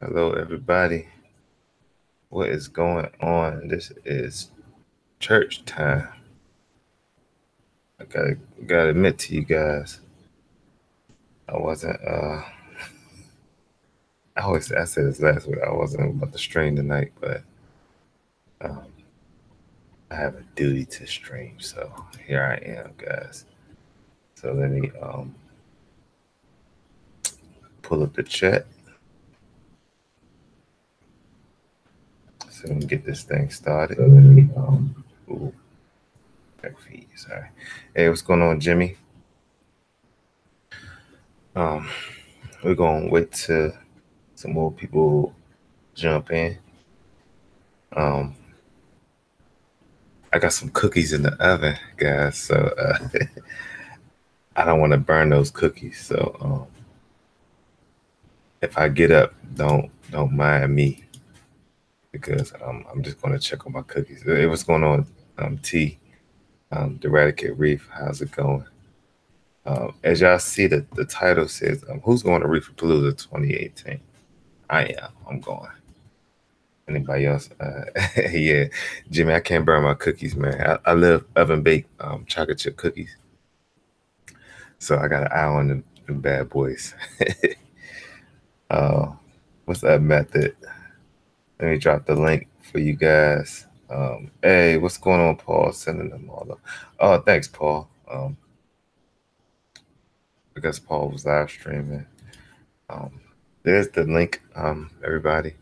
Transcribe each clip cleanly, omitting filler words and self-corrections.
Hello, everybody. What is going on? This is church time. I gotta admit to you guys, I wasn't. I said this last week. I wasn't about to stream tonight, but um, I have a duty to stream, so here I am, guys. So let me pull up the chat so we can get this thing started. Let me ooh, back feed. Sorry. Hey, what's going on, Jimmy? Um, we're gonna wait till some more people jump in. Um, I got some cookies in the oven, guys. So I don't want to burn those cookies. So if I get up, don't mind me because I'm just gonna check on my cookies. Hey, what's going on, T? The Eradicate Reef. How's it going? As y'all see, the title says, "Who's going to Reef Palooza 2018?" I am. I'm going. Anybody else? Yeah, Jimmy. I can't burn my cookies, man. I love oven baked chocolate chip cookies. So I got an eye on them bad boys. uh, what's that method? Let me drop the link for you guys. Hey, what's going on, Paul? Sending them all up. Oh, thanks, Paul. I guess Paul was live streaming. There's the link, everybody.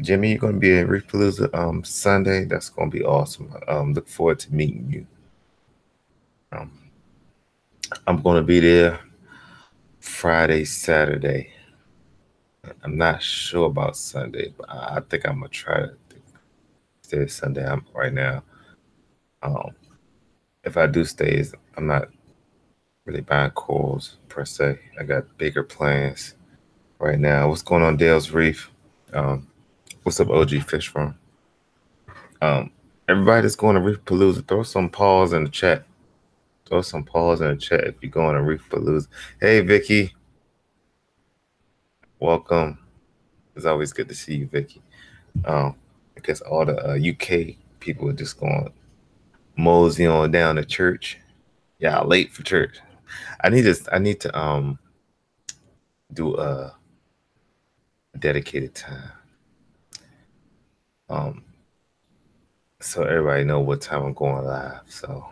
Jimmy, you're gonna be at Reef Palooza Sunday. That's gonna be awesome. Look forward to meeting you. Um, I'm gonna be there Friday, Saturday. I'm not sure about Sunday, but I think I'm gonna try to stay Sunday. I'm right now. Um, if I do stay, I'm not really buying corals per se. I got bigger plans right now. What's going on, Dale's Reef? Um, what's up, OG Fish Farm? Everybody that's going to Reef Palooza, throw some paws in the chat. Throw some paws in the chat if you're going to Reef Palooza. Hey, Vicky. Welcome. It's always good to see you, Vicky. I guess all the UK people are just going mosey on down to church. Yeah, late for church. I need to do a dedicated time. So everybody know what time I'm going live. So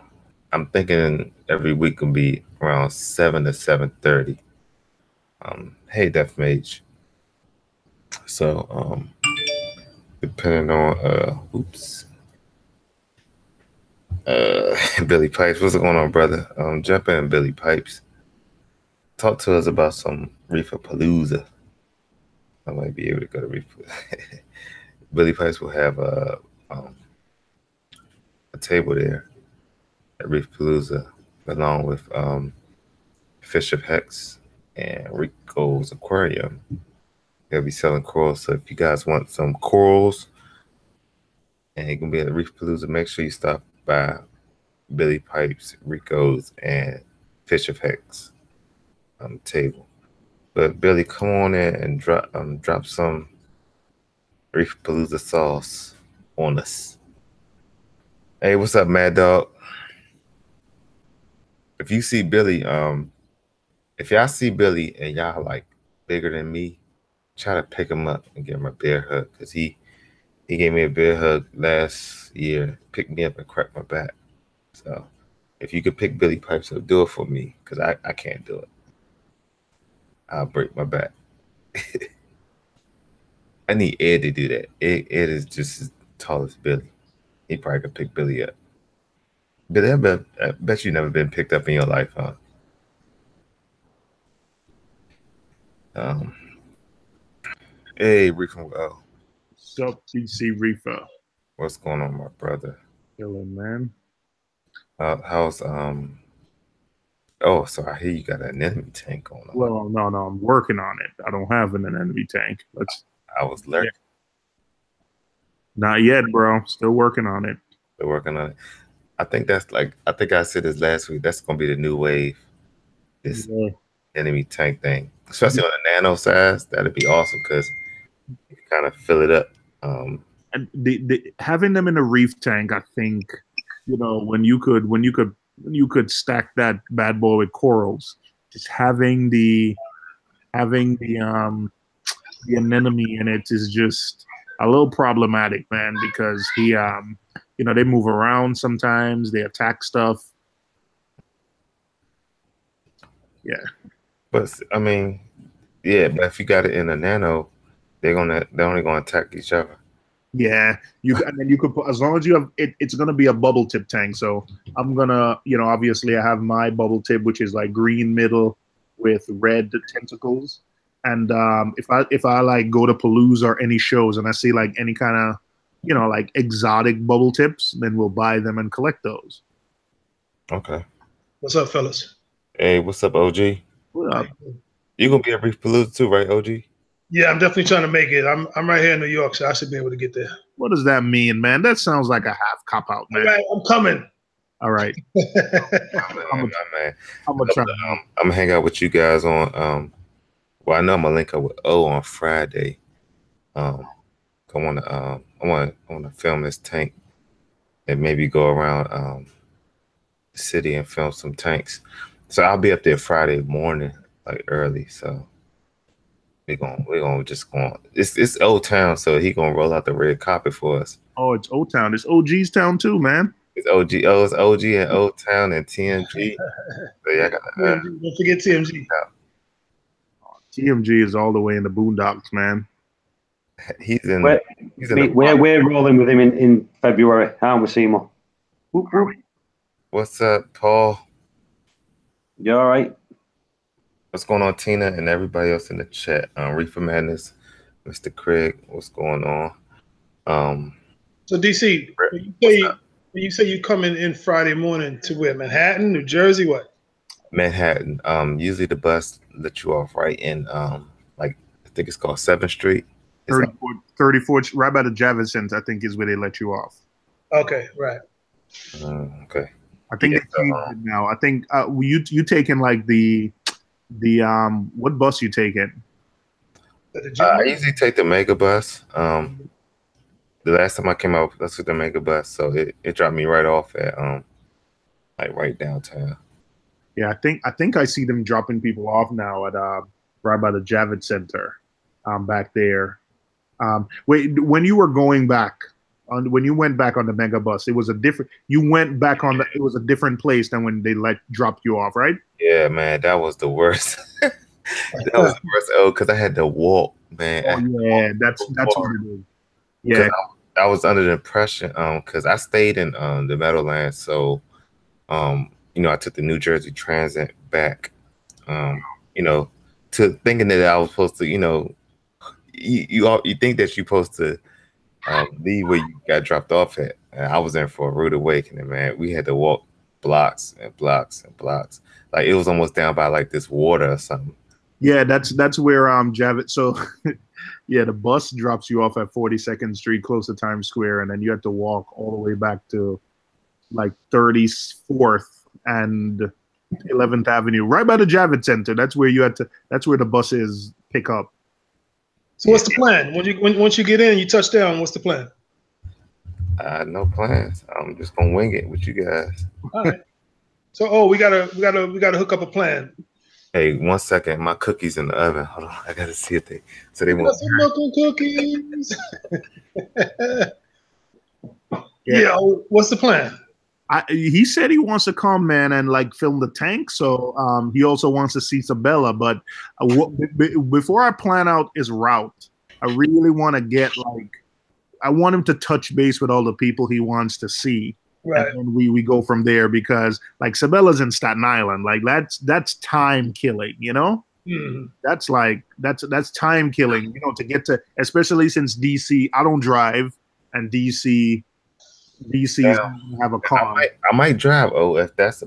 I'm thinking every week will be around 7 to 7:30. Hey, Death Mage. So depending on oops. Billy Pipes, what's going on, brother? Jump in, Billy Pipes. Talk to us about some Reefer Palooza. I might be able to go to Reefer. Billy Pipes will have a table there at Reef Palooza, along with Fish of Hex and Rico's Aquarium. They'll be selling corals. So if you guys want some corals and you're gonna be at the Reef Palooza, make sure you stop by Billy Pipes, Rico's, and Fish of Hex table. But Billy, come on in and drop some Reef Palooza sauce on us. Hey, what's up, Mad Dog? If you see Billy, if y'all see Billy and y'all like bigger than me, try to pick him up and give him a bear hug, because he gave me a bear hug last year, picked me up and cracked my back. So if you could pick Billy Pipes up, do it for me, because I can't do it. I'll break my back. I need Ed to do that. Ed is just as tall as Billy. He probably could pick Billy up. Billy, I bet you never been picked up in your life, huh? Hey, Reef and Well. What's up, DC Reefer? What's going on, my brother? Chilling, man. How's Oh, so I hear you got an enemy tank going on. Well, no, I'm working on it. I don't have an enemy tank. I was lurking. Not yet, bro. Still working on it. Still working on it. I think I said this last week. That's gonna be the new wave. This enemy tank thing. especially on a nano size. That'd be awesome because you kind of fill it up. And having them in a reef tank, I think, when you could stack that bad boy with corals, just having the anemone in it is just a little problematic, man, because they move around sometimes, they attack stuff. Yeah. But I mean, yeah, but if you got it in a nano, they're only gonna attack each other. Yeah, and then you could put, as long as you have it, it's gonna be a bubble tip tank. So I'm gonna, obviously I have my bubble tip, which is like green middle with red tentacles. And if I like go to Palooza or any shows and I see like any kind of, like exotic bubble tips, then we'll buy them and collect those. Okay. What's up, fellas? Hey, what's up, OG? What up? You gonna be at Reef Palooza too, right, OG? Yeah, I'm definitely trying to make it. I'm right here in New York, so I should be able to get there. What does that mean, man? That sounds like a half cop out, man. All right, I'm coming. All right. My man. I'm gonna try. I'm gonna hang out with you guys on well, I know I'm gonna link up with O on Friday. I wanna film this tank and maybe go around the city and film some tanks. So I'll be up there Friday morning, like early. So we're gonna just go. It's Old Town, so he gonna roll out the red carpet for us. Oh, it's Old Town. It's OG's town too, man. It's OG. Oh, it's OG and Old Town and TMG. So yeah, I got don't forget TMG. TMG is all the way in the boondocks, man. He's in. We're rolling with him in February, aren't we, Seymour? Whoop, whoop. What's up, Paul? You all right? What's going on, Tina, and everybody else in the chat? Reefer Madness, Mr. Craig, what's going on? So DC, when you say you coming in Friday morning to where? Manhattan, New Jersey, what? Manhattan. Usually the bus lets you off right in like I think it's called 7th Street. 34th, right by the Javits, I think is where they let you off. Okay, right. Okay. I think they changed it now. I think you taking like the what bus you taking? I usually take the mega bus. The last time I came out, that's with the mega bus, so it dropped me right off at like right downtown. Yeah, I think I see them dropping people off now at right by the Javits Center, back there. Wait, when you were going back when you went back on the mega bus, it was a different. You went back on it was a different place than when they dropped you off, right? Yeah, man, that was the worst. That was the worst. Oh, because I had to walk, man. Oh yeah, that's what it is. Yeah, I was under the impression, because I stayed in the Meadowlands, so I took the New Jersey Transit back, to thinking that I was supposed to, you think that you're supposed to leave where you got dropped off at. And I was in for a rude awakening, man. We had to walk blocks and blocks and blocks. Like it was almost down by like this water or something. Yeah, that's where Javits. So yeah, the bus drops you off at 42nd Street, close to Times Square, and then you have to walk all the way back to like 34th and 11th Avenue, right by the Javits Center. That's where that's where the buses pick up. So what's the plan? Once you get in, you touch down, what's the plan? No plans. I'm just gonna wing it with you guys. All right. So we gotta hook up a plan. Hey, 1 second. My cookies in the oven. Hold on. I gotta see if they want some milk and cookies. Yeah. What's the plan? He said he wants to come, man, and like film the tank. So he also wants to see Sabella. But before I plan out his route, I really want to get I want him to touch base with all the people he wants to see. Right. And then we go from there because like Sabella's in Staten Island. Like that's time killing, Mm-hmm. That's time killing, to get to, especially since DC, I don't drive, and DC have a car. I might drive. Oh, if that's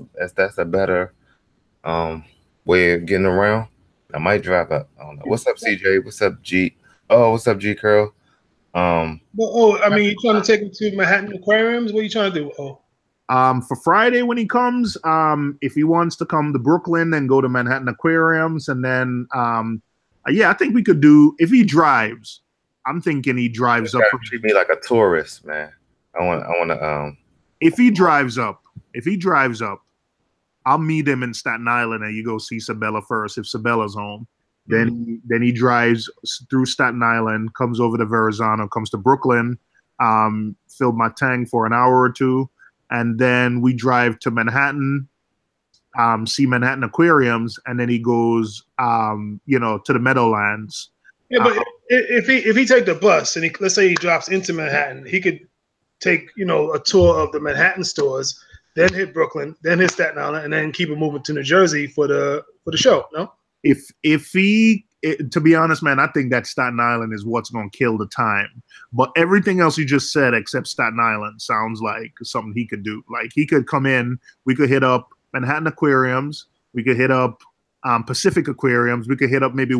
a better way of getting around, I might drive up. I don't know. What's up, CJ? What's up, G? Oh, what's up, G Curl? I mean, you trying to take him to Manhattan Aquariums? What are you trying to do? Oh, For Friday when he comes, if he wants to come to Brooklyn, then go to Manhattan Aquariums, and then yeah, I think we could do if he drives. I'm thinking he drives up from treat me like a tourist, man. I want to If he drives up, I'll meet him in Staten Island, and you go see Sabella first. If Sabella's home, then he drives through Staten Island, comes over to Verrazano, comes to Brooklyn, filled my tank for an hour or two, and then we drive to Manhattan, see Manhattan Aquariums, and then he goes, to the Meadowlands. Yeah, but if he take the bus and let's say he drops into Manhattan, he could take a tour of the Manhattan stores, then hit Brooklyn, then hit Staten Island, and then keep it moving to New Jersey for the show. No, to be honest, man, I think that Staten Island is what's going to kill the time. But everything else you just said, except Staten Island, sounds like something he could do. Like he could come in, we could hit up Manhattan Aquariums, we could hit up Pacific Aquariums, we could hit up maybe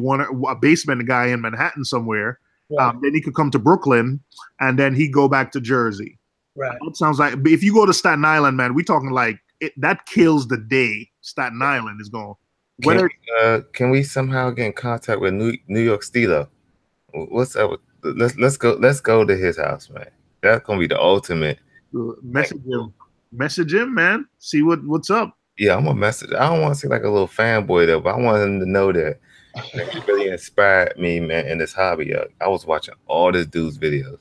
a basement guy in Manhattan somewhere. Right. Then he could come to Brooklyn, and then he go back to Jersey. Right. It sounds like if you go to Staten Island, man, we talking like that kills the day. Staten Island is going. Can we somehow get in contact with New York Stilo? What's up? Let's go to his house, man. That's gonna be the ultimate. Message him, man. See what's up. Yeah, I'm gonna message. I don't want to seem like a little fanboy though, but I want him to know that he really inspired me, man, in this hobby. I was watching all this dude's videos.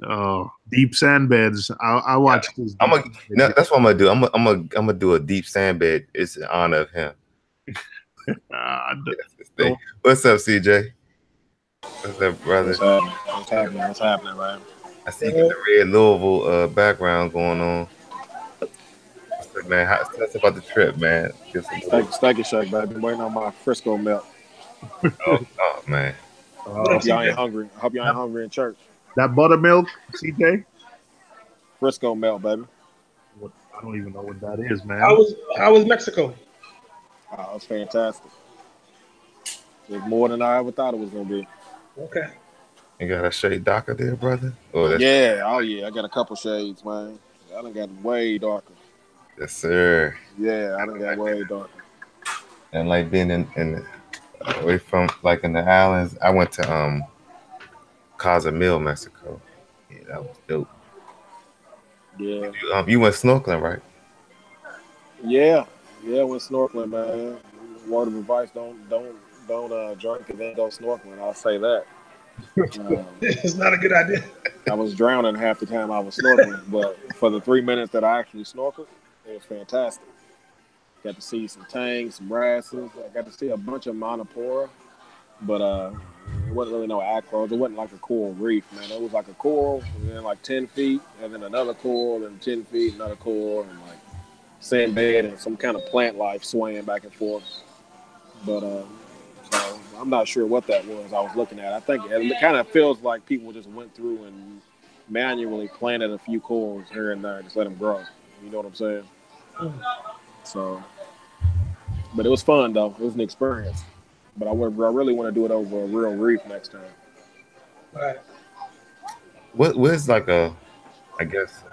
Oh, deep sand beds. I watched this. That's what I'm gonna do. I'm gonna do a deep sand bed. It's in honor of him. What's up, CJ? What's up, brother? What's happening, man? I see you got the red Louisville background going on. What's up, man? Tell us about the trip, man. Steak Shack, baby. Waiting on my Frisco melt. Oh man. Hope y'all ain't hungry. Hope y'all ain't hungry in church. That buttermilk, CJ? Frisco melt, baby. I don't even know what that is, man. How was Mexico? Oh, it was fantastic. It was more than I ever thought it was gonna be. Okay. You got a shade darker there, brother? Yeah, I got a couple shades, man. I done got way darker. Yes, sir. Yeah, I done got way darker. And like being in away from like in the islands, I went to Cozumel, Mexico. Yeah, that was dope. Yeah. You went snorkeling, right? Yeah, went snorkeling, man. Word of advice: don't drink and then go snorkeling. I'll say that. It's not a good idea. I was drowning half the time I was snorkeling, but for the 3 minutes that I actually snorkeled, it was fantastic. Got to see some tangs, some wrasses. I got to see a bunch of monopora, but it wasn't really no acros. It wasn't like a coral reef, man. It was like a coral, and then like 10 feet, and then another coral, and 10 feet, another coral, and like sand bed and some kind of plant life swaying back and forth. But so I'm not sure what that was I was looking at. I think it kind of feels like people just went through and manually planted a few corals here and there, just let them grow. You know what I'm saying? So, but it was fun though. It was an experience. But I really want to do it over a real reef next time. Right. Where's like I guess,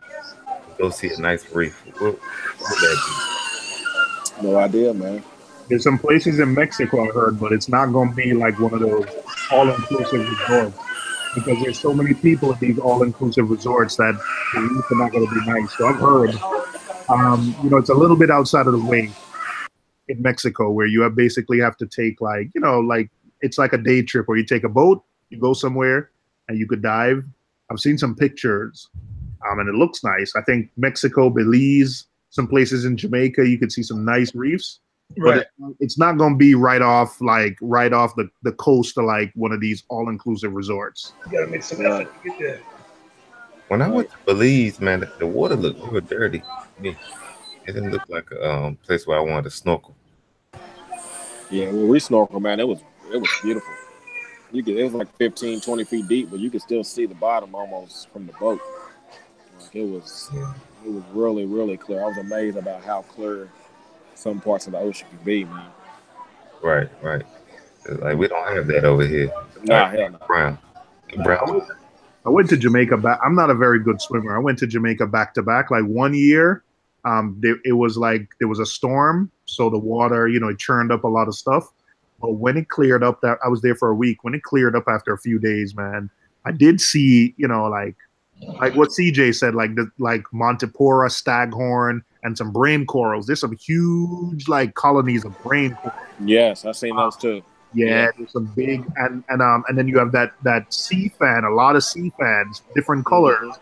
go see a nice reef? What would that be? No idea, man. There's some places in Mexico I heard, but it's not going to be like one of those all-inclusive resorts because there's so many people at these all-inclusive resorts that the reefs are not going to be nice. So I've heard, it's a little bit outside of the way in Mexico where you basically have to take like it's like a day trip where you take a boat, you go somewhere, and you could dive. I've seen some pictures, and it looks nice. I think Mexico, Belize, some places in Jamaica, you could see some nice reefs. Right. But it's not going to be right off the coast of like one of these all-inclusive resorts. You got to make some effort to get there. When I went to Belize, man, the water looked real dirty to me. It didn't look like a place where I wanted to snorkel. Yeah, when we snorkel, man, it was beautiful. It was like 15, 20 feet deep, but you could still see the bottom almost from the boat. Like it was really, really clear. I was amazed about how clear some parts of the ocean can be, man. Right. Like we don't have that over here. Nah, hell no. Brown. I went to Jamaica back. I'm not a very good swimmer. I went to Jamaica back to back. Like one year, it was like there was a storm, so the water, it churned up a lot of stuff. But when it cleared up, that I was there for a week. When it cleared up after a few days, man, I did see, like what CJ said, like Montipora, staghorn, and some brain corals. There's some huge like colonies of brain corals. Yes, I've seen those too. Yeah, there's some big and then you have that sea fan, a lot of sea fans, different colors.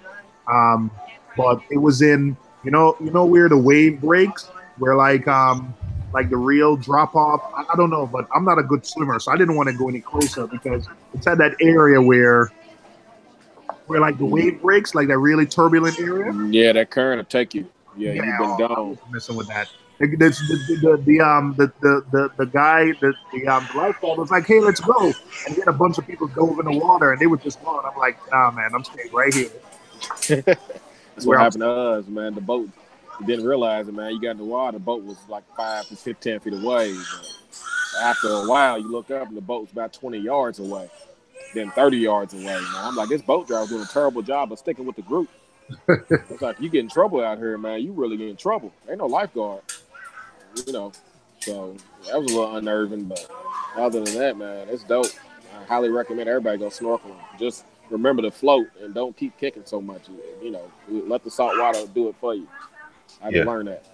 But it was in where the wave breaks, where like the real drop off. I don't know, but I'm not a good swimmer, so I didn't want to go any closer because it's at that area where like the wave breaks, like that really turbulent area. Yeah, that current will take you. Yeah, you've been I gone. was messing with that. The guy, the lifeguard was like, "Hey, let's go!" And then a bunch of people dove in the water, and they were just gone. I'm like, "Nah, man, I'm staying right here." That's what happened to us, man. The boat, you didn't realize it, man. You got in the water, the boat was like 5 to 10 feet away. But after a while, you look up, and the boat was about 20 yards away, then 30 yards away. Man, I'm like, this boat driver doing a terrible job of sticking with the group. It's like, you get in trouble out here, man. You really get in trouble. Ain't no lifeguard. So that was a little unnerving, but other than that, man, it's dope. I highly recommend everybody go snorkeling. Just remember to float and don't keep kicking so much. Let the salt water do it for you. I did learn that.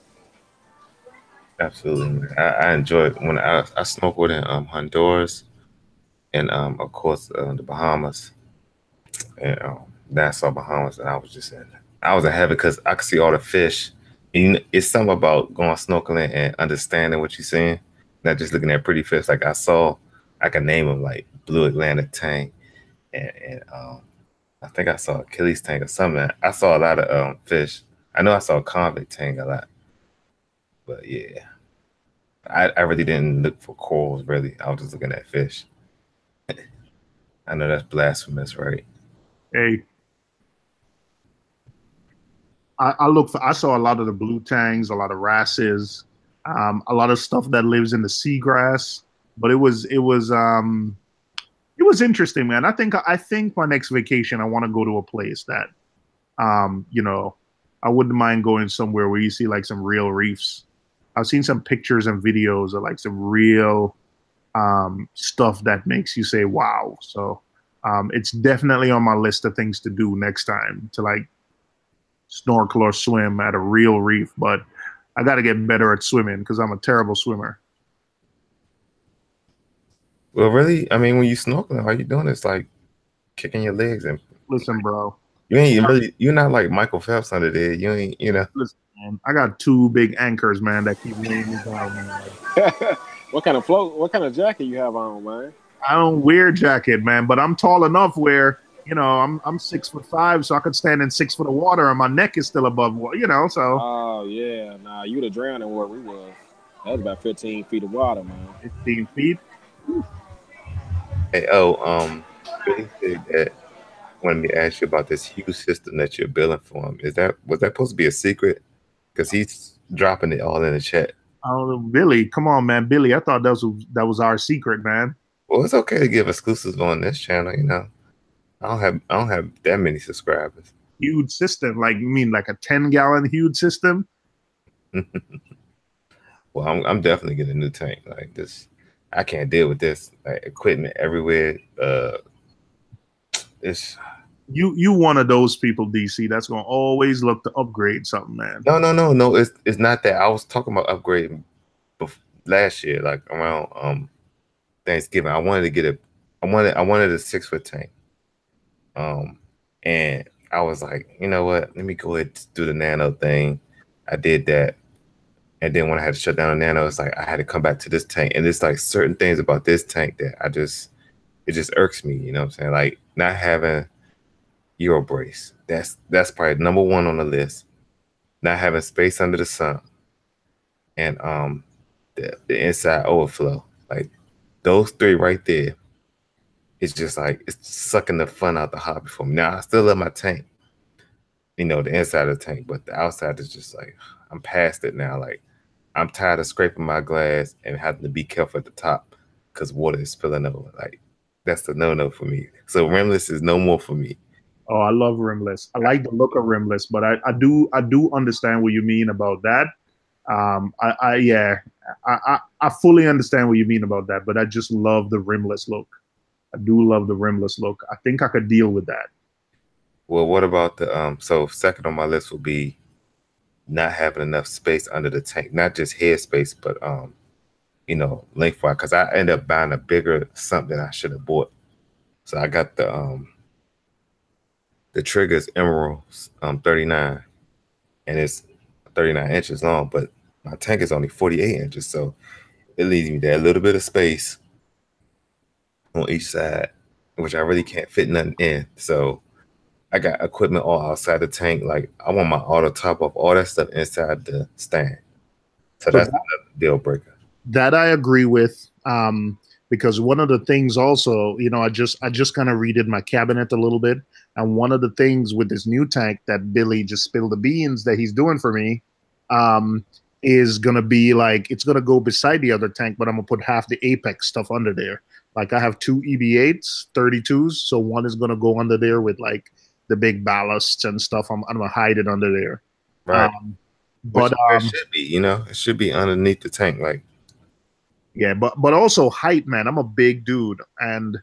Absolutely. I enjoyed when I snorkeled in Honduras and of course the Bahamas and Nassau, Bahamas, and I was in heaven because I could see all the fish. And it's something about going snorkeling and understanding what you're seeing, not just looking at pretty fish. Like I can name them like blue Atlantic tang, and I think I saw Achilles tang or something. I saw a lot of fish. I know I saw convict tang a lot, but yeah, I really didn't look for corals. Really, I was just looking at fish. I know that's blasphemous, right? Hey, I saw a lot of the blue tangs, a lot of wrasses, a lot of stuff that lives in the seagrass. But it was interesting, man. I think my next vacation I want to go to a place that I wouldn't mind going somewhere where you see like some real reefs. I've seen some pictures and videos of like some real stuff that makes you say wow. So it's definitely on my list of things to do next time, to like snorkel or swim at a real reef. But I got to get better at swimming because I'm a terrible swimmer. Well, really, I mean, when you snorkeling, all you doing is like kicking your legs and Listen, bro. You're not like Michael Phelps under there. You ain't, Listen, man, I got two big anchors, man, that keep weighing me down, man. What kind of jacket you have on, man? I don't wear jacket, man, but I'm tall enough where, I'm 6'5", so I could stand in 6 foot of water and my neck is still above water, so. Oh, yeah. Nah, you would have drowned in where we was. That was about 15 feet of water, man. 15 feet? Hey, Billy said that wanted me to ask you about this huge system that you're building for him. Was that supposed to be a secret? Because he's dropping it all in the chat. Oh, Billy, come on, man, Billy. I thought that was our secret, man. Well, it's okay to give exclusives on this channel. I don't have that many subscribers. Huge system, like you mean like a 10-gallon huge system? Well, I'm definitely getting a new tank like this. I can't deal with this equipment everywhere. It's you one of those people, DC, that's gonna always look to upgrade something, man. No. It's not that. I was talking about upgrading last year, like around Thanksgiving. I wanted a 6 foot tank. And I was like, you know what? Let me go ahead and do the nano thing. I did that. And then when I had to shut down the nano, it's like I had to come back to this tank. And there's like certain things about this tank that it just irks me, you know what I'm saying? Like not having Euro brace. That's probably number one on the list. Not having space under the sun. And the inside overflow. Like those three right there. It's just like it's sucking the fun out the hobby for me. Now I still love my tank. The inside of the tank, but the outside is just like I'm past it now. Like I'm tired of scraping my glass and having to be careful at the top because water is spilling over. Like that's the no for me. So rimless is no more for me. Oh, I love rimless. I like the look of rimless, but I do understand what you mean about that. Yeah, I fully understand what you mean about that, but I just love the rimless look. I do love the rimless look. I think I could deal with that. Well, what about the so second on my list will be not having enough space under the tank, not just head space, but lengthwise, because I end up buying a bigger sump than I should have bought. So I got the trigger's Emerald 39, and it's 39 inches long, but my tank is only 48 inches, so it leaves me there a little bit of space on each side, which I really can't fit nothing in. So I got equipment all outside the tank. Like I want my auto top off all that stuff inside the stand. So So that's another deal breaker. that I agree with. Because one of the things also, I just kind of redid my cabinet a little bit, and one of the things with this new tank that Billy just spilled the beans that he's doing for me, um, is gonna be like it's gonna go beside the other tank, but I'm gonna put half the Apex stuff under there. Like I have two EB8s, 32s, so one is gonna go under there with like the big ballasts and stuff. I'm gonna hide it under there. Right. Um, Which but it should be, it should be underneath the tank. Like, Yeah, but also height, man. I'm a big dude, and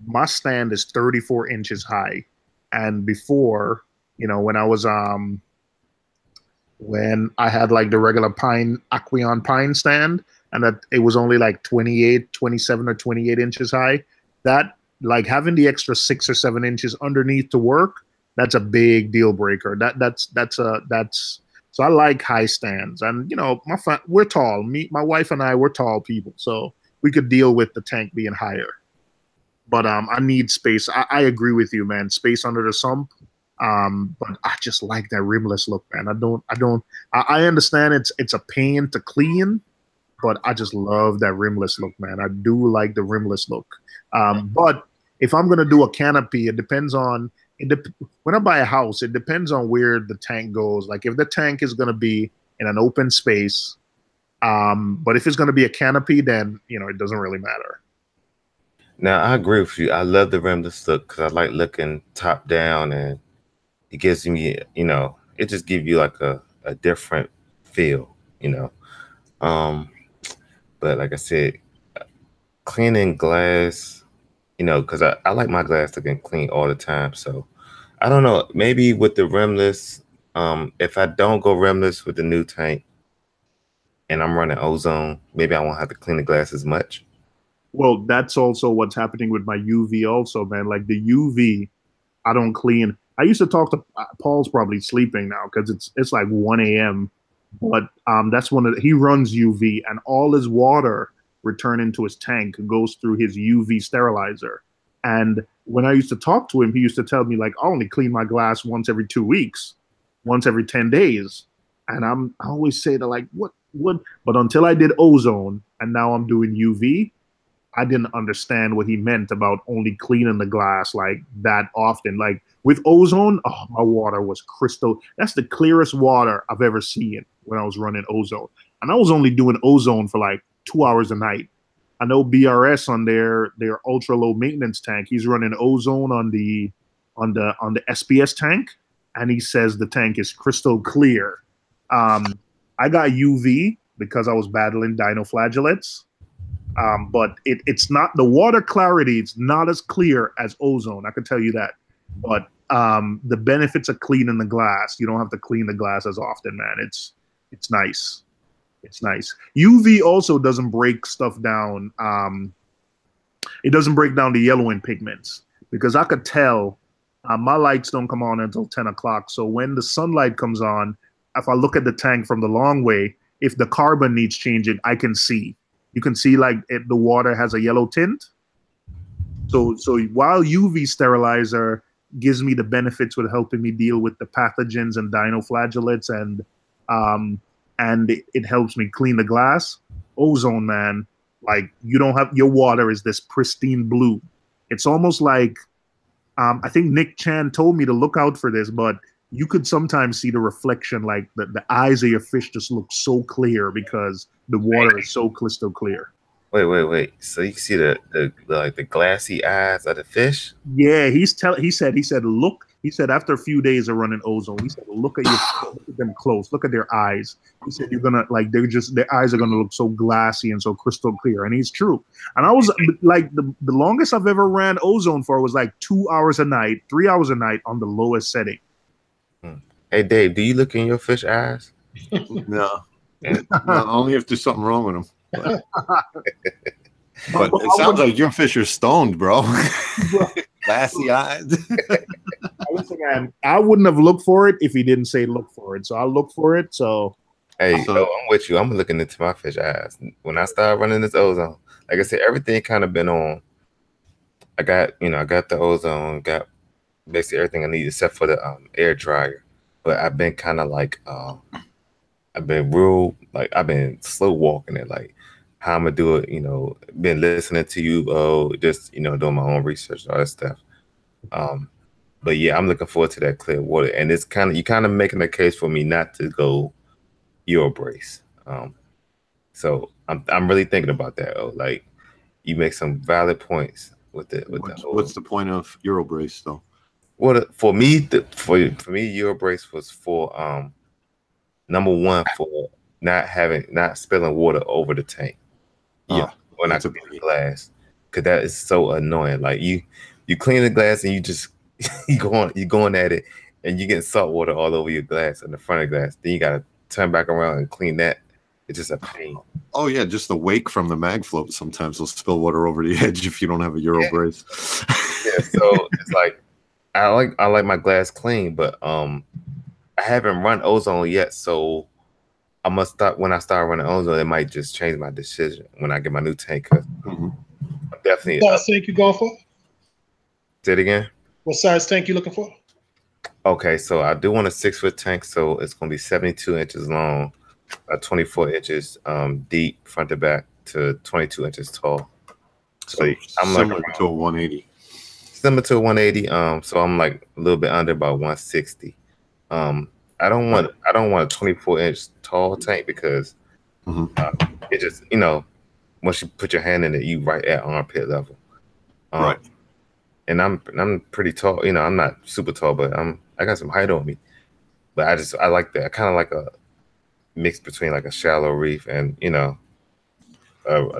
my stand is 34 inches high. And before, when I was when I had like the regular pine Aquion pine stand, and that it was only like 28, 27 or 28 inches high. That like having the extra 6 or 7 inches underneath to work, that's a big deal breaker. That's so I like high stands, and we're tall. My wife and I, we're tall people, so we could deal with the tank being higher. But I need space. I agree with you, man. Space under the sump. But I just like that rimless look, man. I understand it's a pain to clean, but I just love that rimless look, man. I do like the rimless look. But if I'm gonna do a canopy, it depends on when I buy a house. It depends on where the tank goes. Like if the tank is gonna be in an open space, but if it's gonna be a canopy, then it doesn't really matter. now I agree with you. I love the rimless look because I like looking top down, and it gives me, it just gives you like a different feel, Um, but like I said, cleaning glass, because I like my glass looking clean all the time. So I don't know, maybe with the rimless, if I don't go rimless with the new tank and I'm running ozone, maybe I won't have to clean the glass as much. Well, that's also what's happening with my UV, also, man. Like the UV, I don't clean. I used to talk to Paul's probably sleeping now because it's like 1 a.m. But that's he runs UV, and all his water return into his tank goes through his UV sterilizer. And when I used to talk to him, he used to tell me like I only clean my glass once every 2 weeks, once every 10 days. And I always say to like what, but until I did ozone and now I'm doing UV, I didn't understand what he meant about only cleaning the glass like that often. Like with ozone, oh, my water was crystal. That's the clearest water I've ever seen when I was running ozone. And I was only doing ozone for like 2 hours a night. I know BRS on their ultra low maintenance tank, he's running ozone on the SPS tank, and he says the tank is crystal clear. I got UV because I was battling dinoflagellates. But it's not the water clarity. It's not as clear as ozone. I can tell you that. But the benefits of cleaning the glass, you don't have to clean the glass as often, man. It's nice. It's nice. UV also doesn't break stuff down. It doesn't break down the yellowing pigments because I could tell my lights don't come on until 10 o'clock. So when the sunlight comes on, if I look at the tank from the long way, if the carbon needs changing, I can see. You can see like the water has a yellow tint. So while UV sterilizer gives me the benefits with helping me deal with the pathogens and dinoflagellates and it helps me clean the glass, ozone, man, like you don't have your water is this pristine blue. It's almost like I think Nick Chan told me to look out for this, but you could sometimes see the reflection, like the eyes of your fish just look so clear because the water is so crystal clear. Wait. So you see the like the glassy eyes of the fish? Yeah, he said, look, He said after a few days of running ozone, he said, look at them close, look at their eyes. He said you're gonna like their eyes are gonna look so glassy and so crystal clear, and he's true. And I was like the longest I've ever ran ozone for was like 2 hours a night, 3 hours a night on the lowest setting. Hey Dave, do you look in your fish eyes? No, only if there's something wrong with them. But it sounds like your fish are stoned, bro. Glassy eyed. Listen, man, I wouldn't have looked for it if he didn't say look for it. So I look for it. So hey, I'm with you. I'm looking into my fish eyes. When I started running this ozone, like I said, everything kind of been on. I got the ozone, got basically everything I need except for the air dryer. But I've been kind of like I've been slow walking it, like how I'm gonna do it, been listening to you, just doing my own research, all that stuff. But yeah, I'm looking forward to that clear water, and it's you kind of making a case for me not to go Eurobrace. So I'm really thinking about that. Like you make some valid points with it. What's the point of Eurobrace though? Well, for me, Eurobrace was for number one for not spilling water over the tank. Yeah, when I clean the glass, because that is so annoying. Like you clean the glass and you just you going at it, and you getting salt water all over your glass and the front of the glass. Then you gotta turn back around and clean that. It's just a pain. Oh yeah, just the wake from the mag float sometimes will spill water over the edge if you don't have a Eurobrace. Yeah, so it's like I like my glass clean, but I haven't run ozone yet, so I must start when I start running ozone. It might just change my decision when I get my new tank. Definitely. What size tank you going for? Say it again. What size tank you looking for? Okay, so I do want a 6-foot tank, so it's going to be 72 inches long, 24 inches deep front to back to 22 inches tall. So I'm similar to a 180. Similar to a 180. So I'm like a little bit under about 160. I don't want a 24-inch tall tank because it just once you put your hand in it, you right at armpit level. Right. And I'm pretty tall. I'm not super tall, but I got some height on me. But I like that. I kind of like a mix between like a shallow reef and a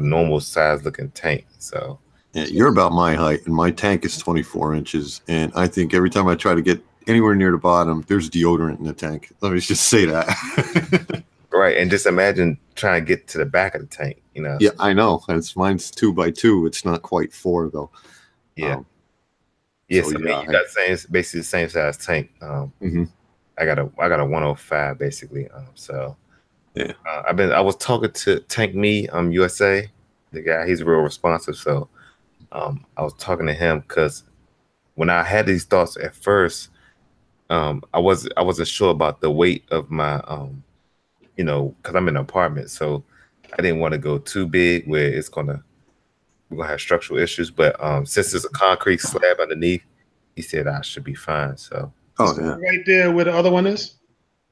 normal size looking tank. So yeah, you're about my height, and my tank is 24 inches. And I think every time I try to get anywhere near the bottom, there's deodorant in the tank. Let me just say that. Right, and just imagine trying to get to the back of the tank. Yeah, I know. Mine's 2x2. It's not quite 4 though. Yeah. Yes, so, you got basically the same size tank. I got a 105 basically. So yeah, I was talking to Tank Me USA, the guy. He's real responsive. So I was talking to him because when I had these thoughts at first, I wasn't sure about the weight of my because I'm in an apartment, so I didn't want to go too big where we're gonna have structural issues. But since there's a concrete slab underneath, he said I should be fine. So right there where the other one is.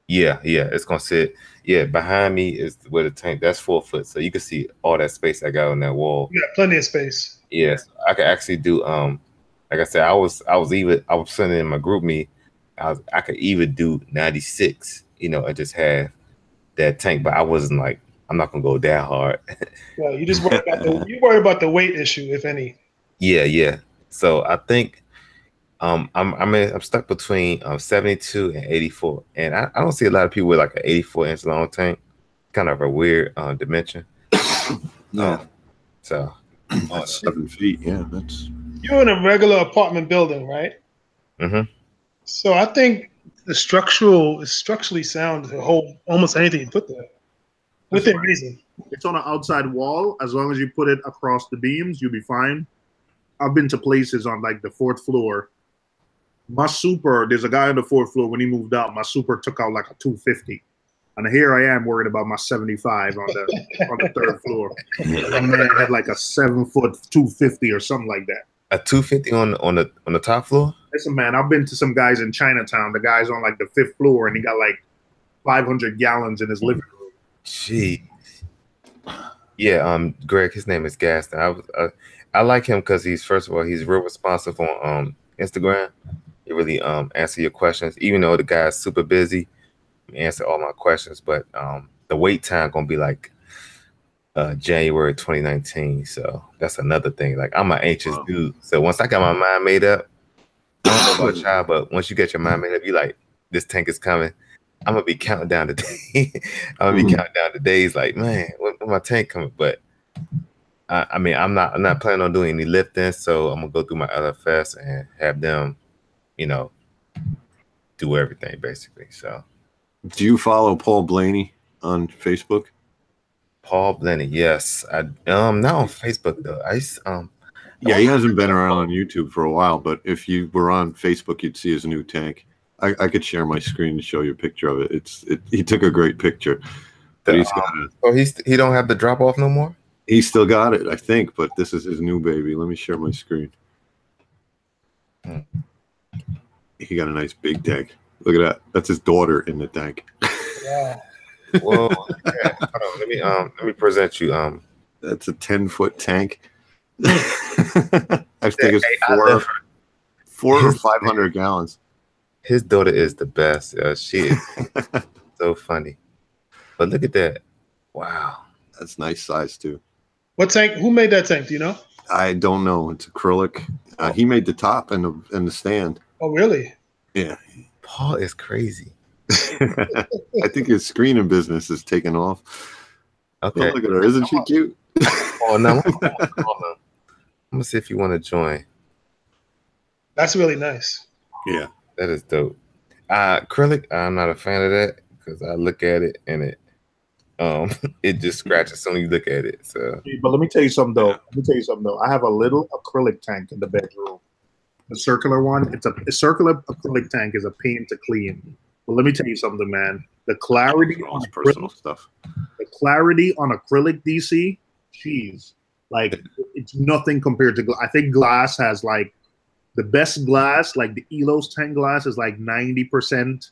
Yeah, it's gonna sit. Yeah, behind me is where the tank. That's 4 foot, so you can see all that space I got on that wall. You got plenty of space. Yes, I could actually do. Like I said, I was sending in my group me. I could even do 96. And just have that tank, but I wasn't like I'm not gonna go that hard. Well, you just worry about the weight issue, if any. Yeah. So I think I'm stuck between 72 and 84, and I don't see a lot of people with like an 84-inch long tank. Kind of a weird dimension. No. So that's 7 feet. Yeah, that's. You're in a regular apartment building, right? Mm-hmm. So I think the structurally sound to hold almost anything you put there. Within reason. It's on an outside wall. As long as you put it across the beams, you'll be fine. I've been to places on like the 4th floor. My super, there's a guy on the 4th floor. When he moved out, my super took out like a 250. And here I am worried about my 75 on the 3rd floor. My man had like a 7-foot 250 or something like that. A 250 on the top floor? Listen, man, I've been to some guys in Chinatown. The guy's on like the 5th floor, and he got like 500 gallons in his living room. Gee. Yeah, Greg, his name is Gaston. I like him because he's, first of all, he's real responsive on Instagram. he really answer your questions. Even though the guy's super busy, he answer all my questions. But the wait time gonna be like January 2019. So that's another thing. Like I'm an anxious dude. So once I got my mind made up, I don't know about y'all, but once you get your mind made up, you like this tank is coming. I'm gonna be counting down the day. I'm gonna be counting down the days. Like, man, when my tank coming? But I mean, I'm not planning on doing any lifting, so I'm gonna go through my LFS and have them, you know, do everything basically. So, do you follow Paul Blaney on Facebook? Paul Blaney, yes. I not on Facebook though. Yeah, he hasn't been around on YouTube for a while, but if you were on Facebook, you'd see his new tank. I could share my screen to show you a picture of it. He took a great picture. But he's got it. Oh, he don't have the drop off no more? He still got it, I think, but this is his new baby. Let me share my screen. He got a nice big tank. Look at that. That's his daughter in the tank. Yeah. Whoa. Yeah. Hold on. Let me present you. That's a 10-foot tank. I think it's 4 or 500 gallons. His daughter is the best. She is so funny. But look at that. Wow. That's nice size too. What tank? Who made that tank? Do you know? I don't know. It's acrylic. He made the top and the stand. Oh, really? Yeah. Paul is crazy. I think his screening business is taking off. Okay. Oh, look at her. Isn't she cute? Oh, no. I'm going to see if you want to join. That's really nice. Yeah. That is dope. Acrylic, I'm not a fan of that because I look at it and it just scratches as soon as you look at it. So, but let me tell you something though. I have a little acrylic tank in the bedroom. The circular one. It's a circular acrylic tank is a pain to clean. But let me tell you something, man. The clarity on personal stuff. The clarity on acrylic DC, jeez, like it's nothing compared to. I think glass has like the best glass, like the Elos tank glass, is like 90%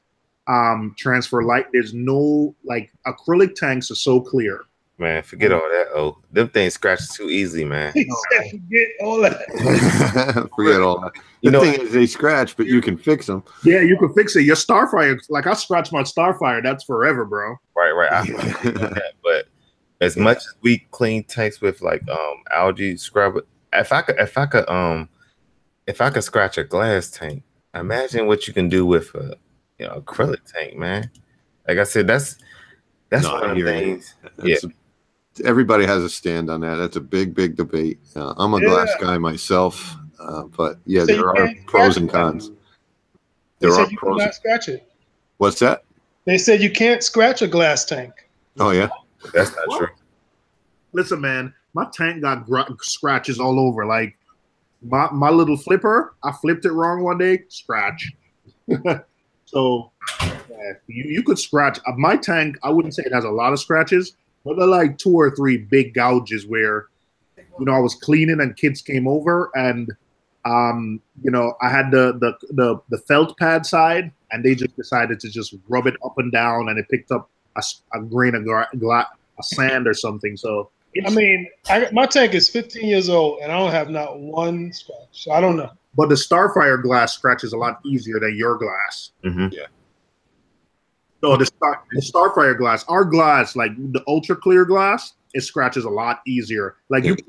transfer light. There's no like acrylic tanks are so clear. Man, forget all that. Oh, them things scratch too easily, man. Forget all that. Forget all that. The thing is, they scratch, but you can fix them. Yeah, you can fix it. Your Starfire, like I scratch my Starfire, that's forever, bro. Right. But as much as we clean tanks with like algae scrubber, if I could scratch a glass tank, imagine what you can do with a acrylic tank, man. Like I said, that's one of the things. Everybody has a stand on that. That's a big debate. I'm a glass guy myself, but yeah, there are pros and cons. They said you cannot scratch it. What's that? They said you can't scratch a glass tank. Oh yeah, that's not true. Listen, man, my tank got scratches all over. Like my little flipper, I flipped it wrong one day, scratch. So yeah, you could scratch my tank. I wouldn't say it has a lot of scratches, but they're like 2 or 3 big gouges where, I was cleaning and kids came over and, I had the felt pad side and they just decided to just rub it up and down and it picked up a grain of sand or something. So I mean, my tank is 15 years old and I don't have not one scratch. So I don't know. But the Starfire glass scratches a lot easier than your glass. Mm-hmm. Yeah. So the Starfire glass, our glass, like the ultra clear glass, it scratches a lot easier. Like you pick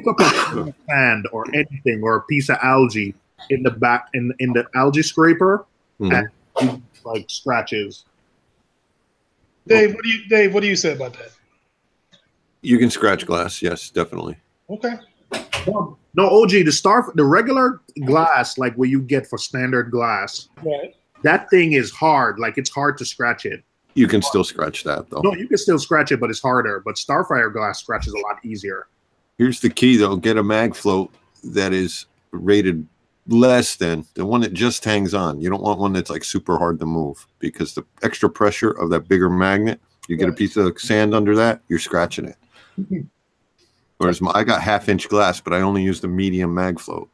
up a sand or anything or a piece of algae in the back in the algae scraper, and you, like scratches. Dave, what do you say about that? You can scratch glass, yes, definitely. Okay. No, OG, the regular glass, like what you get for standard glass, right? That thing is hard. Like it's hard to scratch it. You can still scratch that though. No, you can still scratch it, but it's harder. But Starfire glass scratches a lot easier. Here's the key though: get a mag float that is rated less than the one that just hangs on. You don't want one that's like super hard to move because the extra pressure of that bigger magnet. You get a piece of sand under that, you're scratching it. Whereas I got 1/2-inch glass, but I only used a medium mag float,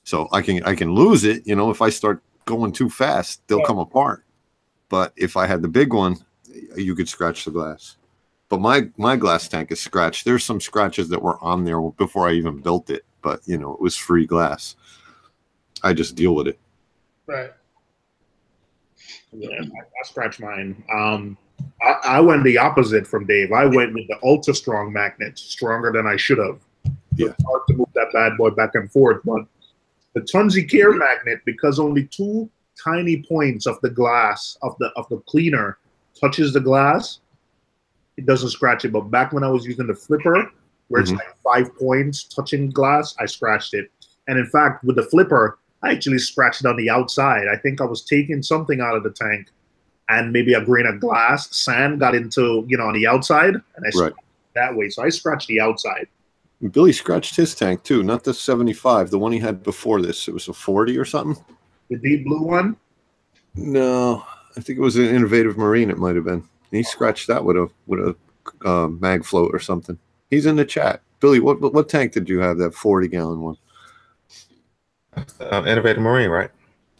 so I can lose it. If I start going too fast, they'll come apart. But if I had the big one, you could scratch the glass. But my glass tank is scratched. There's some scratches that were on there before I even built it, but it was free glass. I just deal with it. Right. Yeah, I scratched mine. I went the opposite from Dave. I went with the ultra strong magnet, stronger than I should have. Yeah. It's hard to move that bad boy back and forth, but the Tunzi Care magnet, because only two tiny points of the glass of the cleaner touches the glass, it doesn't scratch it. But back when I was using the flipper, where it's like 5 points touching glass, I scratched it. And in fact, with the flipper, I actually scratched it on the outside. I think I was taking something out of the tank, and maybe a grain of glass, sand got into, on the outside, and I scratched that way. So I scratched the outside. Billy scratched his tank too, not the 75, the one he had before this. It was a 40 or something. The deep blue one? No, I think it was an Innovative Marine. It might have been. He scratched that with a mag float or something. He's in the chat. Billy, what tank did you have? That 40-gallon one? Innovative Marine, right?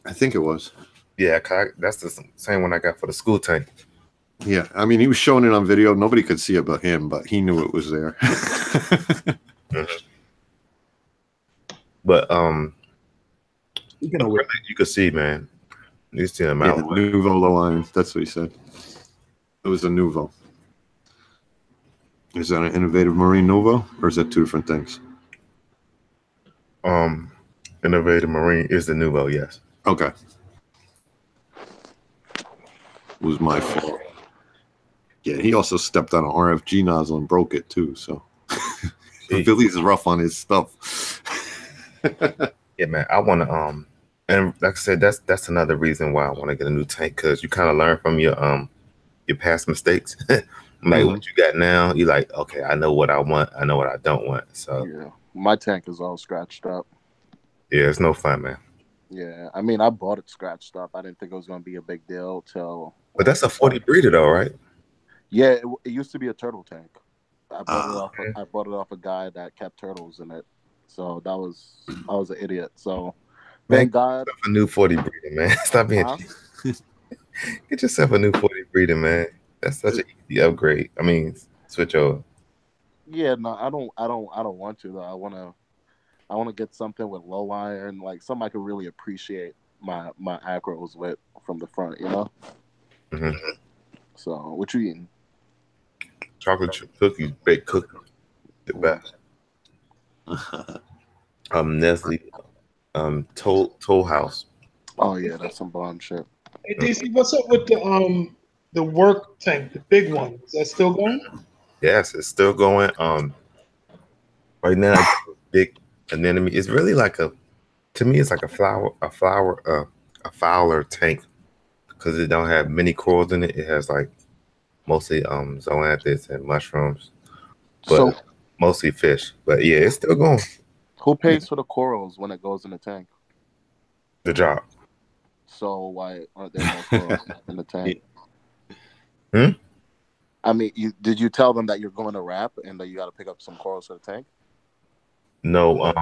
I think it was. Yeah, that's the same one I got for the school tank. Yeah, I mean, he was showing it on video. Nobody could see it but him, but he knew it was there. But you could see, man. You see him out. Nouveau low iron. That's what he said. It was a Nouveau. Is that an Innovative Marine Nouveau, or is that two different things? Innovative Marine is the Nouveau, yes. Okay. It was my fault. Yeah, he also stepped on an RFG nozzle and broke it too. So Billy's rough on his stuff. Yeah, man. I want to and like I said, that's another reason why I want to get a new tank, because you kind of learn from your past mistakes. Like what you got now, you're like, okay, I know what I want, I know what I don't want. So yeah, my tank is all scratched up. Yeah, it's no fun, man. Yeah, I mean, I bought it scratched up. I didn't think it was going to be a big deal till. But that's a 40 breeder, though, right? Yeah, it used to be a turtle tank. I bought it off a guy that kept turtles in it. So I was an idiot. So thank God. A new 40 breeder, man. Stop being. Get yourself a new 40 breeder, man. That's such an easy upgrade. I mean, switch over. Yeah, no, I don't want to though. I want to get something with low iron, like something I can really appreciate my acros with from the front, you know. So, what you eating? Chocolate chip cookies, baked cookies, the best. Nestle, Toll House. Oh yeah, that's some bomb shit. Hey DC, what's up with the work tank, the big one? Is that still going? Yes, it's still going. Right now, big anemone. It's really like to me, it's like a fowler tank, because it don't have many corals in it. It has like mostly zoanthids and mushrooms, but mostly fish. But yeah, it's still going. Who pays for the corals when it goes in the tank? The job. So why aren't there more corals in the tank? I mean, did you tell them that you're going to RAP and that you got to pick up some corals for the tank? No,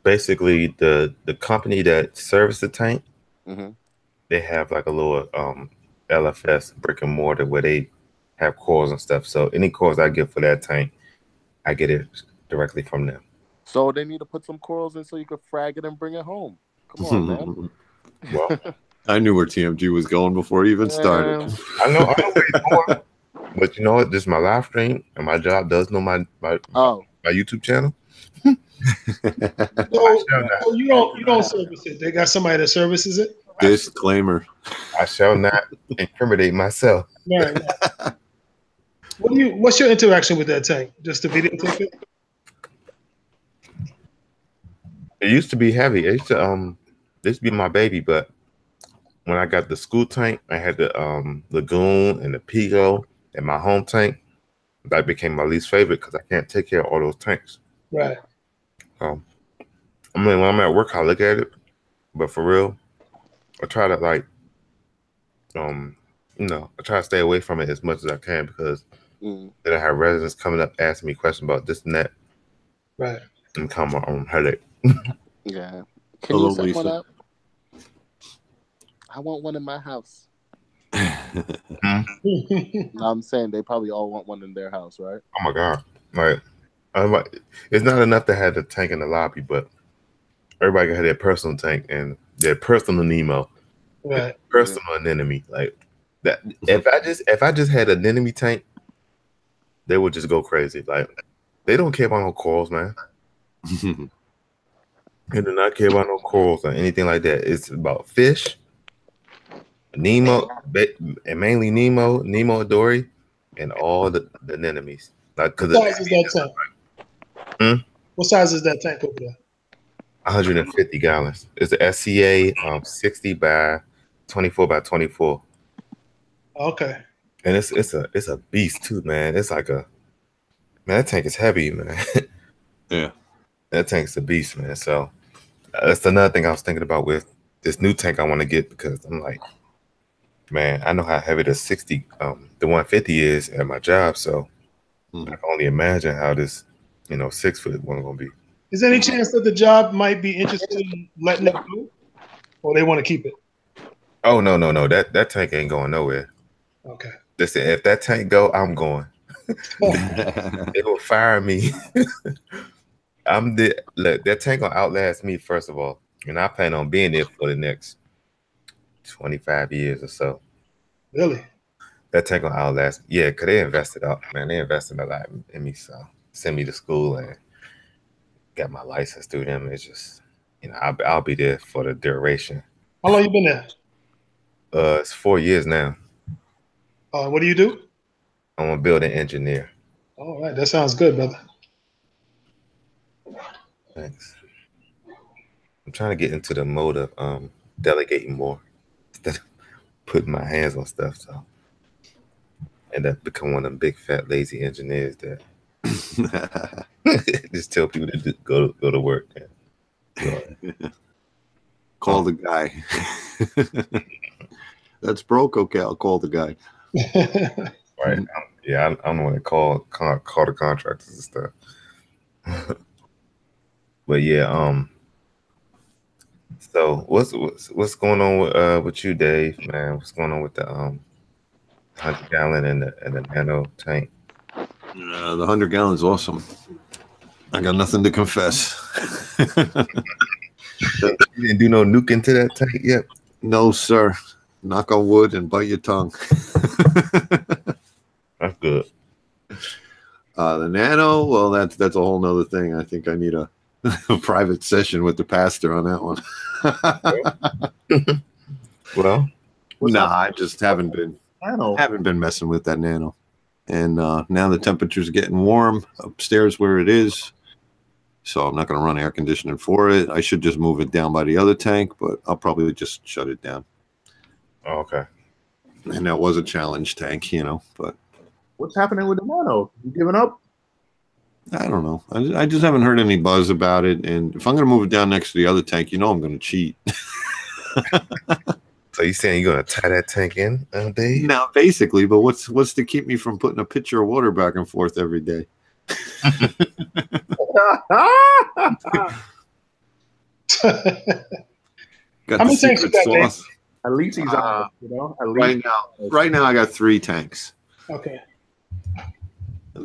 basically the company that serviced the tank, they have like a little LFS brick and mortar where they have corals and stuff. So any corals I get for that tank, I get it directly from them. So they need to put some corals in so you could frag it and bring it home. Come on, man. Well, I knew where TMG was going before he even started. I know where he's going. But you know what? This is my live stream, and my job does know my YouTube channel. So you don't service it. They got somebody that services it. Disclaimer: I shall not incriminate myself. Right. What's your interaction with that tank? Just to videotape it? It used to be heavy. It used to be my baby, but when I got the school tank, I had the Lagoon and the Pico and my home tank. That became my least favorite because I can't take care of all those tanks. Right. I mean, when I'm at work, I look at it, but for real, I try to I try to stay away from it as much as I can, because then I have residents coming up asking me questions about this and that. Right. And become my own headache. Yeah. Can you set one up? I want one in my house. No, I'm saying they probably all want one in their house, right? Oh my God. Like, it's not enough to have the tank in the lobby, but everybody got their personal tank and their personal Nemo, Right. personal anemone. Like that. If I just had an anemone tank, they would just go crazy. Like they don't care about no corals, man. They do not care about no corals or anything like that. It's about fish, Nemo, and mainly Nemo Dory, and all the anemones. Like What because size is that tank? What size is that tank over there? 150 gallons. It's a SCA 60 by 24 by 24. Okay. And it's a beast too, man. It's like a man, that tank is heavy, man. Yeah. That tank's a beast, man. So that's another thing I was thinking about with this new tank I want to get because I'm like, man, I know how heavy the 60 the 150 is at my job. So I can only imagine how this, 6-foot one gonna be. Is there any chance that the job might be interested in letting it go, or they want to keep it? Oh no. That tank ain't going nowhere. Okay. Listen, if that tank go, I'm going. They will fire me. Look, that tank gonna outlast me first of all, and I plan on being there for the next 25 years or so. Really? That tank gonna outlast. Yeah, cause they invested up, man. They invested a lot in me, so send me to school and got my license through them. It's just, I'll be there for the duration. How long you been there? It's 4 years now. What do you do? I'm a building engineer. All right, that sounds good, brother. Thanks. I'm trying to get into the mode of delegating more instead of putting my hands on stuff. So end up become one of them big fat lazy engineers that just tell people to go to work. Call the guy. That's broke. Okay, I'll call the guy. Right. I'm the one that call the contractors and stuff. But yeah, so what's going on with you, Dave, man? What's going on with the 100-gallon and the nano tank? The 100 gallons awesome. I got nothing to confess. You didn't do no nuking to that tank yet? No, sir. Knock on wood and bite your tongue. That's good. The nano, well, that's a whole nother thing. I think I need a private session with the pastor on that one. Well, I just haven't been messing with that nano. And now the temperature's getting warm upstairs where it is. So I'm not going to run air conditioning for it. I should just move it down by the other tank, but I'll probably just shut it down. Oh, okay. And that was a challenge tank, but What's happening with the nano? You giving up? I don't know. I just haven't heard any buzz about it. And if I'm going to move it down next to the other tank, I'm going to cheat. So you saying you're going to tie that tank in, Dave? Now, basically, but what's to keep me from putting a pitcher of water back and forth every day? Got How the many tanks you secret got, Dave? sauce. At least he's on. At Right least. now, I got 3 tanks. Okay.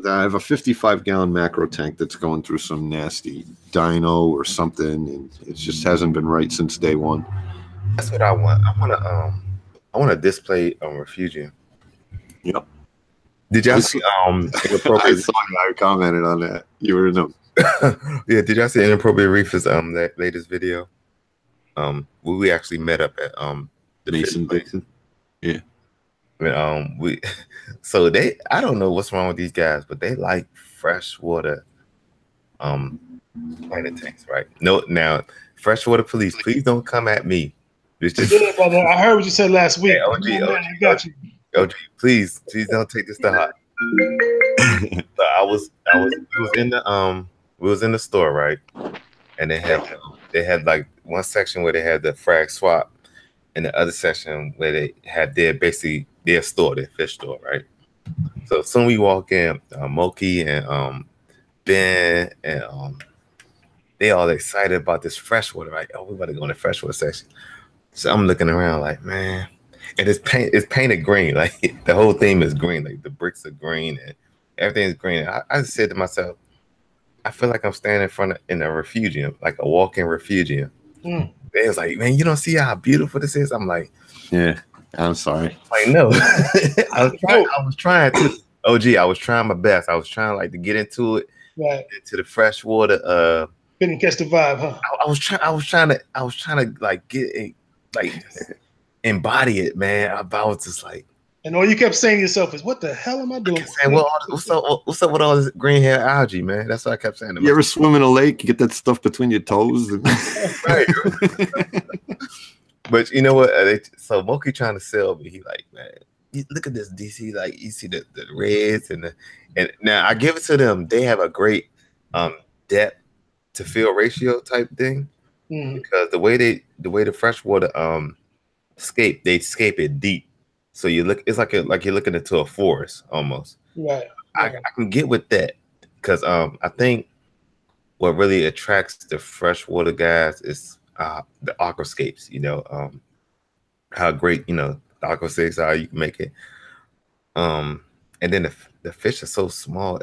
I have a 55-gallon macro tank that's going through some nasty dyno or something, and it just hasn't been right since day one. That's what I want. I want to display Refugium. Yep. Did y'all see I inappropriate? saw you. I commented on that. You were in them. Yeah. Did y'all see inappropriate Reef's that latest video? We actually met up at the Mason Dixon. Yeah. So I don't know what's wrong with these guys, but they like freshwater planted tanks, right? No, now freshwater police, please don't come at me. It's just Yeah, brother. I heard what you said last week. Yeah, OG, I got you. OG, please don't take this to heart. So we was in the store, right? And they had like one section where they had the frag swap, and the other section where they had their store, their fish store, right? So soon we walk in, Moki and Ben and they all excited about this freshwater, right? Oh, we about to go in the freshwater section. So I'm looking around like, man, and it's painted green, like the whole theme is green, like the bricks are green and everything is green. I just said to myself, I feel like I'm standing in a refugium, like a walk-in refugium. Mm. They was like, man, you don't see how beautiful this is. I'm like, Yeah, I'm sorry. no. I was trying to. Oh, gee, I was trying my best. I was trying like to get into it, Right. into the freshwater. Couldn't catch the vibe, huh? I was trying to like get it, like embody it, man. I was just like, And all you kept saying to yourself is, "What the hell am I doing?" saying, well, what's up with all this green hair algae, man? That's what I kept saying to You ever swim in a lake? You get that stuff between your toes. Right. But you know what? So Moki trying to sell me. He like, man, look at this DC. Like you see the reds and now I give it to them. They have a great depth to fill ratio type thing because the way the freshwater they escape it deep. So it's like you're looking into a forest almost. Right. I can get with that because I think what really attracts the freshwater guys is the aquascapes. You know, how great the aquascapes are. You can make it. And then the fish are so small.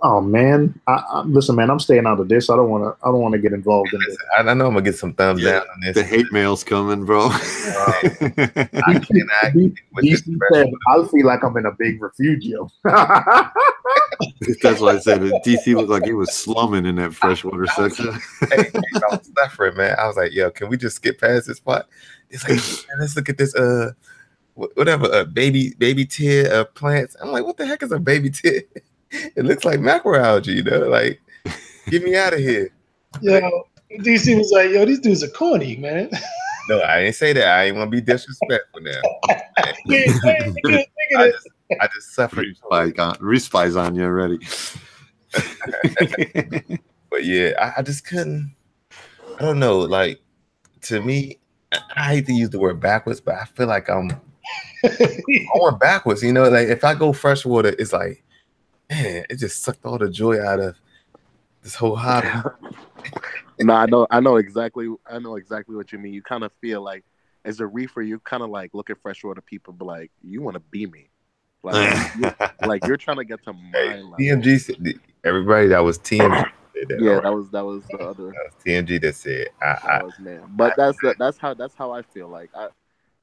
Oh man, listen, man. I'm staying out of this. I don't want to get involved in this. I know I'm gonna get some thumbs down on this. The hate mail's coming, bro. I cannot. DC said, I feel like I'm in a big refugium. That's why I said DC looked like he was slumming in that freshwater section. I was suffering, man. I was like, yo, can we just skip past this spot? It's like, man, let's look at this whatever baby tier plants. I'm like, what the heck is a baby tier? It looks like macroalgae, like, get me out of here. Yo, DC was like, yo, these dudes are corny, man. No, I didn't say that. I ain't want to be disrespectful now. I just suffered. Respy's on you already. But yeah, I just couldn't. I don't know. Like, to me, I hate to use the word backwards, but I feel like I went backwards. Like if I go freshwater, it's like, man, it just sucked all the joy out of this whole hobby. No, I know exactly what you mean. You kind of feel like, as a reefer, you kind of like look at freshwater people, but like, you want to be me, like you're trying to get to my level. TMG, everybody that was TMG. Yeah, that was the other. That was TMG that said, man. But that's how I feel. Like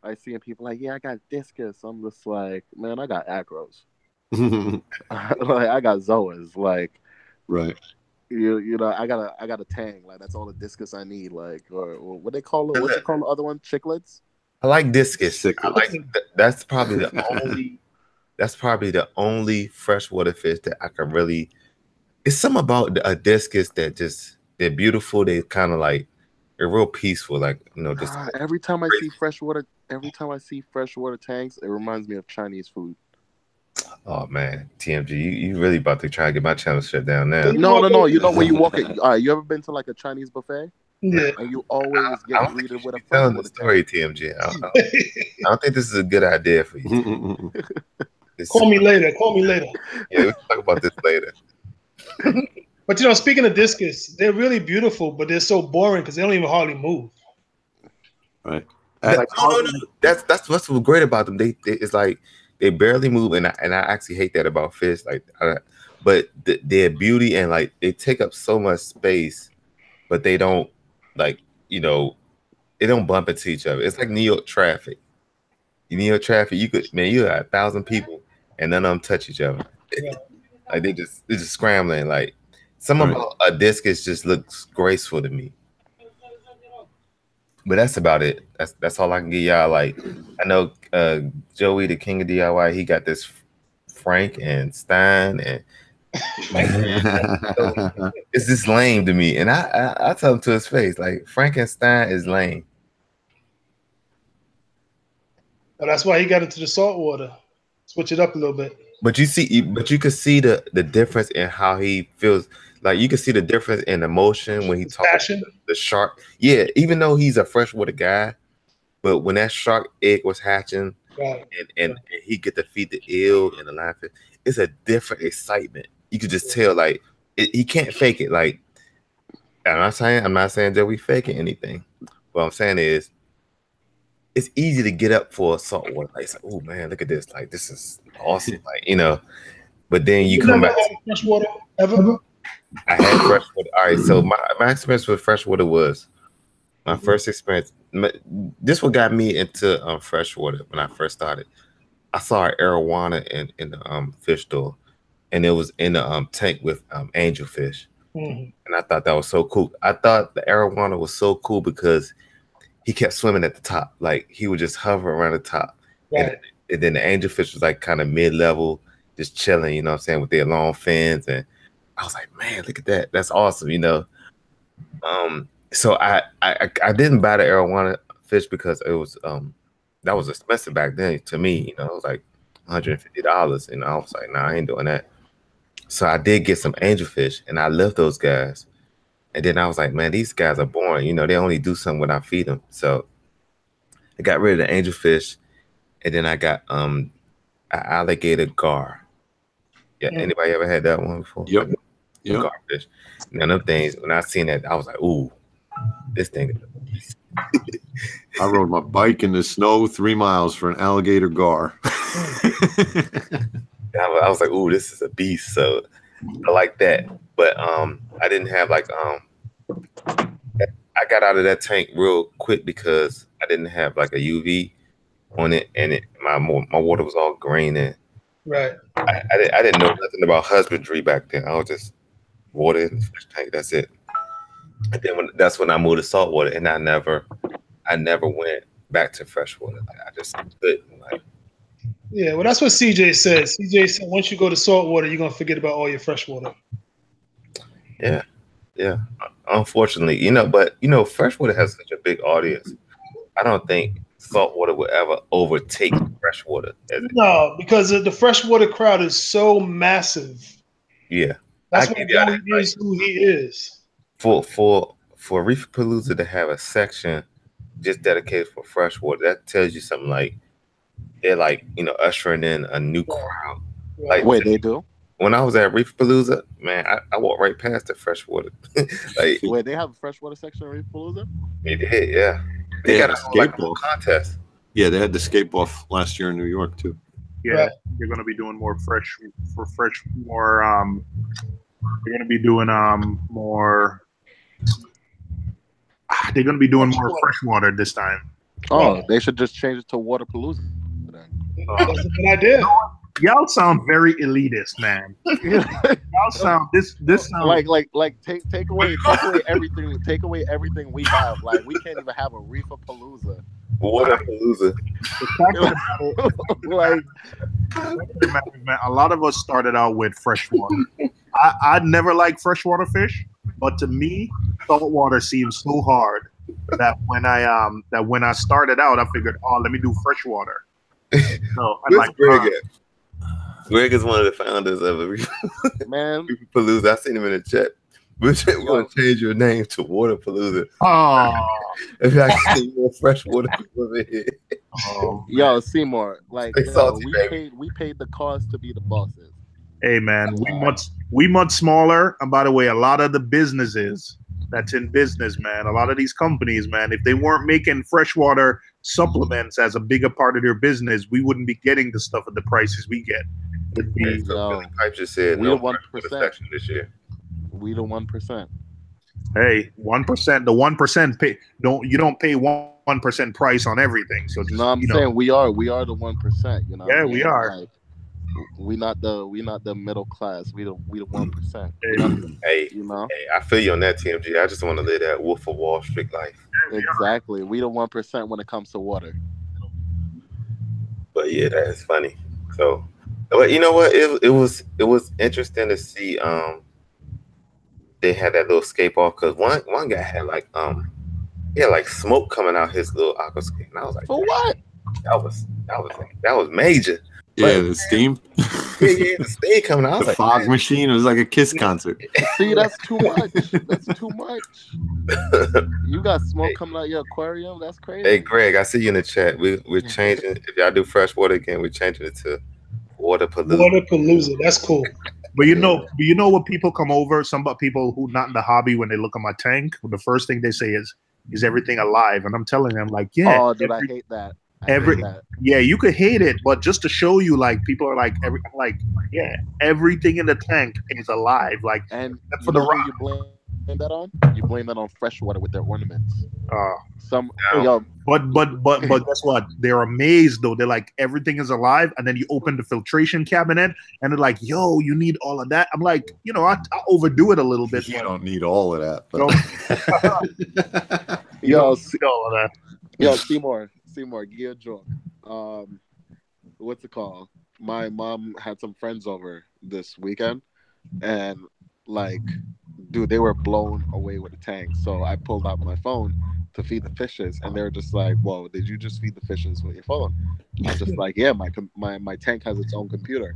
I see people like, yeah, I got discus. I'm just like, man, I got acros. Like I got zoas. Like, right. You know, I got a tang. Like that's all the discus I need. Like, or what they call it? What you call the other one? Chiclets. I like discus. That's probably the only freshwater fish that I can really. It's something about a discus that they're beautiful. They kind of like they're real peaceful. Like just every time I see freshwater tanks, it reminds me of Chinese food. Oh man, TMG, you really about to try to get my channel shut down now? No. You know when you walk it, you ever been to like a Chinese buffet? Yeah. And you always get greeted with a telling the story, TMG. I don't think this is a good idea for you. Call me later. Yeah, we'll talk about this later. But speaking of discus, they're really beautiful, but they're so boring because they don't even hardly move. Right. No. That's what's so great about them. It's like they barely move, and I actually hate that about fish. Like, but their beauty and like they take up so much space, but they don't they don't bump into each other. It's like New York traffic. New York traffic, you got 1,000 people, and none of them touch each other. Yeah. Like they're just scrambling. Like about a discus just looks graceful to me. But that's about it. That's all I can give y'all. Like I know Joey, the king of DIY, he got this Frank and Stein, and it's just lame to me. And I tell him to his face, like Frankenstein is lame. Well, that's why he got into the salt water. Switch it up a little bit. But you could see the difference in how he feels. Like you can see the difference in emotion when he talks the shark. Yeah, even though he's a freshwater guy, but when that shark egg was hatching, and he get to feed the eel and the lionfish, it's a different excitement. You could just tell, like he can't fake it. Like I'm not saying that we faking anything. What I'm saying is, it's easy to get up for a saltwater. Like, it's like, oh man, look at this! Like this is awesome. Like But then you come back. Freshwater ever? I had freshwater. All right, so my experience with freshwater was my first experience. This what got me into freshwater when I first started. I saw an arowana in the fish store, and it was in the tank with angelfish, and I thought that was so cool. I thought the arowana was so cool because he kept swimming at the top, like he would just hover around the top, Right. and then the angelfish was like kind of mid level, just chilling. You know what I'm saying, with their long fins, and I was like, man, look at that, that's awesome. So I didn't buy the arowana fish because it was that was expensive back then to me. It was like $150, and I was like, nah, I ain't doing that. So I did get some angelfish, and I left those guys. And then I was like, man, these guys are boring. They only do something when I feed them. So I got rid of the angelfish, and then I got an alligator gar. Yeah, anybody ever had that one before? Yep. Yep. Garfish. Now them things, when I seen that, I was like, ooh, this thing is a beast. I rode my bike in the snow 3 miles for an alligator gar. I was like, ooh, this is a beast. So I like that. But I didn't have like I got out of that tank real quick because I didn't have like a UV on it, and my water was all green, and Right. I didn't know nothing about husbandry back then. I was just water in the fish tank. That's it. And then that's when I moved to saltwater, and I never went back to freshwater. Like, I just couldn't. Like, Yeah, well, that's what CJ said. CJ said once you go to saltwater, you're gonna forget about all your freshwater. yeah. Unfortunately, but freshwater has such a big audience. I don't think saltwater will ever overtake freshwater. No, because the freshwater crowd is so massive. Yeah, That's what is who he is. For Reef Palooza to have a section just dedicated for freshwater, that tells you something. Like they're like ushering in a new crowd. Like, wait, they do? When I was at Reef Palooza, man, I walked right past the freshwater. Like, wait, they have a freshwater section at Reef Palooza? They did, yeah. They got a skateball contest. Yeah, they had the skateball last year in New York too. Yeah, right. They're going to be doing more more. They're going to be doing more. They're going to be doing more freshwater this time. Oh, they should just change it to Water Palooza. That's a good idea. Y'all sound very elitist, man. Y'all sound this sounds like take away everything we have. Like we can't even have a Reefer Palooza. Water Palooza. Like man, a lot of us started out with freshwater. I never liked freshwater fish, but to me, saltwater seems so hard that when I started out, I figured, oh, let me do freshwater. So I like Greg is one of the founders of Man Palooza. I seen him in the chat. We're going to change your name to Water Palooza. Oh, if I can see more freshwater people over here. Yo, Seymour, like salty, we paid the cost to be the bosses. Hey man, we much smaller. And by the way, a lot of the businesses that's in business, man, a lot of these companies, man, if they weren't making freshwater supplements as a bigger part of their business, we wouldn't be getting the stuff at the prices we get. Billy Pipe just said we no 1% this year. We the 1%. Hey, 1%. The 1% pay. You don't pay 1% price on everything. So just, I'm saying we are the 1%. You know. Yeah, we are. Like, we not the middle class. We the 1%. Hey, you know. Hey, I feel you on that, TMG. I just want to live that Wolf of Wall Street life. Exactly. We the 1% when it comes to water. But yeah, that is funny. So, but you know what? It was interesting to see. They had that little skate ball because one guy had like smoke coming out his little aqua skate, and I was like, for what? That was major. Yeah, the steam. Yeah, the steam coming out. I was the fog machine. It was like a Kiss concert. See, that's too much. That's too much. You got smoke coming out your aquarium. That's crazy. Hey, Greg, I see you in the chat. We're changing. If y'all do freshwater again, we're changing it to Water Palooza. Water Palooza. That's cool. But you know what people come over, some people who not in the hobby, when they look at my tank, the first thing they say is everything alive? And I'm telling them, like, yeah. Oh, did I hate that? Yeah, you could hate it, but just to show you, like, people are like, everything in the tank is alive. Like, And for the rock. you blame that on? You blame that on freshwater with their ornaments. But guess what? They're amazed though. They're like, everything is alive, and then you open the filtration cabinet, and they're like, "Yo, you need all of that." I'm like, I overdo it a little bit. You don't need all of that. But... you don't need all of that. Yo, Seymour, give you a joke. What's it called? My mom had some friends over this weekend, and like, dude, they were blown away with the tank. So I pulled out my phone to feed the fishes, and they were just like, "Whoa, did you just feed the fishes with your phone?" I was just like, "Yeah, my tank has its own computer."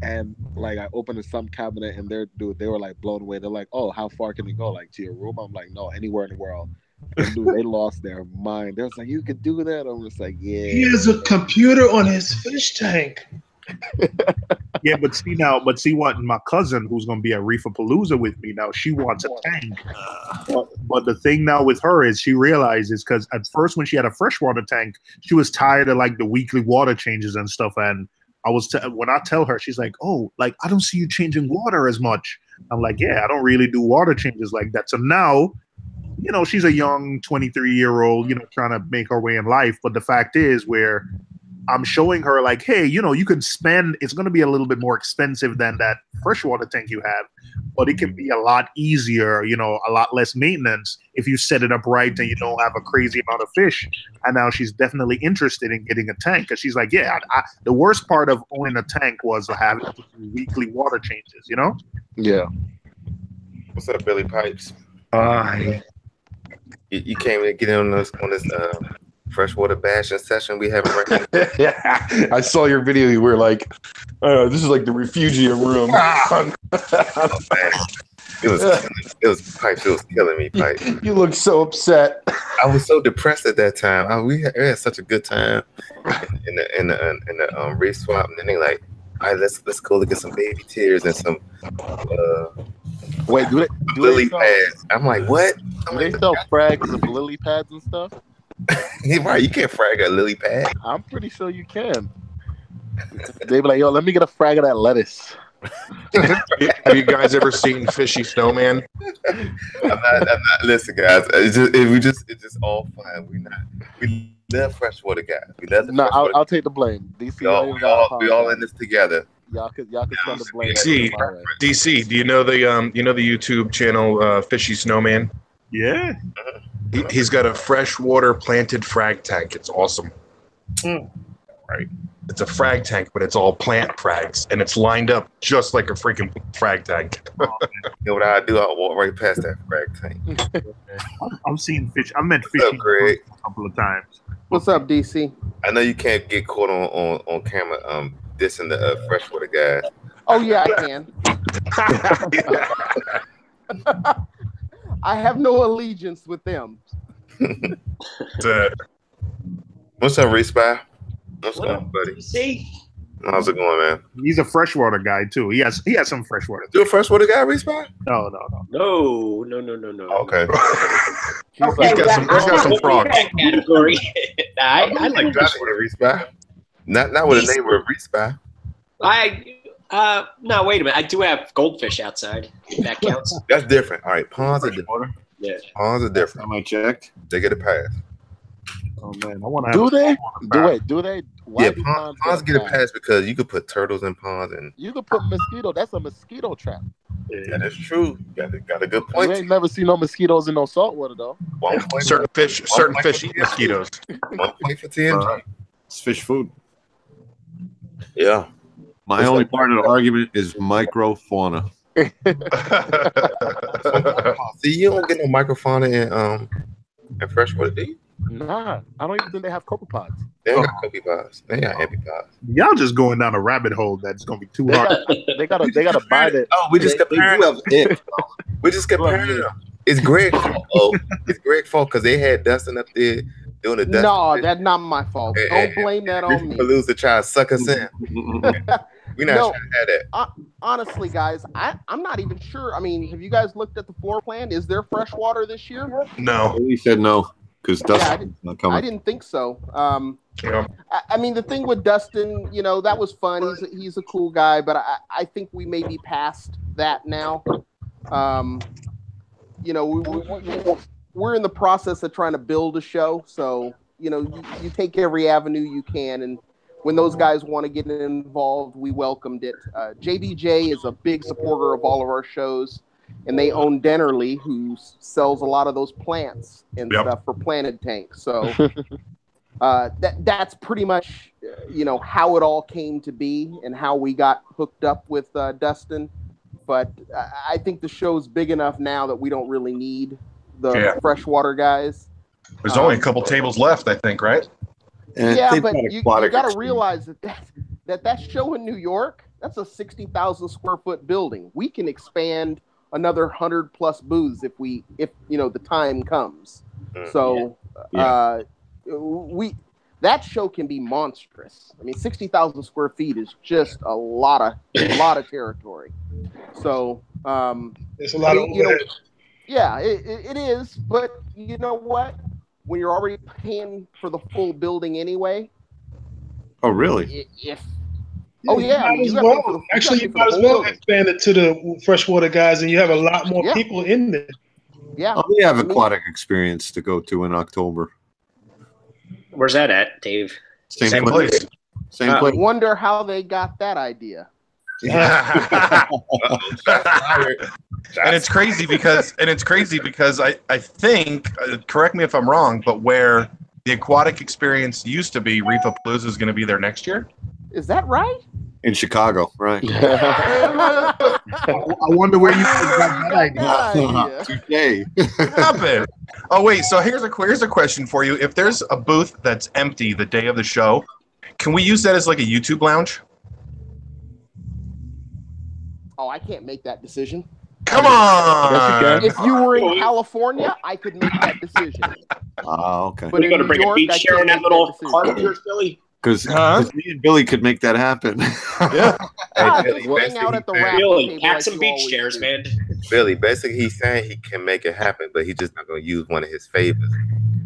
And like, I opened some cabinet, and they were like blown away. They're like, "Oh, how far can it go? Like, to your room?" I'm like, "No, anywhere in the world." And dude, they lost their mind. They was like, "You could do that?" I'm just like, "Yeah." He has a computer on his fish tank. Yeah, but see what my cousin, who's gonna be at Reefapalooza with me now, she wants a tank. But the thing now with her is she realizes, because at first when she had a freshwater tank, she was tired of like the weekly water changes and stuff. And when I tell her, she's like, "Oh, like, I don't see you changing water as much." I'm like, "Yeah, I don't really do water changes like that." So now, she's a young 23-year-old, trying to make her way in life. But the fact is, where I'm showing her, like, hey, you can spend, it's going to be a little bit more expensive than that freshwater tank you have, but it can be a lot easier, a lot less maintenance if you set it up right and you don't have a crazy amount of fish. And now she's definitely interested in getting a tank, because she's like, yeah, the worst part of owning a tank was having to do weekly water changes, Yeah. What's up, Billy Pipes? Hi. You came to get in on this freshwater bashing session we having right now. Yeah, I saw your video. You were like, "This is like the refugia room." Oh, it was Pipes. It was killing me, Pipes. You look so upset. I was so depressed at that time. We had such a good time in the Reef swap, and then they like, "All right, let's go look at some baby tears and some Wait, do lily they sell, pads." I'm like, "What?" Do they sell frags of lily pads and stuff? Right, you can't frag a lily pad. I'm pretty sure you can. They be like, "Yo, let me get a frag of that lettuce." Have you guys ever seen Fishy Snowman? I'm not. Listen, guys, it's just all fun. We love freshwater guys. We love the freshwater. I'll take the blame. DC, we all in this together. Y'all could send the blame. DC, do you know the YouTube channel Fishy Snowman? Yeah. He's got a freshwater planted frag tank. It's awesome. Right. It's a frag tank, but it's all plant frags, and it's lined up just like a freaking frag tank. You know what I do? I'll walk right past that frag tank. I'm seeing fish. I met fish Greg? a couple of times. What's up, DC? I know you can't get caught on camera dissing the freshwater guys. Oh yeah, I can. I have no allegiance with them. What's up, Reef Spy? What's up, buddy? See? How's it going, man? He's a freshwater guy too. He has some freshwater. You a freshwater guy, Reef Spy? No. No. Okay. He's got some frogs. Category. I like freshwater, Reef Spy. Not with a name of Reef Spy. No, wait a minute. I do have goldfish outside. That counts. That's different. All right, ponds are different. Yeah. Ponds are different. I checked. They get a pass. Oh man, I want to. Do they? Do they? Why do ponds get a pass because you could put turtles in ponds and you could put mosquito. That's a mosquito trap. Yeah, that's true. Got a good point. You ain't never seen no mosquitoes in no salt water though. Certain fish eat mosquitoes. 1 point for TMG. It's fish food. Yeah. My only part of the argument is microfauna. See, you don't get no microfauna in freshwater, do you? Nah, I don't even think they have copepods. They ain't got copepods. They got amphipods. Y'all just going down a rabbit hole that's gonna be too hard. They gotta buy that. Oh, we just comparing them. We just comparing them. It's Greg's fault. Oh, it's Greg's fault because they had Dustin up there doing the Dustin. No, that's not my fault. Don't blame that on me. Palooza try to suck us in. We're not trying to have that. Honestly, guys, I'm not even sure. I mean, have you guys looked at the floor plan? Is there fresh water this year? No. He said no because Dustin's not coming. I didn't think so. Yeah. I mean, the thing with Dustin, that was fun. He's a cool guy, but I think we may be past that now. We're in the process of trying to build a show, so you take every avenue you can, and when those guys want to get involved, we welcomed it. JBJ is a big supporter of all of our shows, and they own Dennerly, who sells a lot of those plants and stuff for planted tanks. So that's pretty much how it all came to be and how we got hooked up with Dustin. But I think the show's big enough now that we don't really need the freshwater guys. There's only a couple tables left, I think, right? Yeah, but you got to realize that show in New York, that's a 60,000 square foot building. We can expand another 100+ booths if the time comes. So that show can be monstrous. I mean, 60,000 square feet is just a lot of territory. So it's a lot of overhead. Yeah, it is. But you know what? When you're already paying for the full building anyway. Oh, really? Actually, you might as well expand it to the freshwater guys, and you have a lot more people in there. Yeah. Oh, we have aquatic experience to go to in October. Where's that at, Dave? Same place. Same place. Wonder how they got that idea. And it's crazy because I think, correct me if I'm wrong, but where the aquatic experience used to be, Reef is going to be there next year. Is that right? In Chicago, right? I wonder where you got that idea. Touche. Oh wait, so here's a question for you. If there's a booth that's empty the day of the show, can we use that as like a YouTube lounge? Oh, I can't make that decision. Come on! If you were in California, I could make that decision. Oh, okay. But you're going to bring a beach chair in that little cart of yours, Billy? Because me and Billy could make that happen. Yeah. Billy, pack some beach chairs, man. Billy, basically, he's saying he can make it happen, but he's just not going to use one of his favors.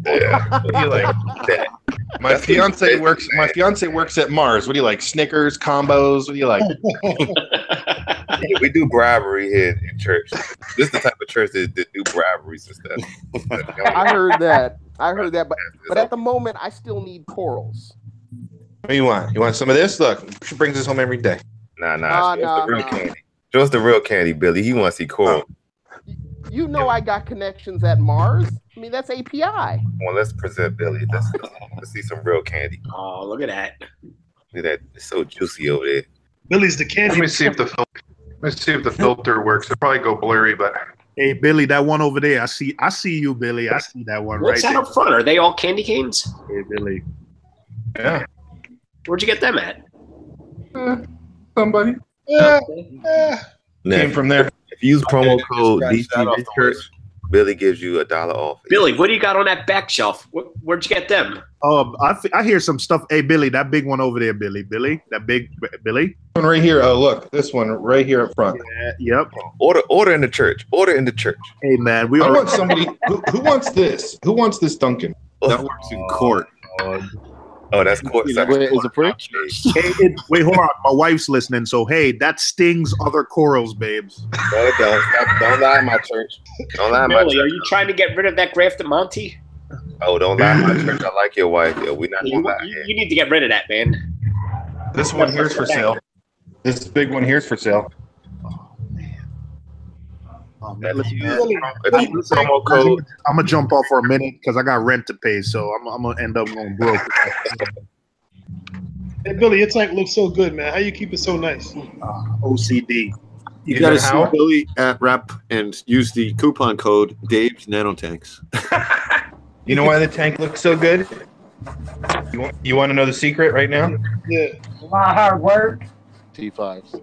Yeah. My fiance works at Mars. What do you like? Snickers, combos? What do you like? We do bribery here in church. This is the type of church that do briberies and stuff. I heard that, but at the moment, I still need corals. What do you want? You want some of this? Look, she brings this home every day. Show us the real candy. Show us the real candy, Billy. He wants to see coral. You know I got connections at Mars. I mean, that's API. Well, let's present Billy. Let's see some real candy. Oh, look at that. Look at that. It's so juicy over there. Billy's the candy. Let me see if the filter works. It'll probably go blurry, but hey, Billy, that one over there. I see you, Billy. I see that one. What's right that up front? Are they all candy canes? Hey, Billy. Yeah. Where'd you get them at? Somebody. Came from there. If you use promo code DTV Church, Billy gives you $1 off. Billy, what do you got on that back shelf? Where'd you get them? I hear some stuff. Hey, Billy, that big one over there, Billy. That big Billy. One right here. Oh, look, this one right here up front. Yeah, yep. Order in the church. Order in the church. Hey, man, I want somebody who wants this. Who wants this Duncan? That works in court. Oh, that's court. Is it free? Hey, wait, hold on. My wife's listening, so hey, that stings other corals, babes. No, it don't. Don't lie in my church. Don't lie in my church. Billy, are you trying to get rid of that grafted Monty? Oh, don't lie in my church. I like your wife. Yo, we're not gonna lie here. You need to get rid of that, man. This one here's for sale. This big one here's for sale. I'm gonna jump off for a minute because I got rent to pay, so I'm gonna end up going broke. Hey, Billy, your tank looks so good, man. How you keep it so nice? OCD. You got to see Billy at Rep and use the coupon code Dave's Nanotanks. You know why the tank looks so good? You want to know the secret right now? Yeah. A lot of hard work. T5s.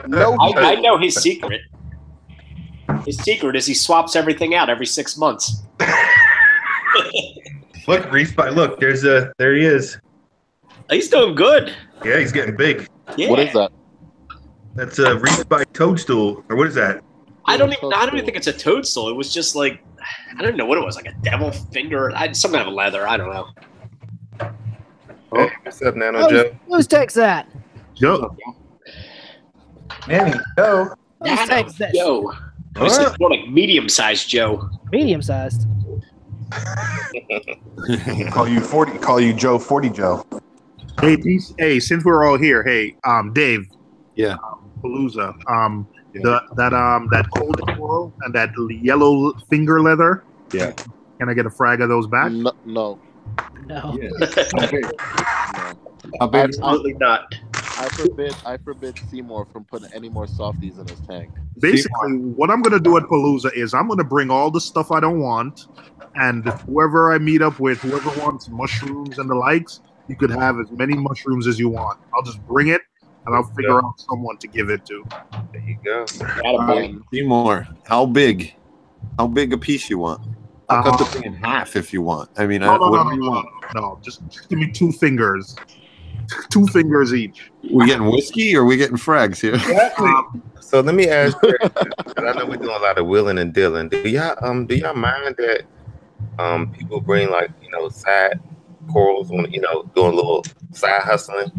No, I know his secret. His secret is he swaps everything out every 6 months. Look, Reef, look, there he is. He's doing good. Yeah, he's getting big. Yeah. What is that? That's a Reef by Toadstool, or what is that? I don't even think it's a toadstool. It was just like, I don't know what it was, like a devil finger, some kind of leather. I don't know. Hey, what's up, Nano Joe? Whose text that? Joe. Manny, Joe. Whose text that? Joe. It's like more like medium-sized Joe. Medium-sized. Call you Joe 40 Joe. Hey, hey, since we're all here, hey, Dave. Yeah. Palooza. That cold coral and that yellow finger leather. Yeah. Can I get a frag of those back? No. No. Yeah. Absolutely not. I forbid Seymour from putting any more softies in his tank. Basically, what I'm gonna do at Palooza is I'm gonna bring all the stuff I don't want, and whoever I meet up with, whoever wants mushrooms and the likes, you could have as many mushrooms as you want. I'll just bring it, and I'll figure out someone to give it to. There you go. Seymour, how big a piece you want? I'll cut the thing in half if you want. I mean, whatever you want. No, just give me 2 fingers. 2 fingers each. We getting whiskey or we getting frags here? So let me ask you, 'cause I know we're doing a lot of willing and dealing. Do y'all mind that people bring like, side corals on, doing a little side hustling?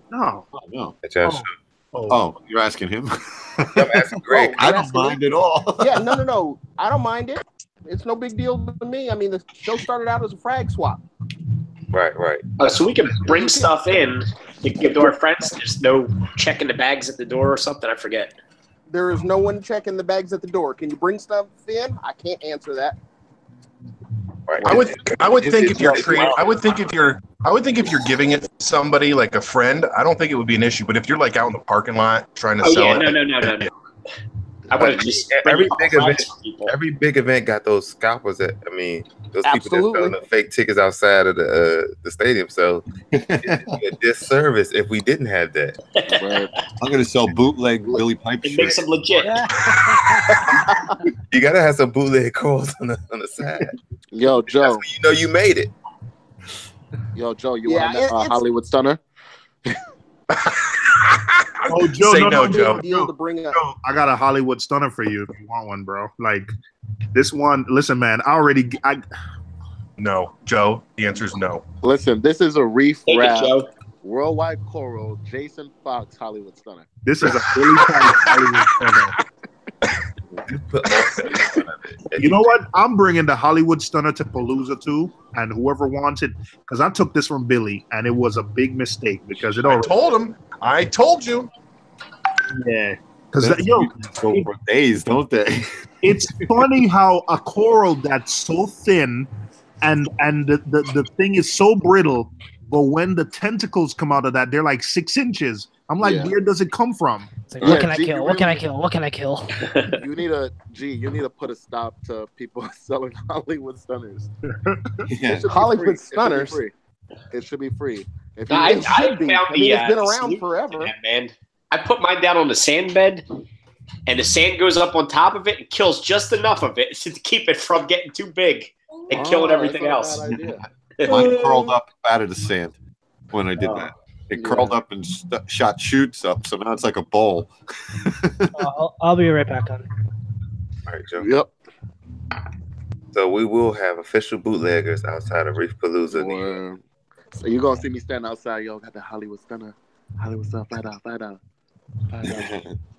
No. Oh, no. Oh, you're asking him? I'm asking Greg. I don't mind at all. Yeah, no. I don't mind it. It's no big deal to me. I mean, the show started out as a frag swap. Right. So we can bring stuff in to give to our friends. There's no checking the bags at the door or something. I forget. There is no one checking the bags at the door. Can you bring stuff in? I can't answer that. Right. I would think if you're giving it to somebody like a friend, I don't think it would be an issue. But if you're like out in the parking lot trying to sell it, no. I want to just every big event got those scalpers those people that's selling the fake tickets outside of the stadium. So it'd be a disservice if we didn't have that. Right. I'm gonna sell bootleg Billy Pipe. It makes them legit. You gotta have some bootleg calls on the side. Yo, Joe. You made it. Yo, Joe, you want a Hollywood Stunner? Oh, Joe, Joe. I got a Hollywood Stunner for you if you want one, bro. Like this one. Listen, man, No, Joe. The answer is no. Listen, this is a Reef Rap Worldwide Coral Jason Fox Hollywood Stunner. This is a really tight Hollywood Stunner. You know what? I'm bringing the Hollywood Stunner to Palooza too, and whoever wants it, because I took this from Billy, and it was a big mistake because it already. I told you. Yeah, because go for days, don't they? It's funny how a coral that's so thin, and the thing is so brittle, but when the tentacles come out of that, they're like 6 inches. I'm like, where does it come from? It's like, what can I kill? What can I kill? What can I kill? You need to put a stop to people selling Hollywood Stunners. Hollywood Stunners. It should be free. It should be. It's been around forever. Man, I put mine down on the sand bed, and the sand goes up on top of it and kills just enough of it to keep it from getting too big and killing everything else. Mine curled up out of the sand when I did that. It curled up and shot shoots up, so now it's like a bowl. I'll be right back on. All right, Joe. Yep. So we will have official bootleggers outside of Reef Palooza. So you're gonna see me stand outside, yo, got the Hollywood Stunner. Hollywood Stunner, fight out.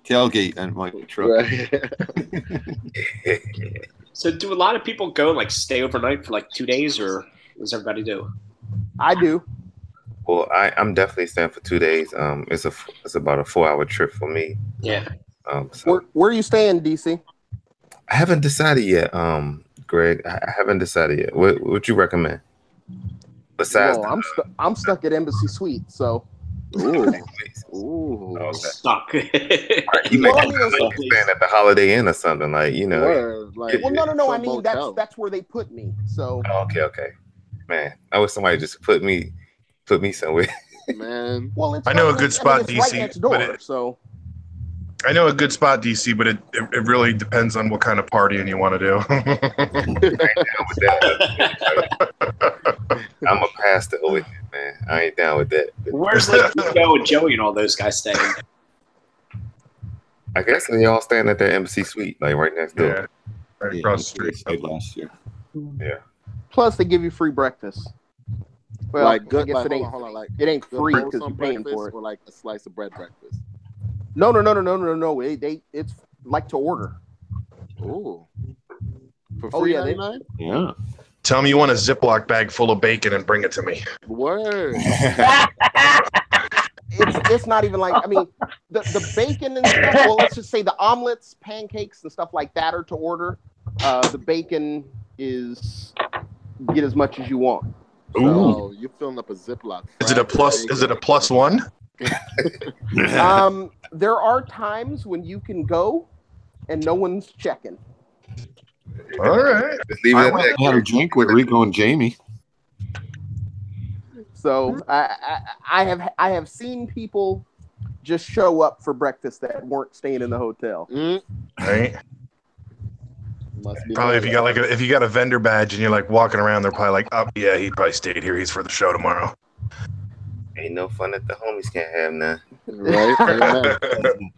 Tailgate and my truck. Right. So do a lot of people go and like stay overnight for like 2 days, or what does everybody do? I do. Well, I'm definitely staying for 2 days. It's about a 4-hour trip for me. Yeah. So where are you staying, DC? I haven't decided yet, Greg. I haven't decided yet. What you recommend? Besides, I'm stuck at Embassy Suite, so. Ooh. Okay. Stuck. You may staying at the Holiday Inn or something, like. Well, no. I mean, that's where they put me. So. Oh, okay. Man, I wish somebody just put me somewhere. Man. Well, I know a good spot, DC. Right next door, so. I know a good spot, DC, but it really depends on what kind of partying you want to do. I'm a pastor with it, man. I ain't down with that. Where's like Joe and Joey and all those guys staying? I guess they all stand at the embassy suite, like right next door. Yeah, right across the street. Stayed last year. Yeah. Plus, they give you free breakfast. Well, like good. I guess Like, it ain't. hold on, like It ain't good free because wholesome you're paying breakfast for it. or like a slice of bread breakfast. No. It's like to order. Ooh. For Oh, free yeah, they- $99? Yeah. Tell me you want a Ziploc bag full of bacon and bring it to me. Word. It's not even like, I mean, the bacon and stuff. Well, let's just say the omelets, pancakes, and stuff like that are to order. The bacon is get as much as you want. So you're filling up a Ziploc. Is it a plus? Is it a plus one? There are times when you can go and no one's checking. All right. Just leave it at that. I had a drink with Rico and Jamie. So I have seen people just show up for breakfast that weren't staying in the hotel. Right. Must be Probably nice. if you got a vendor badge and you're like walking around, they're probably like, oh yeah, he probably stayed here. He's for the show tomorrow. Ain't no fun that the homies can't have none. Right? Amen.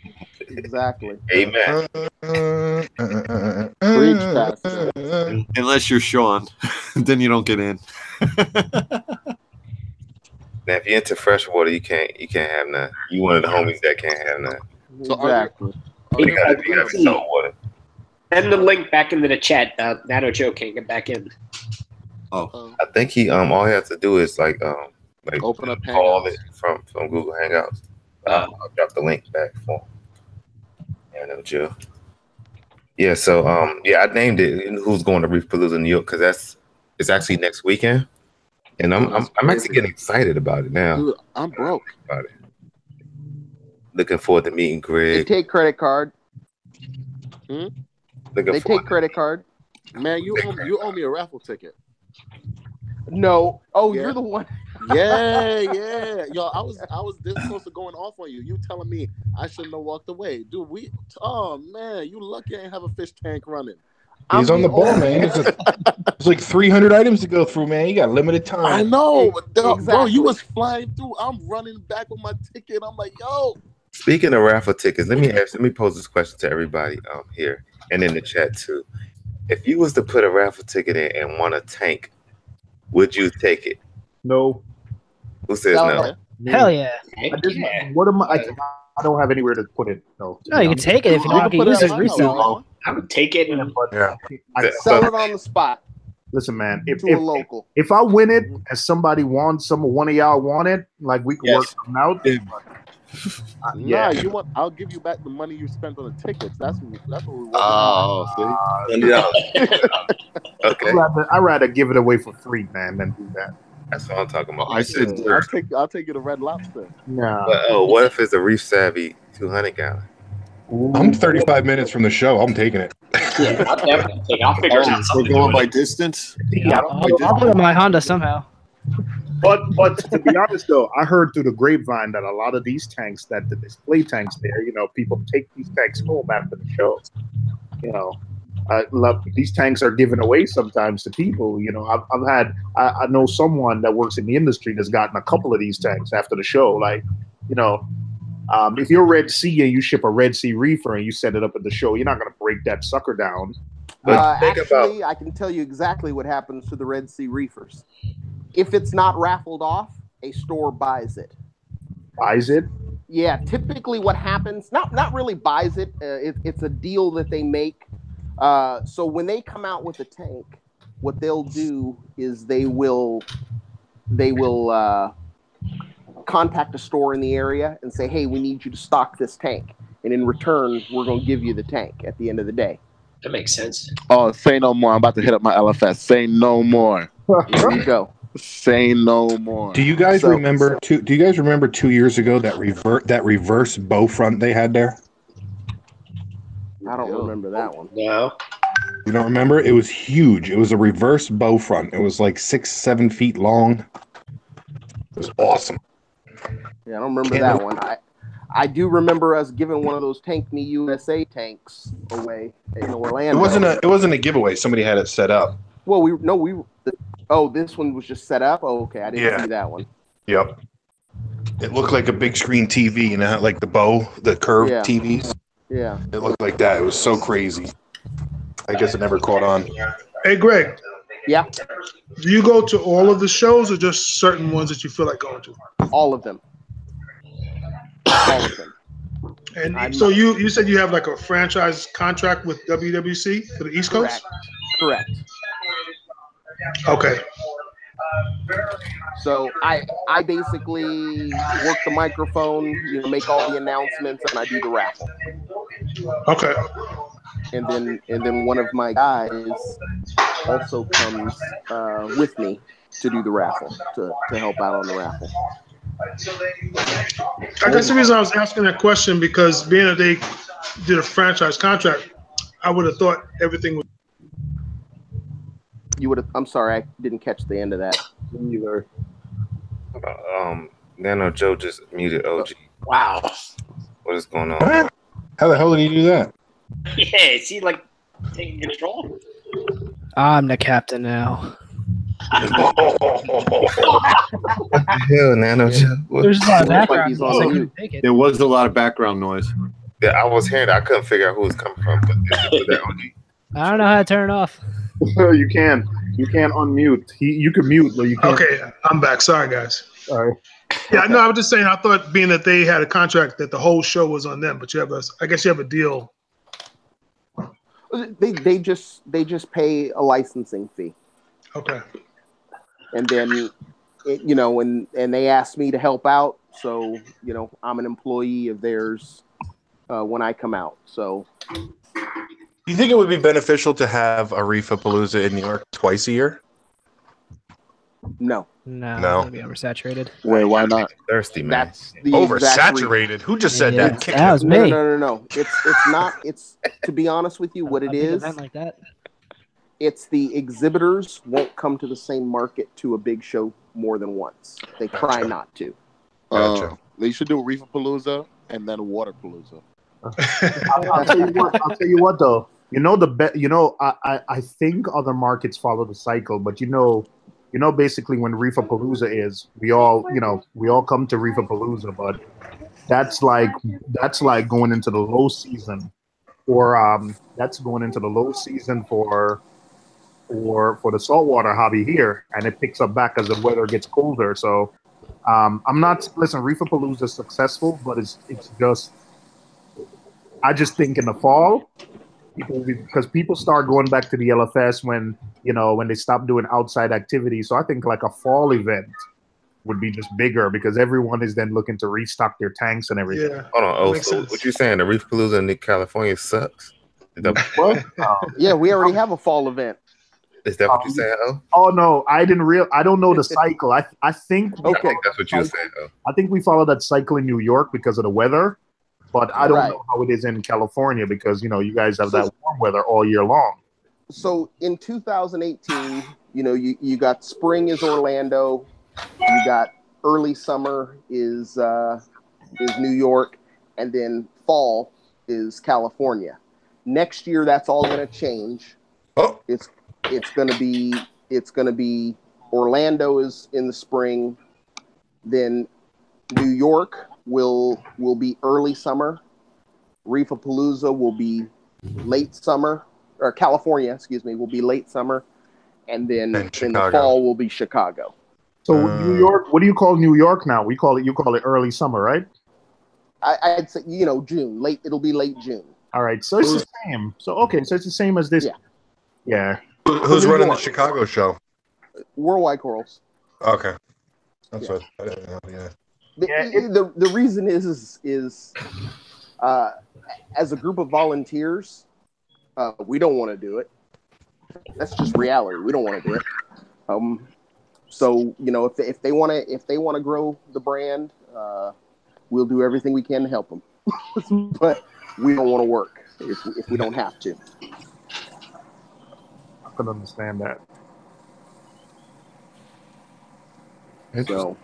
Exactly. Amen. Preach, Pastor. Unless you're Sean, then you don't get in. Now, if you're into fresh water, you can't have none. You one of the homies that can't have none. So Exactly. You gotta be salt water. Send the link back into the chat. Nano Joe can't get back in. Oh, I think he all he has to do is like Open up call Hangouts. it from Google Hangouts. I'll drop the link back for him. Yeah, no Joe. Yeah, so I named it Who's Going to Reef Palooza New York because it's actually next weekend. And I'm actually getting excited about it now. Dude, I'm broke. About it. Looking forward to meeting They Greg. take credit card. Looking They forward take credit card. Man, you owe me a raffle ticket. No. Oh, Yeah. you're the one. Yeah. Yo, I was this close to going off on you. You telling me I shouldn't have walked away. Dude, oh man, you lucky I ain't have a fish tank running. He's on the ball, man. There's like 300 items to go through, man. You got limited time. I know, bro. Exactly. You was flying through. I'm running back with my ticket. I'm like, yo. Speaking of raffle tickets, let me pose this question to everybody here and in the chat too. If you was to put a raffle ticket in and won a tank, would you take it? No. Who says no? Hell yeah. What am I? I don't have anywhere to put it. No. No, you can take it if you don't put use it it. on Resell it. I would take it. And Yeah. Sell it on the spot Listen, man. to a local. If I win it and somebody wants one of y'all want it, like we can work something out. Nah, you want? I'll give you back the money you spent on the tickets. That's what we want. oh, see, Okay, I'd rather give it away for free, man, than do that. that's what I'm talking about. I said, I'll take you to Red Lobster. Nah. But what if it's a Reef Savvy 200 gallon? I'm 35 minutes from the show. I'm taking it. yeah, I'll definitely take it. I'll figure out we're something. going by distance. I'll put it in my Honda somehow. But to be honest though, I heard through the grapevine that a lot of these tanks, that the display tanks there, people take these tanks home after the show. These tanks are given away sometimes to people. I know someone that works in the industry that's gotten a couple of these tanks after the show. Like, if you're Red Sea and you ship a Red Sea reefer and you set it up at the show, you're not going to break that sucker down. But think Actually, I can tell you exactly what happens to the Red Sea reefers. If it's not raffled off, a store buys it. Buys it? Yeah, typically what happens, not really buys it. It's a deal that they make. So when they come out with a tank, what they'll do is they will contact a store in the area and say, hey, we need you to stock this tank. And in return, we're going to give you the tank at the end of the day. That makes sense. Oh, say no more. I'm about to hit up my LFS. Say no more. There you go. Say no more. Do you guys remember? Do you guys remember 2 years ago that reverse bow front they had there? I don't remember that one. No. You don't remember? It was huge. It was a reverse bow front. It was like 6-7 feet long. It was awesome. Yeah, I don't remember that one. I do remember us giving one of those Tank Me USA tanks away in Orlando. It wasn't a giveaway. Somebody had it set up. Well, this one was just set up. Oh, okay, I didn't see that one. Yep. It looked like a big screen TV, like the curved TVs. Yeah. It looked like that. It was so crazy. I guess it never caught on. Hey, Greg. Yeah. Do you go to all of the shows or just certain ones that you feel like going to? All of them. All of them. And so you said you have like a franchise contract with WWC for the East Coast? Correct. Okay. So I basically work the microphone, make all the announcements, and I do the raffle. Okay. And then one of my guys also comes with me to do the raffle, to help out on the raffle. I guess the reason I was asking that question because being that they did a franchise contract, I would have thought everything was. You would have. I'm sorry, I didn't catch the end of that. Either. Nano Joe just muted OG. Wow. What is going on? What? How the hell did he do that? Yeah, is he like taking control? I'm the captain now. What the hell, Nano Joe? There's a lot of background He's noise. on I mute. couldn't take it. There was a lot of background noise. Yeah, I was hearing that. I couldn't figure out who was coming from. But was that OG? I don't know how to turn it off. You can't unmute. You can mute, but you can't. Okay, I'm back. Sorry, guys. Sorry. Yeah, no, I was just saying. I thought being that they had a contract that the whole show was on them, but I guess you have a deal. They just pay a licensing fee. Okay. And then, and they asked me to help out. So, I'm an employee of theirs when I come out. So, Do you think it would be beneficial to have a Reefapalooza in New York twice a year? no. No. Maybe oversaturated. Wait, why not? Thirsty, man. That's the exact reason. Oversaturated? Who just said Yeah, that? Kick that him. was me. No. It's not. It's, to be honest with you, what it A big is. event like that. It's the exhibitors won't come to the same market to a big show more than once. They try not to. Gotcha. They should do Reefapalooza and then Waterpalooza. I'll tell you what though. I think other markets follow the cycle, but basically when Reefapalooza is, we all come to Reefapalooza, but that's like going into the low season, or that's going into the low season for the saltwater hobby here, and it picks up back as the weather gets colder. So Reefapalooza is successful, but it's just, I just think in the fall, because people start going back to the LFS when they stop doing outside activities. So I think like a fall event would be just bigger because everyone is then looking to restock their tanks and everything. Yeah. Hold on. Makes So sense. what you saying? The Reefapalooza in California sucks? Is that Yeah, we already have a fall event. what you saying? Oh, Oh no, I don't know the cycle. I think I think that's what you were saying. Oh, I think we follow that cycle in New York because of the weather, but I don't Right. know how it is in California because you guys have that warm weather all year long. So in 2018, you got spring is Orlando, you got early summer is New York, and then fall is California. Next year, that's all going to change. Oh. It's going to be Orlando is in the spring, then New York will be early summer. Reefapalooza will be late summer, or California, excuse me, will be late summer, and then in the Chicago. fall will be Chicago. So New York, what do you call New York now? You call it early summer, right? I'd say June, late. It'll be late June. All right, so it's the same. So okay, so it's the same as this. Yeah. Who's running the Chicago show? Worldwide Corals. Okay. That's what I didn't know. Yeah. The reason is as a group of volunteers, we don't want to do it. That's just reality. We don't want to do it. So if they want to grow the brand, we'll do everything we can to help them. But we don't want to work if we don't have to. I can understand that. So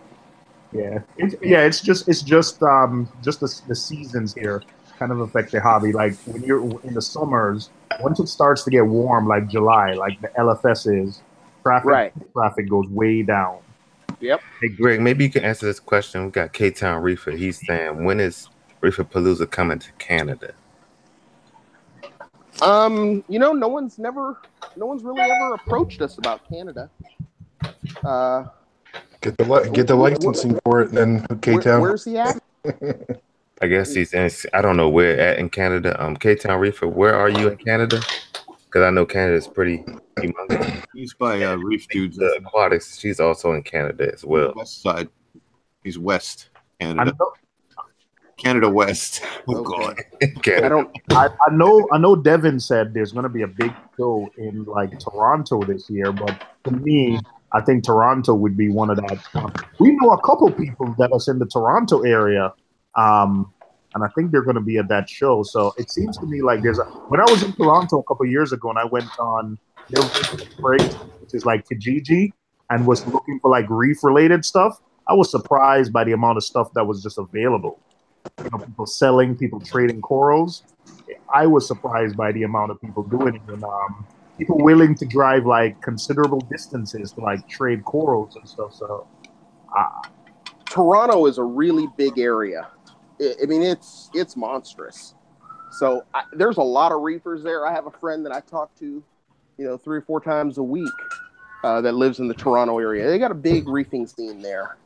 it's just the seasons here kind of affect the hobby. Like when you're in the summers, once it starts to get warm, like July, like the LFS is, traffic goes way down. Yep. Hey, Greg, maybe you can answer this question. We got K-Town Reefer. He's saying, when is Reefapalooza coming to Canada? No one's really ever approached us about Canada. Get the licensing for it, and then K-Town. Where's he at? I guess he's in. I don't know where at in Canada. K-Town Reefer, where are you in Canada? Because I know Canada is pretty humongous. He's by Reef Dudes. The Aquatics. She's also in Canada as well. West side. He's West Canada. Canada West. Oh God. I know Devin said there's going to be a big show in like Toronto this year, but to me, I think Toronto would be one of that. We know a couple people that are in the Toronto area, and I think they're going to be at that show. So it seems to me like when I was in Toronto a couple years ago and I went on their break, which is like Kijiji, and was looking for like reef related stuff, I was surprised by the amount of stuff that was just available. People selling, people trading corals. I was surprised by the amount of people doing it, and people willing to drive like considerable distances to like trade corals and stuff. So, Toronto is a really big area. I mean, it's monstrous. So there's a lot of reefers there. I have a friend that I talk to, 3 or 4 times a week that lives in the Toronto area. They got a big reefing scene there.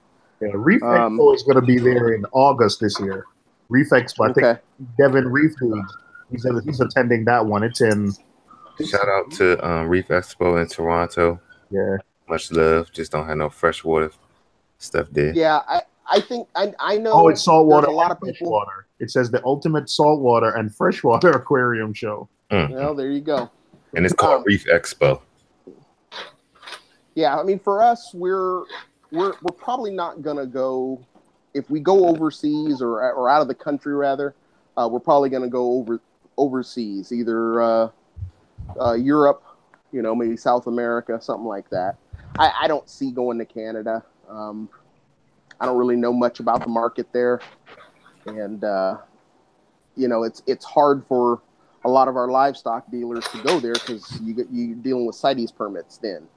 Yeah, Reef Expo is going to be there in August this year. Reef Expo, I think Devin Reef Dudes, he's attending that one. It's in. Shout out to Reef Expo in Toronto. Yeah, much love. Just don't have no freshwater stuff there. Yeah, I think I know. Oh, it's saltwater. A lot of people. Freshwater. It says the ultimate saltwater and freshwater aquarium show. Well, there you go. And it's called Reef Expo. Yeah, I mean, for us, we're probably not gonna go. If we go overseas or out of the country, rather, we're probably gonna go overseas, either Europe, maybe South America, something like that. I don't see going to Canada. I don't really know much about the market there, and it's hard for a lot of our livestock dealers to go there because you're dealing with CITES permits then.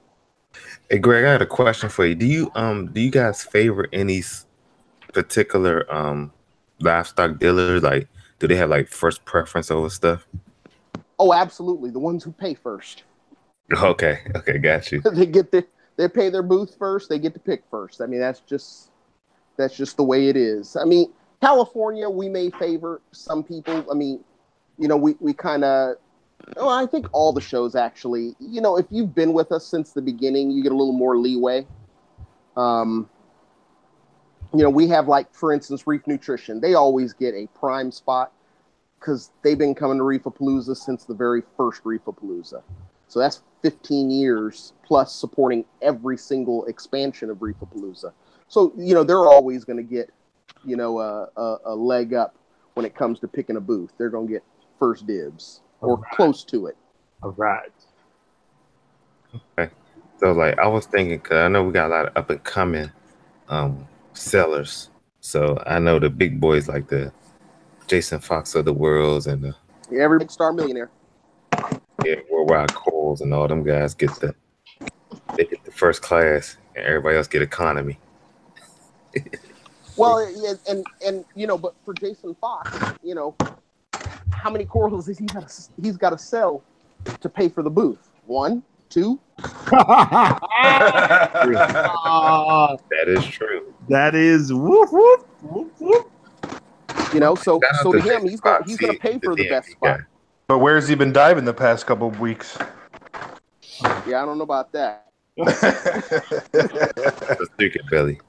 Hey Greg, I had a question for you. Do you guys favor any particular livestock dealers? Like, do they have like first preference over stuff? Oh, absolutely. The ones who pay first. Okay, got you. They pay their booth first. They get to pick first. I mean, that's just the way it is. I mean, California, we may favor some people. I mean, we kind of. Well, I think all the shows actually, if you've been with us since the beginning, you get a little more leeway. We have, like, for instance, Reef Nutrition. They always get a prime spot because they've been coming to Reefapalooza since the very first Reefapalooza. So that's 15 years plus supporting every single expansion of Reefapalooza. So, they're always going to get, a leg up when it comes to picking a booth. They're going to get first dibs. Or close to it. All right. Okay. So, like, I was thinking, because I know we got a lot of up and coming sellers. So I know the big boys like the Jason Fox of the worlds and the every big star millionaire. Yeah, Worldwide Corals and all them guys get the first class, and everybody else get economy. Well, and but for Jason Fox, how many corals is he's got to sell to pay for the booth? 1, 2? That is true. That is whoop whoop whoop whoop. So to him, he's going to pay for the best spot. But where's he been diving the past couple of weeks? Yeah, I don't know about that. The stupid belly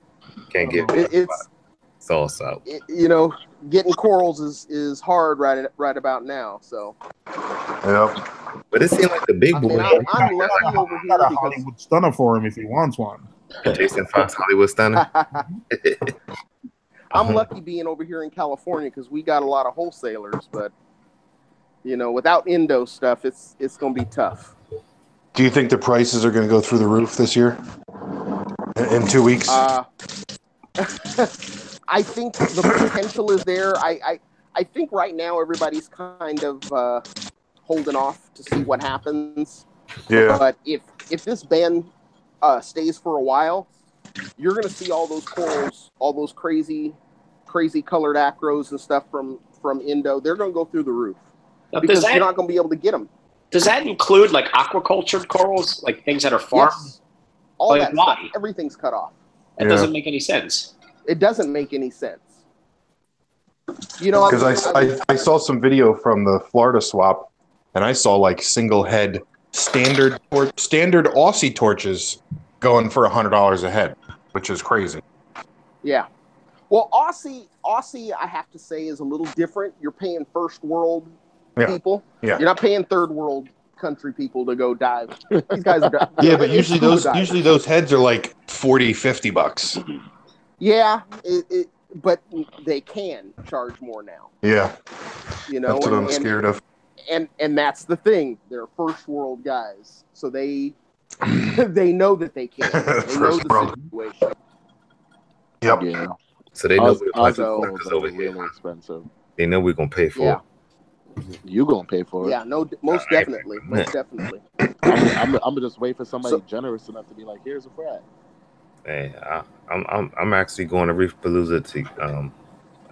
can't get it's all out. Getting corals is hard right about now. So. Yep. But it seems like the big boy. I'm lucky over here got a Hollywood stunner for him if he wants one. Jason Fox Hollywood stunner. I'm lucky being over here in California because we got a lot of wholesalers, but without Indo stuff, it's going to be tough. Do you think the prices are going to go through the roof this year? In 2 weeks? I think the potential is there. I think right now everybody's kind of holding off to see what happens. Yeah. But if this ban stays for a while, you're going to see all those corals, all those crazy colored acros and stuff from Indo. They're going to go through the roof. Now, because you're not going to be able to get them. Does that include like aquaculture corals, like things that are farmed? Yes. All Like, that why? stuff. Everything's cut off. That doesn't make any sense. It doesn't make any sense. You know, Because I saw some video from the Florida swap, and I saw like single head standard Aussie torches going for $100 a head, which is crazy. Yeah. Well, Aussie, I have to say, is a little different. You're paying first world people. Yeah. You're not paying third world country people to go dive. These guys are Yeah, but usually those heads are like $40-$50. Yeah, but they can charge more now. Yeah. You know, that's what I'm scared of. And that's the thing. They're first world guys, so they know that they can. They know the situation. Yep. Yeah. So they know we're over here. Really expensive. They know we're gonna pay for it. You gonna pay for it? Yeah, no, most definitely, most definitely. I'm gonna just wait for somebody generous enough to be like, "Here's a frag." Hey, I'm actually going to Reef Palooza to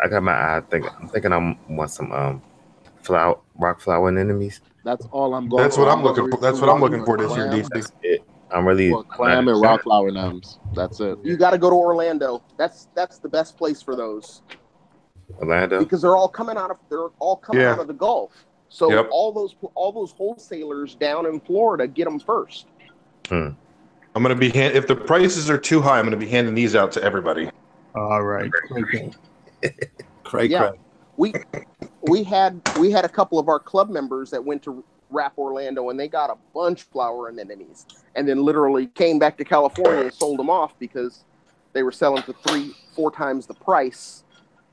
I got my eye. I'm thinking I want some rock flower anemones. That's all I'm going. That's what I'm looking for. That's what I'm looking for this year, DC. I'm really clam and rock flower numbs. That's it. You got to go to Orlando. That's the best place for those. Orlando, because they're all coming out of the Gulf. So all those wholesalers down in Florida get them first. Hmm. I'm gonna be if the prices are too high, I'm gonna be handing these out to everybody. All right. Craig. We had a couple of our club members that went to RAP Orlando, and they got a bunch of flower anemones, and then literally came back to California and sold them off because they were selling for 3-4 times the price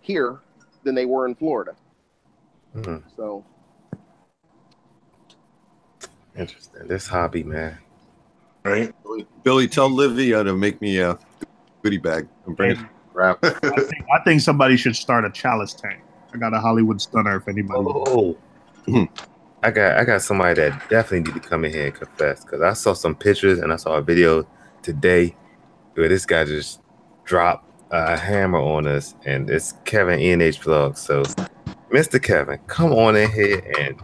here than they were in Florida. Mm-hmm. So interesting. This hobby, man. Right, Billy, tell Livia to make me a goodie bag and bring it. Wrap. I think somebody should start a chalice tank. I got a Hollywood stunner if anybody. Oh. I got somebody that definitely need to come in here and confess, because I saw some pictures and I saw a video today where this guy just dropped a hammer on us, and it's Kevin ENH Vlog. So, Mr. Kevin, come on in here and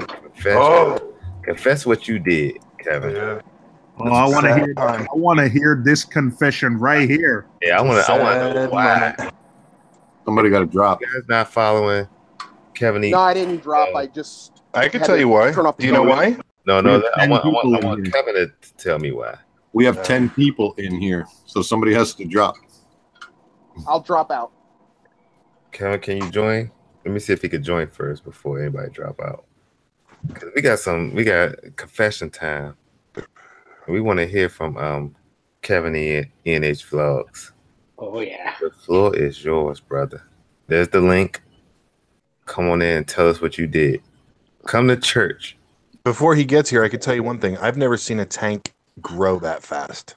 confess what you did, Kevin. Yeah. Oh, I want to hear this confession right here. Yeah, I want to know why. Somebody got to drop. You guys not following Kevin? No, I didn't drop. I can tell you why. Do you know why? No. I want Kevin to tell me why. We have 10 people in here, so somebody has to drop. I'll drop out. Kevin, can you join? Let me see if he could join first before anybody drop out. Because we got confession time. We want to hear from Kevin ENH Vlogs. Oh yeah. The floor is yours, brother. There's the link. Come on in and tell us what you did. Come to church. Before he gets here, I could tell you one thing. I've never seen a tank grow that fast.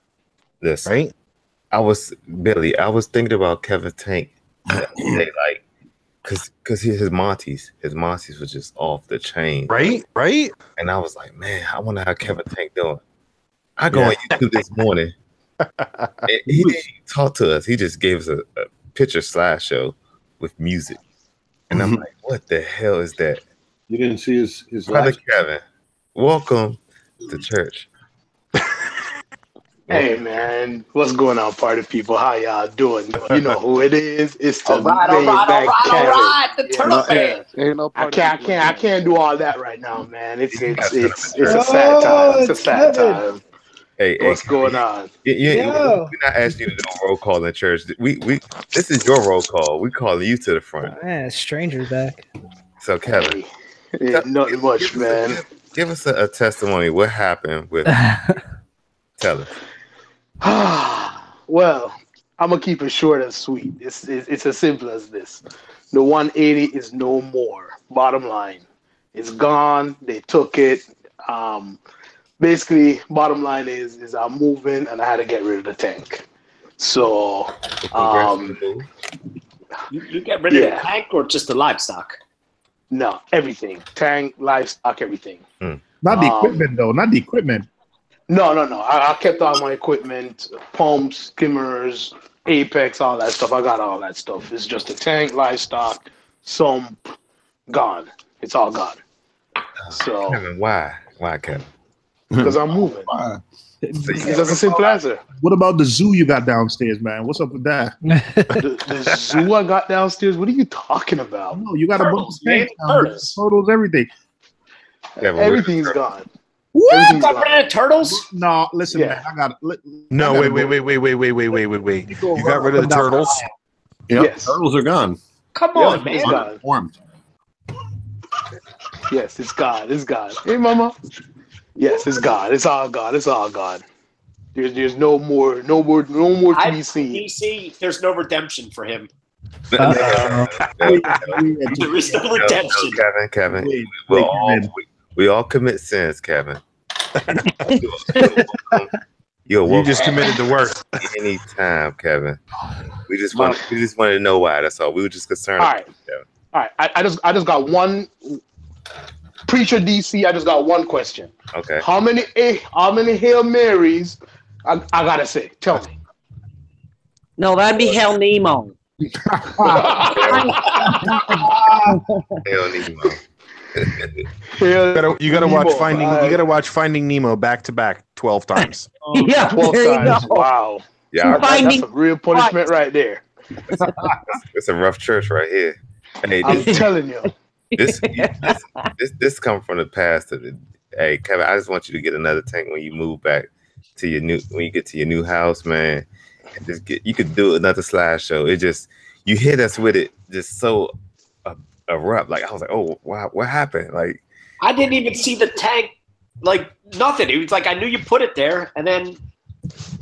Listen, right? I was thinking about Kevin's tank that day, like, cause his Monties was just off the chain. Right. And I was like, man, I wonder how Kevin's tank doing. I go on YouTube this morning. And he didn't talk to us. He just gave us a picture slideshow with music. And I'm like, what the hell is that? You didn't see his brother Kevin. Welcome to church. Hey man, what's going on, party people? How y'all doing? You know who it is. It's the all right. The turtle band. Ain't no I can't do all that right now, man. It's a sad time. It's a sad time. Hey, what's going on? We're not asking you to do a roll call in church. This is your roll call. We calling you to the front. Man, stranger back. So Kevin, nothing much, man. Give us a testimony. What happened with? Tell us. Well, I'm gonna keep it short and sweet. It's as simple as this. The 180 is no more. Bottom line, it's gone. They took it. Basically, bottom line is I'm moving and I had to get rid of the tank. So, you get rid of the tank or just the livestock? No, everything. Tank, livestock, everything. Not the equipment though. Not the equipment. No. I kept all my equipment, pumps, skimmers, Apex, all that stuff. I got all that stuff. It's just the tank, livestock, some gone. It's all gone. So Kevin, why? Why, Kevin? because I'm moving. That's a simple answer. What about the zoo you got downstairs, man? What's up with that? The zoo I got downstairs. What are you talking about? No, you got a bunch of Turtles, man. snakes down there. Turtles. Turtles, everything. Kevin, Everything's gone. What? Everything's Got gone. rid of turtles? No, listen, Yeah. man. I got No, wait. You got rid of the turtles? Yep, Yes. turtles are gone. Come Yeah, on, it's man. gone. Formed. Yes, it's gone. It's gone. Hey, mama. Yes, it's gone. It's all gone. It's all gone. There's no more to be seen. DC, there's no redemption for him. No, There is no redemption. Kevin. Kevin. We all commit sins, Kevin. You just committed to work. Anytime, Kevin. We just wanted to know why. That's all. We were just concerned. All right. All right. I just got one. Preacher DC. I just got one question. Okay. How many Hail Marys? I gotta say. Tell me. No, that'd be Hell Nemo. Hell, Nemo. You gotta watch Nemo. Finding. You gotta watch Finding Nemo back to back 12 times. Yeah, 12 there you times. go. Wow. Yeah, That's a real punishment right there. it's a rough church right here. Hey, I'm telling you. this come from the past. Hey, Kevin, I just want you to get another tank when you move back to your when you get to your new house, man. And just you could do another slideshow. It just you hit us with it just so abrupt. Like I was like, oh wow, what happened? Like I didn't even see the tank, like nothing. It was like I knew you put it there, and then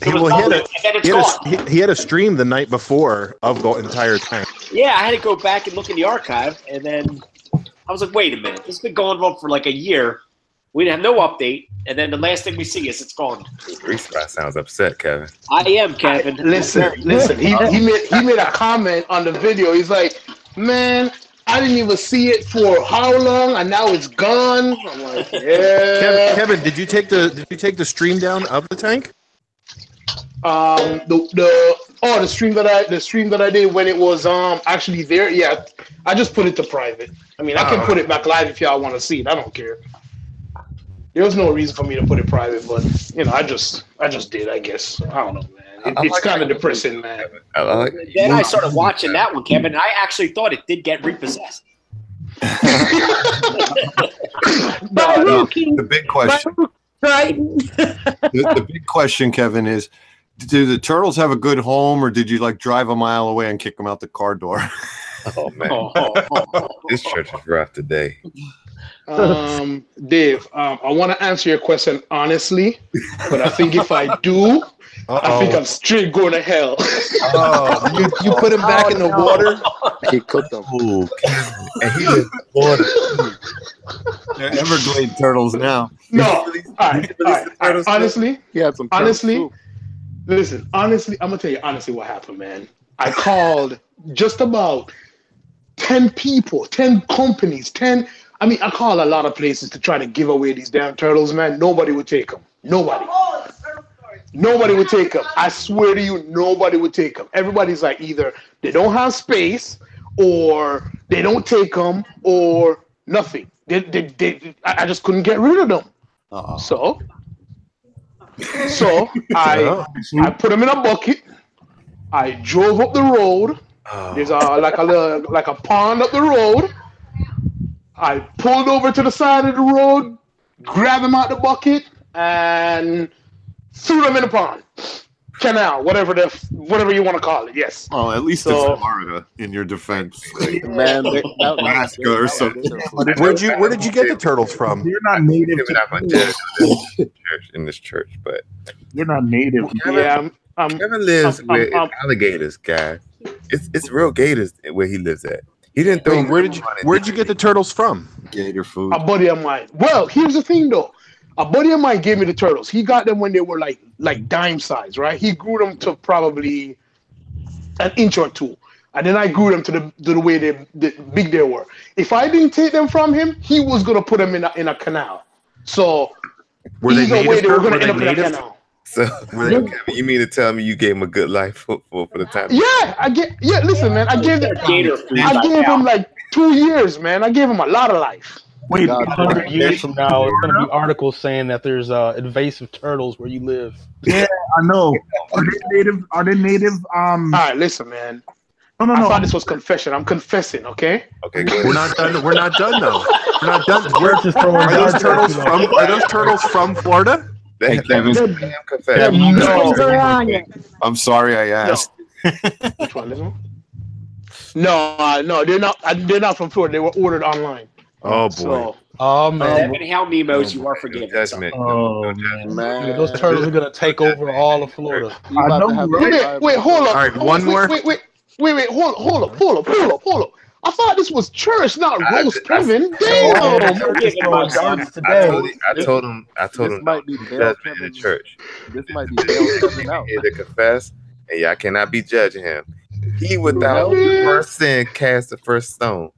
He had a stream the night before of the entire tank. Yeah, I had to go back and look in the archive, and then I was like, wait a minute, this has been going on for like a year. We didn't have no update, and then the last thing we see is it's gone. Reef sounds upset, Kevin. I am, Kevin. Listen. He made a comment on the video. He's like, man, I didn't even see it for how long, and now it's gone. I'm like, yeah. Kevin, did you take the stream down of the tank? The stream that I did when it was actually there. Yeah, I just put it to private. I mean, I can put it back live if y'all want to see it. I don't care. There was no reason for me to put it private, but I just did. I guess I don't know, man. It's kind of depressing, man. Then I started watching that one, Kevin. I actually thought it did get repossessed. The big question. The big question, Kevin, is: do the turtles have a good home, or did you like drive a mile away and kick them out the car door? Oh man, this church is rough today. Dave, I want to answer your question honestly, but I think if I do, I think I'm straight going to hell. You put him back in the water. He cooked them. Ooh, and he lives in Florida. They're Everglade turtles now. No, all right. Honestly, He had some listen. Honestly, I'm gonna tell you honestly what happened, man. I called just about 10 people, 10 companies, 10. I mean, I called a lot of places to try to give away these damn turtles, man. Nobody would take them. Nobody would take them. I swear to you, nobody would take them. Everybody's like either they don't have space, or they don't take them, or nothing. I just couldn't get rid of them. So I put them in a bucket. I drove up the road. There's like a pond up the road. I pulled over to the side of the road, grabbed them out the bucket, and threw them in the pond, canal, whatever you want to call it. Yes. Well, at least it's Florida in your defense. Like, Man, Alaska or something. Where did you get the turtles from? You're not native in this church, but you're not native. Yeah, Kevin lives with alligators, guys. It's real gators where he lives at. He didn't throw. Where'd you get the turtles from? Gator food. a buddy of mine. Well, here's the thing though. A buddy of mine gave me the turtles. He got them when they were like dime size, right? He grew them to probably an inch or two, and then I grew them to the way the big they were. If I didn't take them from him, he was gonna put them in a canal. So were they native? They were gonna end up in a canal. So you mean to tell me you gave him a good life for the time? Yeah, listen, man. I gave him like 2 years, man. I gave him a lot of life. Wait, God 100 years from now, it's going to be articles saying that there's invasive turtles where you live. Yeah, I know. Are they native? Are they native? All right, listen, man. No, no, I no. thought this was confession. I'm confessing, okay? Okay, go ahead. We're not done. We're not done though. We're not done. Church is throwing Are those darts turtles at you, from? Are those turtles from Florida? Hey, Kevin. Kevin, I'm sorry I asked. Which one? This one? No, no, they're not. They're not from Florida. They were ordered online. Oh boy. So, oh man. Seven Hell Nemos, you are forgiven. Judgment. Oh man. Yeah, those turtles are gonna take over all of Florida. I know, right? Wait, hold up. All right, one more. Wait, hold up. I thought this was church, not roast Kevin. Damn. I told him might be judgment in the church. This might be Dale Kevin out. Here to confess, and y'all cannot be judging him. He without the first sin cast the first stone.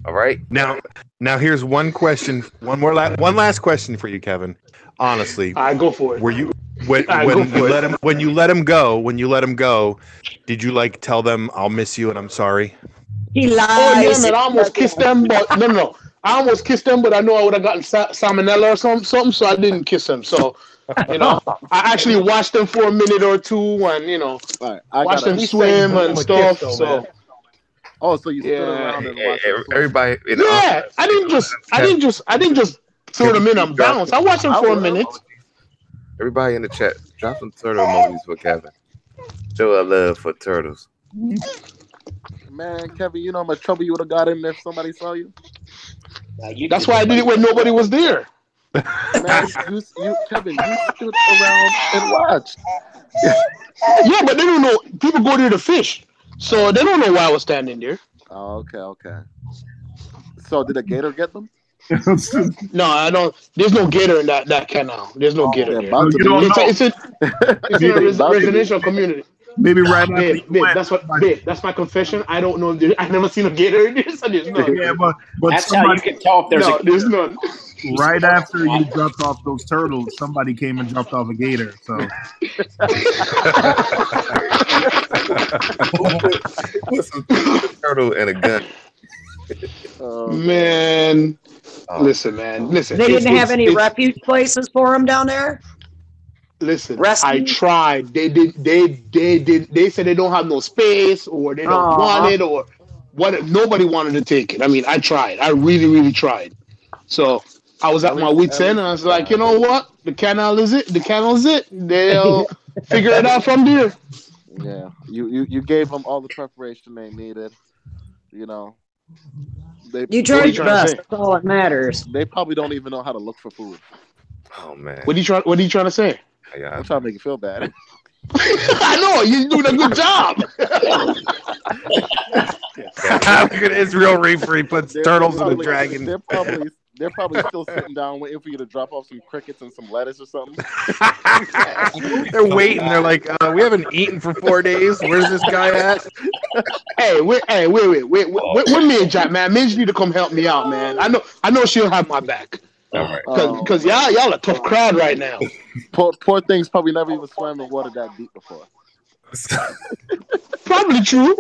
All right. Now here's one question. One last question for you, Kevin. Honestly, I go for it. Were you when you let him go? Did you like tell them I'll miss you and I'm sorry? He lies. Oh yeah, man! I almost kissed them, but no. I almost kissed them, but I know I would have gotten salmonella or something, so I didn't kiss them. So, I actually watched them for a minute or two, and watched them swim and stuff. So. Oh, so you stood around and watched everybody. Yeah, I didn't just throw them in and bounce. I watched them for a minute. Everybody in the chat, drop some turtle emojis for Kevin. Show our love for turtles. Man, Kevin, you know how much trouble you would have got in if somebody saw you. That's why I did it when nobody was there. Man, Kevin, you stood around and watched. Yeah, but they don't know. People go there to fish, so they don't know why I was standing there. Oh, okay. So did a gator get them? No, I don't. There's no gator in that canal. There's no gator there. It's in a residential community. Maybe right after babe, that's my confession. I don't know. I never seen a gator in this. So there's none. Yeah, but that's how you can tell if there's none. Right after you dropped off those turtles, somebody came and dropped off a gator. So put some turtle and a gun. Man, listen. They didn't have any refuge places for him down there. Listen, I tried. They said they don't have no space, or they don't want it, or what. Nobody wanted to take it. I mean, I tried. I really tried. So I was at my wit's end, and I was like, you know what? The canal is it. They'll figure it out from there. Yeah, you gave them all the preparation they needed. You know, you tried your best. That's all that matters. They probably don't even know how to look for food. Oh man, what are you trying to say? I'm trying to make you feel bad. I know you're doing a good job. Look at Israel Reef. He puts turtles in the dragon. They're probably still sitting down waiting for you to drop off some crickets and some lettuce or something. They're waiting. They're like, we haven't eaten for 4 days. Where's this guy at? Wait. What Midge at, man? Midge need to come help me out, man. I know she'll have my back. Because y'all a tough crowd right now. Poor things probably never even swam in water that deep before. Probably true.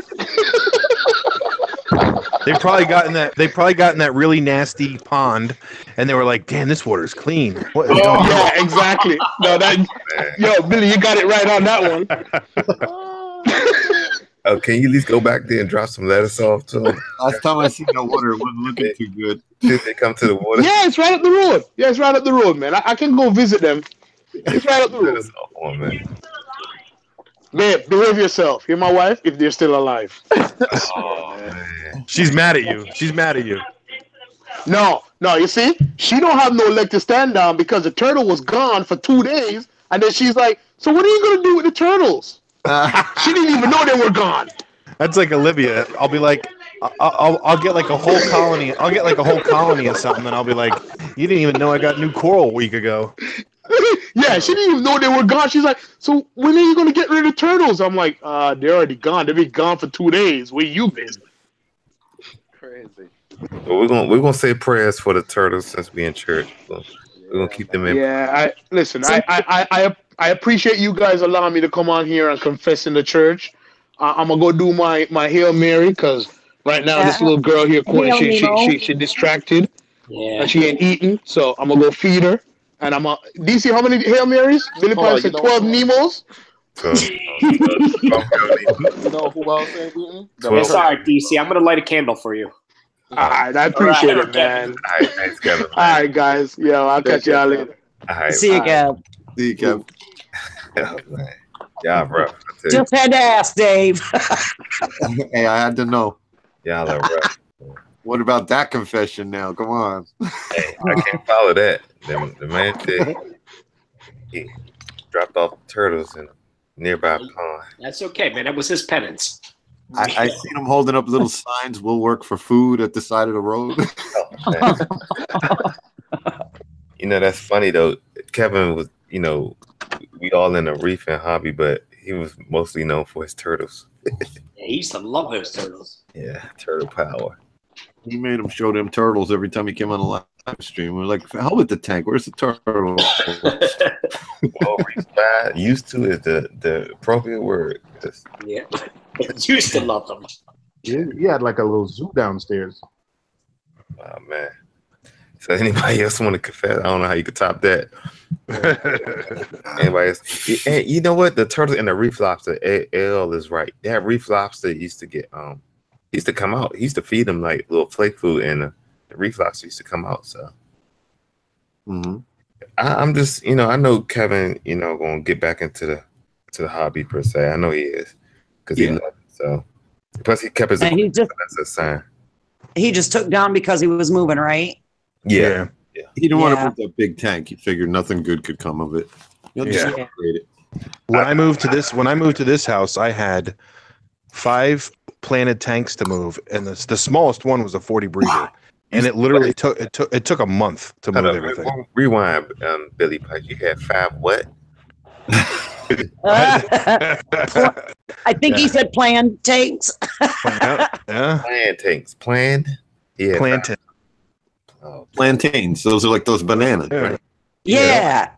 They probably got in that really nasty pond, and they were like, "Damn, this water's clean." What is going on? Yeah, exactly. No, Billy, you got it right on that one. Oh, can you at least go back there and drop some lettuce off to them? Last time I seen the water, it wasn't looking too good. Did they come to the water? Yeah, it's right up the road. Man. I can go visit them. It's right up the road. Oh, man. Babe, behave yourself. You're my wife if they're still alive. Oh, man. She's mad at you. No, you see? She don't have no leg to stand on because the turtle was gone for 2 days. And then she's like, so what are you going to do with the turtles? She didn't even know they were gone. That's like Olivia. I'll be like, I'll get like a whole colony. I'll get like a whole colony of something, and I'll be like, you didn't even know I got new coral a week ago. Yeah, she didn't even know they were gone. She's like, so when are you going to get rid of the turtles? I'm like, they're already gone. They've been gone for 2 days. Where you been? Crazy. Well, we're gonna say prayers for the turtles since we in church. We're gonna keep them in. Yeah, I appreciate you guys allowing me to come on here and confess in the church. I'm gonna go do my Hail Mary because right now this little girl here, she distracted. Yeah. and she ain't eating. So I'm gonna go feed her. And I'm DC. How many Hail Marys? Billy Hold on, Pine said 12 Nemos. So, You know who else ain't eating? The It's all turtle. right, DC. I'm gonna light a candle for you. All right, I appreciate it, man. all right, thanks, Kevin. All right, guys. Yo, I'll catch y'all later. All right, See you, Kev. See you, Kev. oh, man. Y'all rough. I tell you. Just had to ask, Dave. Hey, I had to know. Y'all are rough. What about that confession now? Come on. Hey, I can't follow that. The man said he dropped off turtles in a nearby pond. That's okay, man. That was his penance. I seen him holding up little signs, "We'll work for food" at the side of the road. You know, that's funny though. Kevin was, you know, we all in the reefing hobby, but he was mostly known for his turtles. He used to love those turtles. Yeah, turtle power. He made him show them turtles every time he came on a live stream. We're like, hell with the tank. Where's the turtle? Well, used to is the appropriate word. Yeah. Used to love them. You had like a little zoo downstairs. Oh man. So anybody else want to confess? I don't know how you could top that. Anybody else? And you know what? The turtle and the reef lobster, L is right. That reef lobster used to get used to come out. He used to feed them like little flake food, and the reef lobster used to come out. So I'm just, you know, I know Kevin, you know, gonna get back into the hobby per se. I know he is because he loves it. So plus he kept his And that's a sign. he just took down because he was moving, right? Yeah. He didn't want to put that big tank. He figured nothing good could come of it. He'll just upgrade it. When I moved to this house, I had 5 planted tanks to move, and the smallest one was a 40 breeder, and it literally took a month to move everything. Rewind, Billy Pike. You had 5 what? I think he said planned tanks. Planned tanks. Planned? Yeah. Planted. Plantains. Those are like those bananas, right? Yeah.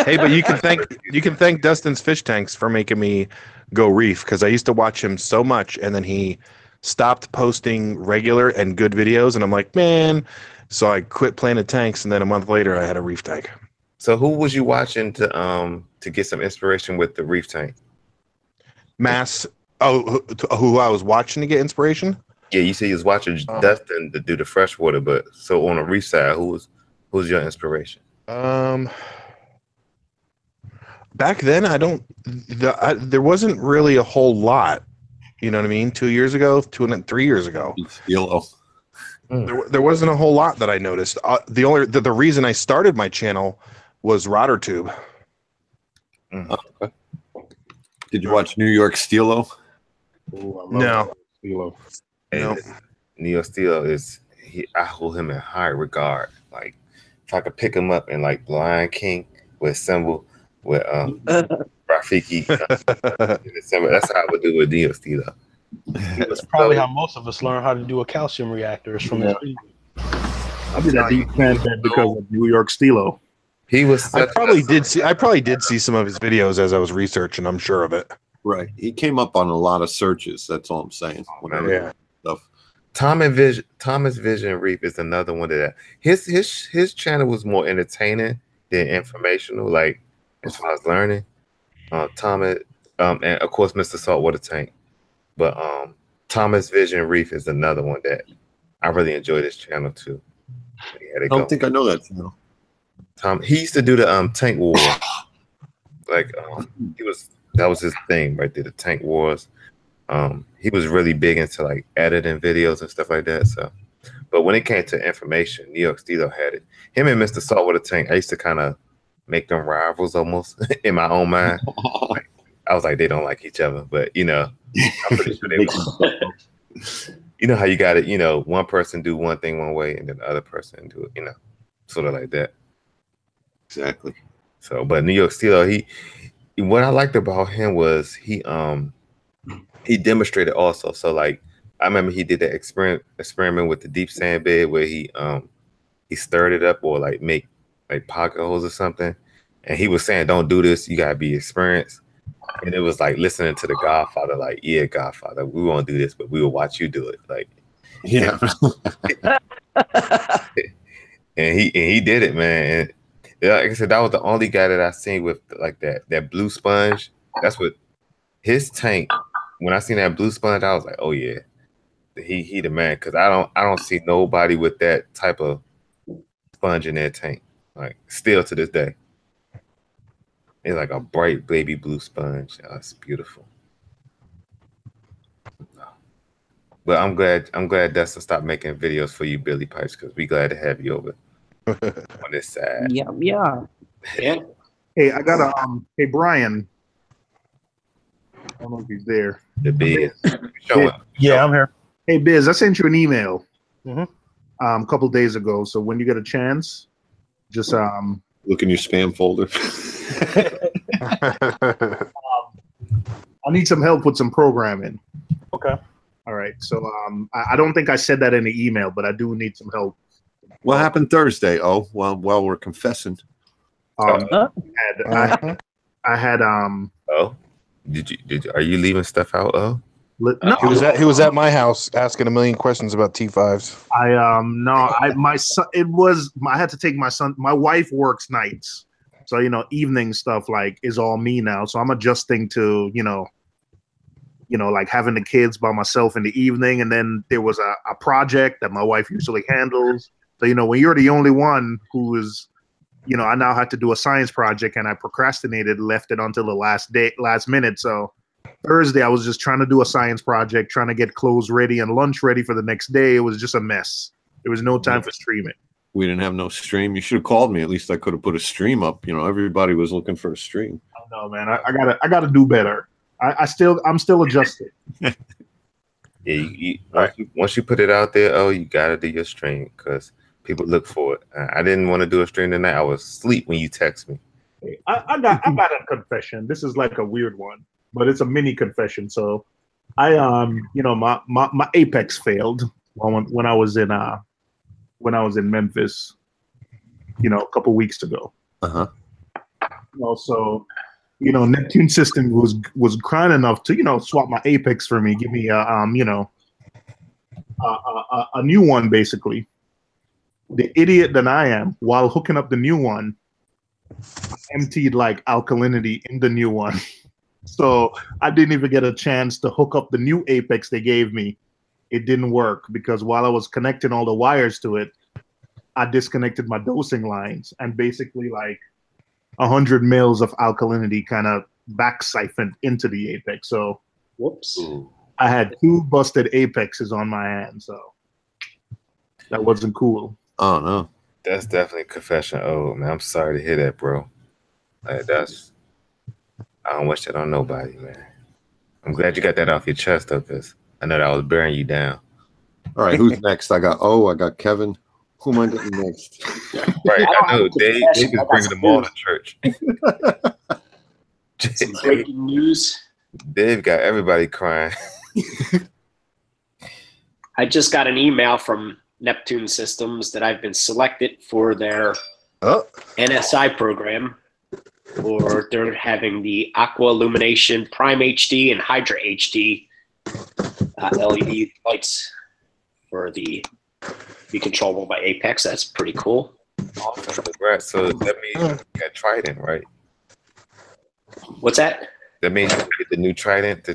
Hey, but you can thank Dustin's fish tanks for making me go reef, because I used to watch him so much, and then he stopped posting regular and good videos, and I'm like, man. So I quit planted tanks, and then a month later I had a reef tank. So who was you watching to get some inspiration with the reef tank? Who I was watching to get inspiration? Yeah, you said you was watching Dustin to do the freshwater, but so on the reef side, who's your inspiration? Back then, there wasn't really a whole lot. You know what I mean? 2 years ago, 3 years ago. There wasn't a whole lot that I noticed. The reason I started my channel was RotterTube. Okay. Did you watch New York Steel-O? No. Steel-O. No. Neo Steel I hold him in high regard. Like if I could pick him up in like Lion King with Symbol with Rafiki, that's how I would do with Neo Steel. That's probably how most of us learn how to do a calcium reactor is from his video. I did a deep fan because of New York Steel-O. He was. I probably did see some of his videos as I was researching. I'm sure of it. Right. He came up on a lot of searches. That's all I'm saying. Stuff. Thomas Vision Reef is another one that his channel was more entertaining than informational. Like as far as learning, Thomas, and of course Mr. Saltwater Tank. But Thomas Vision Reef is another one that I really enjoy this channel too. I don't think I know that channel. He used to do the tank war. Like that was his thing right there, the tank wars. He was really big into like editing videos and stuff like that. So, but when it came to information, New York Steel had it. Him and Mr. Saltwater Tank, I used to kind of make them rivals almost in my own mind. Like, I was like, they don't like each other, but you know, I'm pretty sure they will. You know how you got it, you know, one person do one thing one way and then the other person do it, you know, sort of like that. Exactly. So, but New York Steel, what I liked about him was he demonstrated also. So like I remember he did that experiment with the deep sand bed where he stirred it up or like make like pocket holes or something. And he was saying, don't do this, you gotta be experienced. And it was like listening to the Godfather, like, yeah, Godfather, we won't do this, but we will watch you do it. Like, yeah. and he did it, man. And like I said, that was the only guy that I seen with like that blue sponge. That's what his tank. When I seen that blue sponge, I was like, oh yeah, he the man. Because I don't see nobody with that type of sponge in their tank. Like still to this day, it's like a bright baby blue sponge. Oh, it's beautiful. But I'm glad Dustin stopped making videos for you, Billy Pipes, because we glad to have you over on this side. Yeah. Yeah. Hey, I got a hey Brian. I don't know if he's there. The Biz. Yeah, I'm here. Hey Biz, I sent you an email Mhm. a couple days ago. So when you get a chance, just Look in your spam folder. I need some help with some programming. Okay. All right. So I don't think I said that in the email, but I do need some help. What happened Thursday? Oh, well, while we're confessing. I had Oh, did you are you leaving stuff out? Oh, no. He was at my house asking a million questions about T5s. My son, I had to take my son. My wife works nights, so evening stuff like is all me now. So I'm adjusting to like having the kids by myself in the evening, and then there was a project that my wife usually handles. So when you're the only one who is, I now had to do a science project, and I procrastinated, left it until the last minute. So Thursday, I was just trying to do a science project, trying to get clothes ready and lunch ready for the next day. It was just a mess. There was no time for streaming. We didn't have no stream. You should have called me. At least I could have put a stream up. Everybody was looking for a stream. I know, man. I gotta do better. I'm still adjusting. Yeah, once you put it out there, you gotta do your stream because people look for it. I didn't want to do a stream tonight. I was asleep when you text me. I got a confession. This is like a weird one, but it's a mini confession. So I my Apex failed when I was in Memphis, a couple weeks ago. So Neptune System was kind enough to swap my Apex for me, give me a new one basically. The idiot that I am, while hooking up the new one, emptied like alkalinity in the new one. So I didn't even get a chance to hook up the new Apex they gave me. It didn't work because while I was connecting all the wires to it, I disconnected my dosing lines, and basically like 100 mils of alkalinity kind of back siphoned into the Apex. So whoops. I had 2 busted Apexes on my hands. So that wasn't cool. Oh no, that's definitely a confession. Oh man, I'm sorry to hear that, bro. I don't wish that on nobody, man. I'm glad you got that off your chest, though, because I know that was bearing you down. All right, who's next? I got Kevin. Who am I getting next? Right, I know. Dave is bringing them all to church. Some breaking news. Dave got everybody crying. I just got an email from Neptune Systems that I've been selected for their NSI program, or they're having the Aqua Illumination Prime HD and Hydra HD LED lights for be controllable by Apex. That's pretty cool. Awesome. Congrats. So that means you got Trident, right? What's that? That means you get the new Trident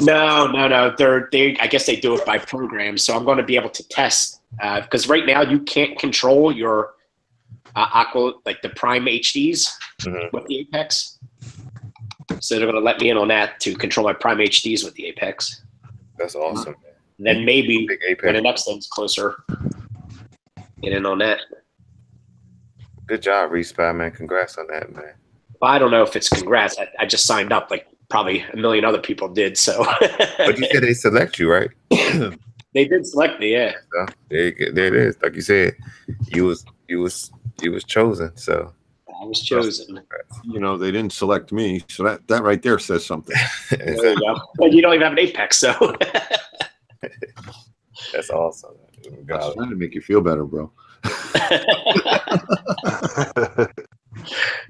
No. I guess they do it by program. So I'm going to be able to test because right now you can't control your Aqua, like the Prime HDs with the Apex. So they're going to let me in on that to control my Prime HDs with the Apex. That's awesome. Then maybe when the next thing's closer, get in on that. Good job, Respy, man. Congrats on that, man. Well, I don't know if it's congrats. I just signed up like probably a million other people did. So. But you said they select you, right? They did select me, yeah. So there it is. Like you said, you was chosen. So I was chosen. They didn't select me, so that right there says something. There you go. But you don't even have an Apex, so. That's awesome. I was trying to make you feel better, bro.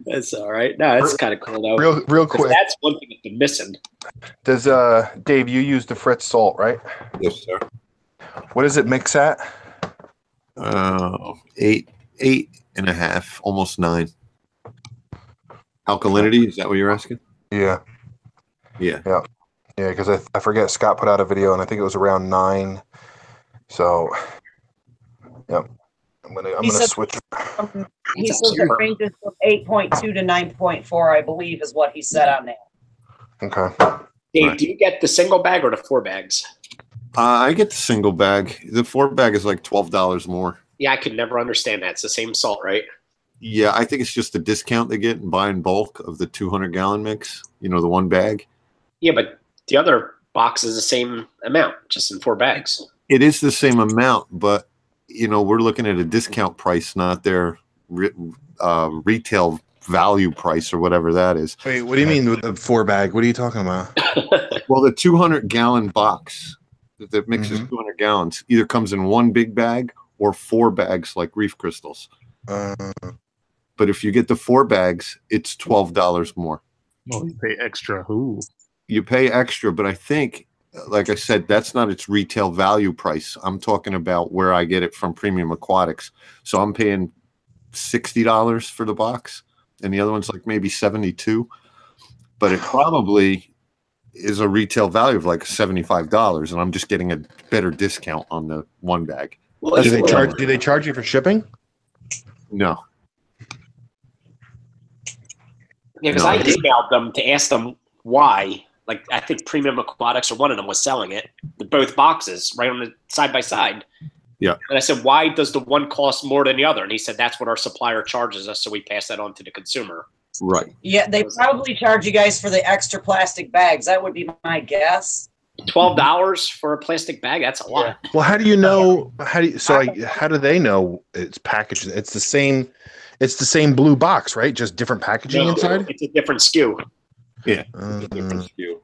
That's all right. No, it's kind of cool though. Real quick. That's one thing that's been missing. Does Dave, you use the Fritz salt, right? Yes, sir. What does it mix at? Eight and a half, almost 9. Alkalinity, is that what you're asking? Yeah. Yeah. Yeah. Yeah, because I forget Scott put out a video and I think it was around 9. So, yep. I'm gonna switch. He says it ranges from 8.2 to 9.4, I believe, is what he said on there. Okay. Dave, do you get the single bag or the 4 bags? I get the single bag. The 4 bag is like $12 more. Yeah, I could never understand that. It's the same salt, right? Yeah, I think it's just the discount they get and buy in bulk of the 200-gallon mix. You know, the 1 bag. Yeah, but the other box is the same amount, just in 4 bags. It is the same amount, but you know, we're looking at a discount price, not their retail value price or whatever that is. Wait, what do you mean with the 4 bag? What are you talking about? Well, the 200-gallon box that mixes 200 gallons either comes in 1 big bag or 4 bags like Reef crystals. But if you get the 4 bags, it's $12 more. Oh, you pay extra. Ooh. You pay extra, but I think, like I said, that's not its retail value price. I'm talking about where I get it from Premium Aquatics. So I'm paying $60 for the box, and the other one's like maybe $72. But it probably is a retail value of like $75, and I'm just getting a better discount on the 1 bag. Well, do they charge you for shipping? No. Yeah, because I emailed them to ask them why. Like, I think Premium Aquatics or one of them was selling it, both boxes, right on the side by side. Yeah. And I said, why does the one cost more than the other? And he said, that's what our supplier charges us, so we pass that on to the consumer. Right. Yeah, they probably charge you guys for the extra plastic bags. That would be my guess. $12 for a plastic bag? That's a lot. Well, how do you know? How do they know it's packaged? It's the same. It's the same blue box, right? Just different packaging inside. It's a different SKU. Yeah, it's a different SKU.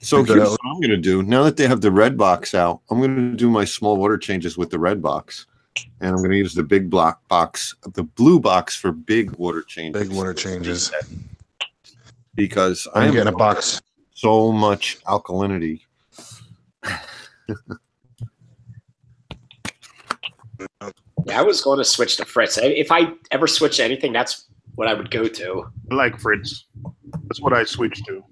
So here's what I'm going to do. Now that they have the red box out, I'm going to do my small water changes with the red box. And I'm going to use the big block box, the blue box for big water changes. Big water changes. Because I'm getting a box. So much alkalinity. Yeah, I was going to switch to Fritz. If I ever switch to anything, that's what I would go to. I like Fritz. That's what I switched to.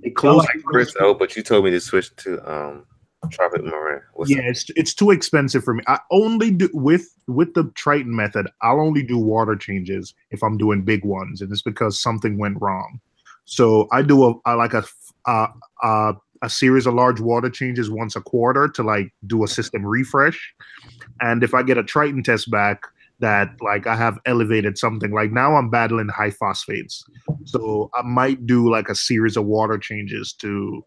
It close like Fritz, but you told me to switch to Tropic Marin. It's too expensive for me. I only do with the Triton method. I'll only do water changes if I'm doing big ones, and it's because something went wrong. So I do a series of large water changes once a quarter to like do a system refresh. And if I get a Triton test back that like I have elevated something, like now I'm battling high phosphates, so I might do like a series of water changes to,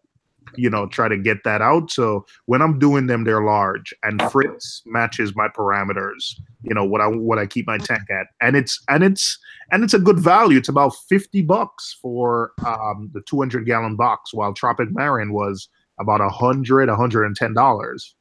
you know, try to get that out. So when I'm doing them, they're large, and Fritz matches my parameters, you know, what I keep my tank at, and it's a good value. It's about $50 for the 200-gallon box, while Tropic Marin was about $110.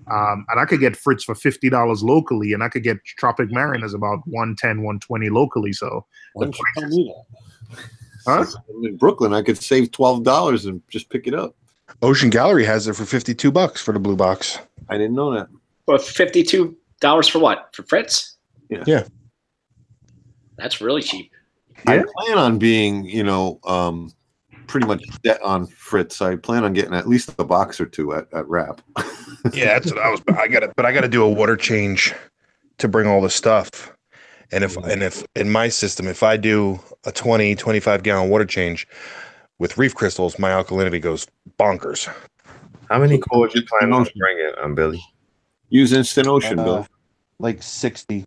And I could get Fritz for $50 locally, and I could get Tropic Marin as about $110, $120 locally. So why don't you tell me that? Huh? In Brooklyn, I could save $12 and just pick it up. Ocean Gallery has it for $52 for the blue box. I didn't know that. Well, $52 for what? For Fritz? Yeah. That's really cheap. Yeah. I plan on being, you know, pretty much set on Fritz. I plan on getting at least a box or two at RAP. Yeah, that's what I got to do a water change to bring all the stuff. And if in my system, if I do a 25 gallon water change with Reef crystals, my alkalinity goes bonkers. How many cores you plan on bringing, Billy? Use Instant Ocean, Bill. Like 60.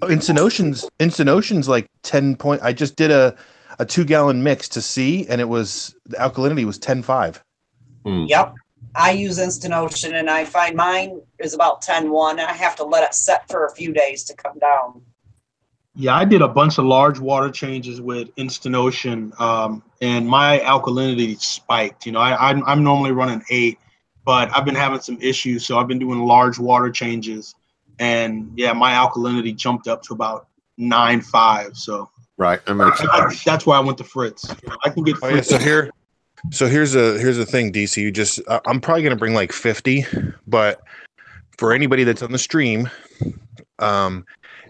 Instant Ocean's like 10 point. I just did a 2-gallon mix to see, and the alkalinity was 10.5. Yep. I use Instant Ocean, and I find mine is about 10.1, and I have to let it set for a few days to come down. Yeah, I did a bunch of large water changes with Instant Ocean, and my alkalinity spiked. You know, I'm normally running 8, but I've been having some issues, so I've been doing large water changes, and yeah, my alkalinity jumped up to about 9.5. So right, that's why I went to Fritz. You know, I can get Fritz. So So here's the thing, DC. You just I'm probably gonna bring like 50, but for anybody that's on the stream,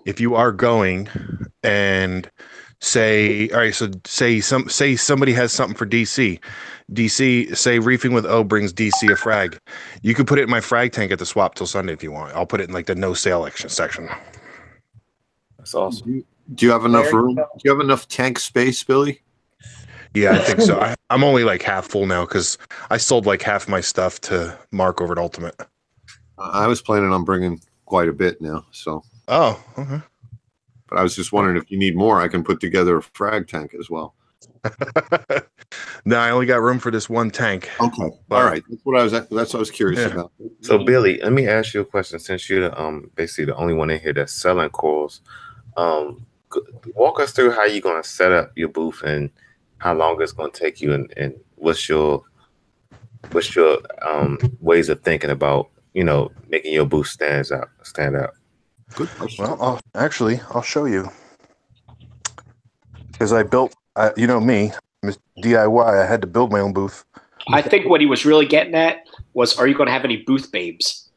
if you are going and say, all right, so say somebody has something for DC. DC, say Reefing with O brings DC a frag. You could put it in my frag tank at the swap till Sunday if you want. I'll put it in like the no sale section. That's awesome. Do you have enough room? Do you have enough tank space, Billy? Yeah, I think so. I'm only like half full now because I sold like half my stuff to Mark over at Ultimate. I was planning on bringing quite a bit now, so. Oh, okay. But I was just wondering if you need more, I can put together a frag tank as well. No, I only got room for this one tank. Okay, all right. That's what I was curious about. So Billy, let me ask you a question. Since you're basically the only one in here that's selling coils, walk us through how you're going to set up your booth and how long it's going to take you, and what's your ways of thinking about making your booth stand out. Good question. Well, I'll show you because I built. You know me, DIY. I had to build my own booth. I think what he was really getting at was, are you going to have any booth babes?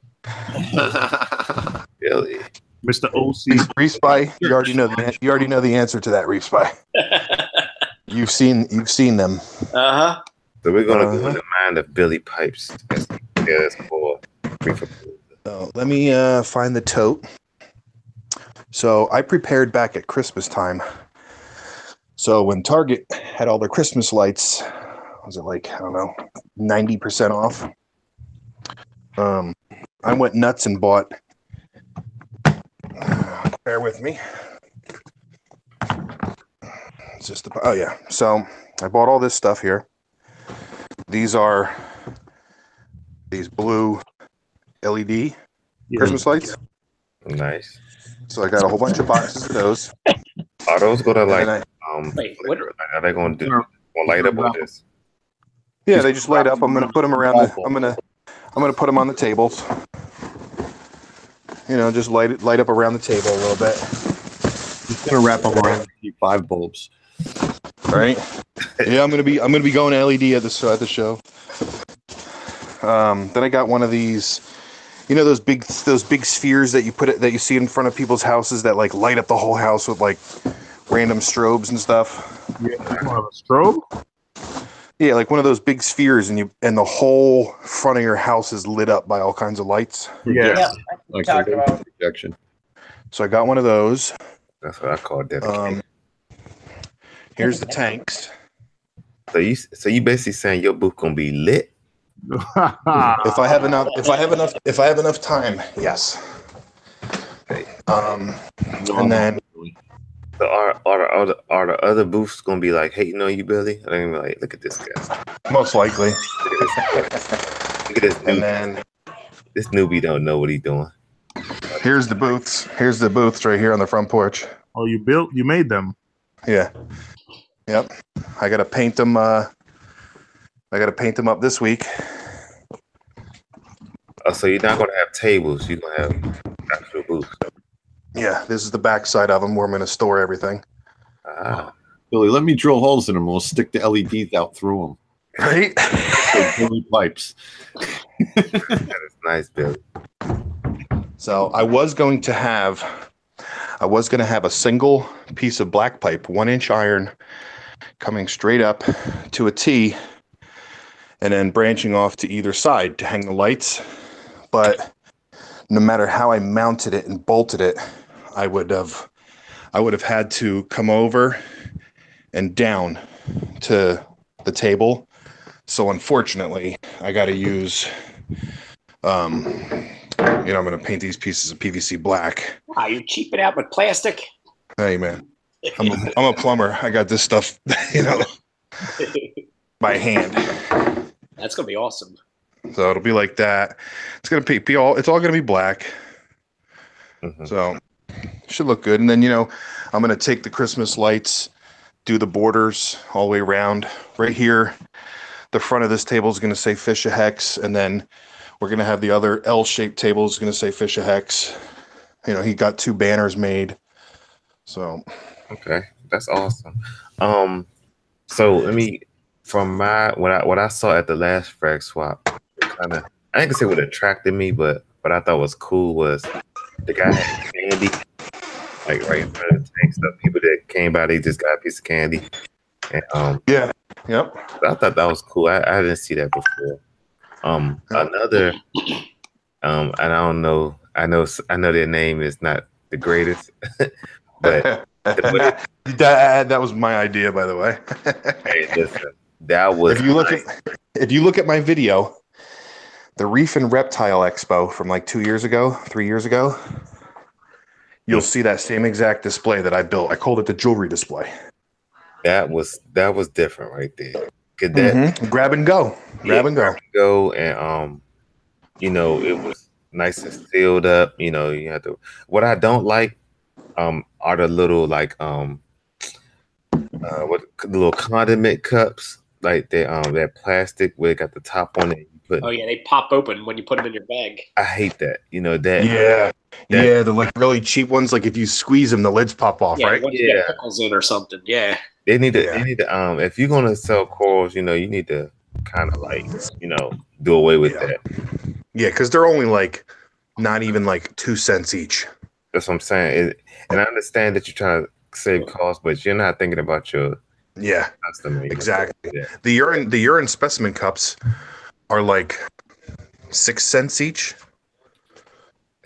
Really, Mr. OC Reef Spy. You already know the answer to that, Reef Spy. You've seen them. Uh-huh. So we're gonna go in the mind of Billy Pipes. For so let me find the tote. So I prepared back at Christmas time. So when Target had all their Christmas lights, was it like, I don't know, 90% off? I went nuts and bought. Bear with me. It's just oh yeah. So I bought all this stuff here. These are these blue LED Christmas lights. Nice. So I got a whole bunch of boxes of those. Are those gonna Wait, what? Are they gonna do? Gonna light up on this? Yeah, they just light up. I'm gonna put them around the. I'm gonna put them on the tables. Just light up around the table a little bit. Just gonna wrap them around 5 bulbs. All right. Yeah, I'm gonna be going LED at the show. Then I got one of these, those big spheres that you see in front of people's houses that like light up the whole house with like random strobes and stuff. Yeah, a strobe. Yeah, like one of those big spheres, and the whole front of your house is lit up by all kinds of lights. Yeah, Like talking about. projection. So I got one of those. That's what I call dedication. Here's the tanks. So you basically saying your booth gonna be lit? If I have enough time, yes. Okay. And then So are the other booths gonna be like hating on you, Billy? Are they gonna be like, look at this guy? most likely. Look at this And newbie. then This newbie don't know what he's doing. here's the booths. Here's the booths right here on the front porch. Oh, you made them. Yeah. Yep. I gotta paint them. I gotta paint them up this week. Oh, so you're not gonna have tables? You're gonna have actual booths. Yeah, this is the back side of them where I'm gonna store everything. Billy, let me drill holes in them. We'll stick the LEDs out through them. Right? Like Billy Pipes. That is nice, Billy. So I was going to have a single piece of black pipe, 1-inch iron, coming straight up to a T, and then branching off to either side to hang the lights. But no matter how I mounted it and bolted it, I would have had to come over and down to the table. So unfortunately, I got to use, I'm going to paint these pieces of PVC black. Wow, you cheaping out with plastic? Hey, man, I'm a plumber. I got this stuff, by hand. That's gonna be awesome. So it'll be like that. It's gonna be all. It's all gonna be black. Mm-hmm. So should look good. And then I'm gonna take the Christmas lights, do the borders all the way around. Right here, the front of this table is gonna say Fish of Hex, and then we're gonna have the other L-shaped table is gonna say Fish of Hex. He got 2 banners made. So Okay, that's awesome. So let me from my what I saw at the last frag swap, kind of I ain't gonna say what attracted me, but what I thought was cool was the guy had candy, like right in front of the tank stuff. People that came by, they just got a piece of candy, and yeah, yep. I thought that was cool. I didn't see that before. Another, and I don't know. I know their name is not the greatest, but that was my idea, by the way. Hey, listen, that was if you look at my video, the Reef and Reptile Expo from like 3 years ago, you'll see that same exact display that I built. I called it the jewelry display. That was different right there. Grab and go, and you know, it was nice and sealed up. You know, you have to. What I don't like, are the little like what the little condiment cups, like that plastic where it got the top on it. Oh yeah, they pop open when you put them in your bag. I hate that. You know that. Yeah, the like really cheap ones. Like if you squeeze them, the lids pop off, right? Once you get pickles in or something. Yeah. They need to. If you're gonna sell corals, you know, you need to kind of like, you know, do away with that. Yeah, because they're only like not even like 2 cents each. That's what I'm saying. And I understand that you're trying to save costs, but you're not thinking about your customer. Exactly. The urine specimen cups are like 6 cents each.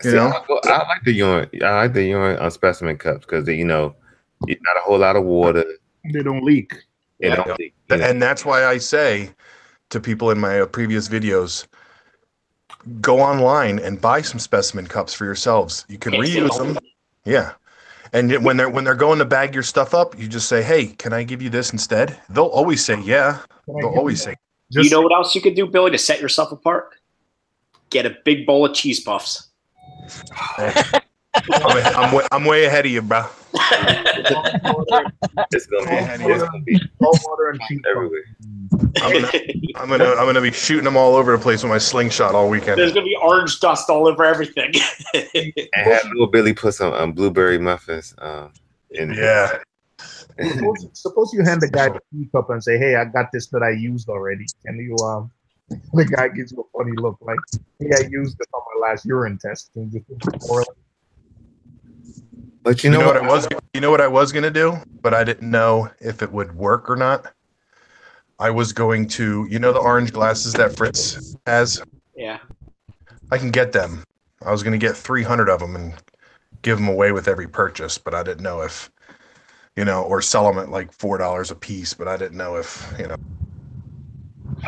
You know, I like the urine specimen cups because you know, it's not a whole lot of water. They don't leak. And that's why I say to people in my previous videos, go online and buy some specimen cups for yourselves. You can reuse them. Yeah. And when they're going to bag your stuff up, you just say, "Hey, can I give you this instead?" They'll always say, "Yeah." They'll always say. You know what else you could do, Billy, to set yourself apart? Get a big bowl of cheese puffs. I'm way ahead of you, bro. It's gonna be salt water and cheese everywhere. I'm gonna be shooting them all over the place with my slingshot all weekend. There's gonna be orange dust all over everything. And have little Billy put some blueberry muffins. Suppose you hand the guy the tea cup and say, "Hey, I got this that I used already." And you the guy gives you a funny look, like, "Hey, I used it on my last urine test." Can you just pour it? But you know what I was gonna do, but I didn't know if it would work or not. I was going to, the orange glasses that Fritz has. Yeah. I can get them. I was gonna get 300 of them and give them away with every purchase, but I didn't know if, or sell them at like $4 a piece. But I didn't know if,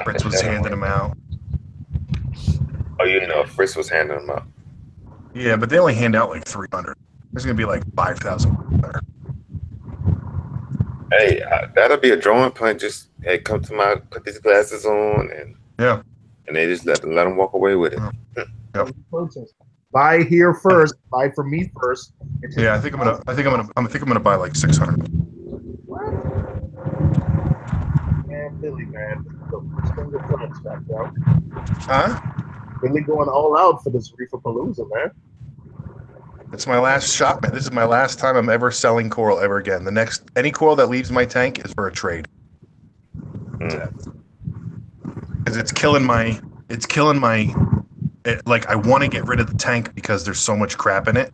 Fritz was handing them out. Oh, Fritz was handing them out. Yeah, but they only hand out like 300. There's gonna be like 5,000 there. Hey, that'll be a drawing point. Just come to put these glasses on, and they just let them walk away with it. Buy here first. Buy from me first. Yeah, I think I'm gonna buy like 600. Man, Billy, man, Huh? Billy going all out for this Reef Palooza, man. It's my last shot, man. This is my last time I'm ever selling coral ever again. Any coral that leaves my tank is for a trade. Because it's killing my, like, I want to get rid of the tank because there's so much crap in it.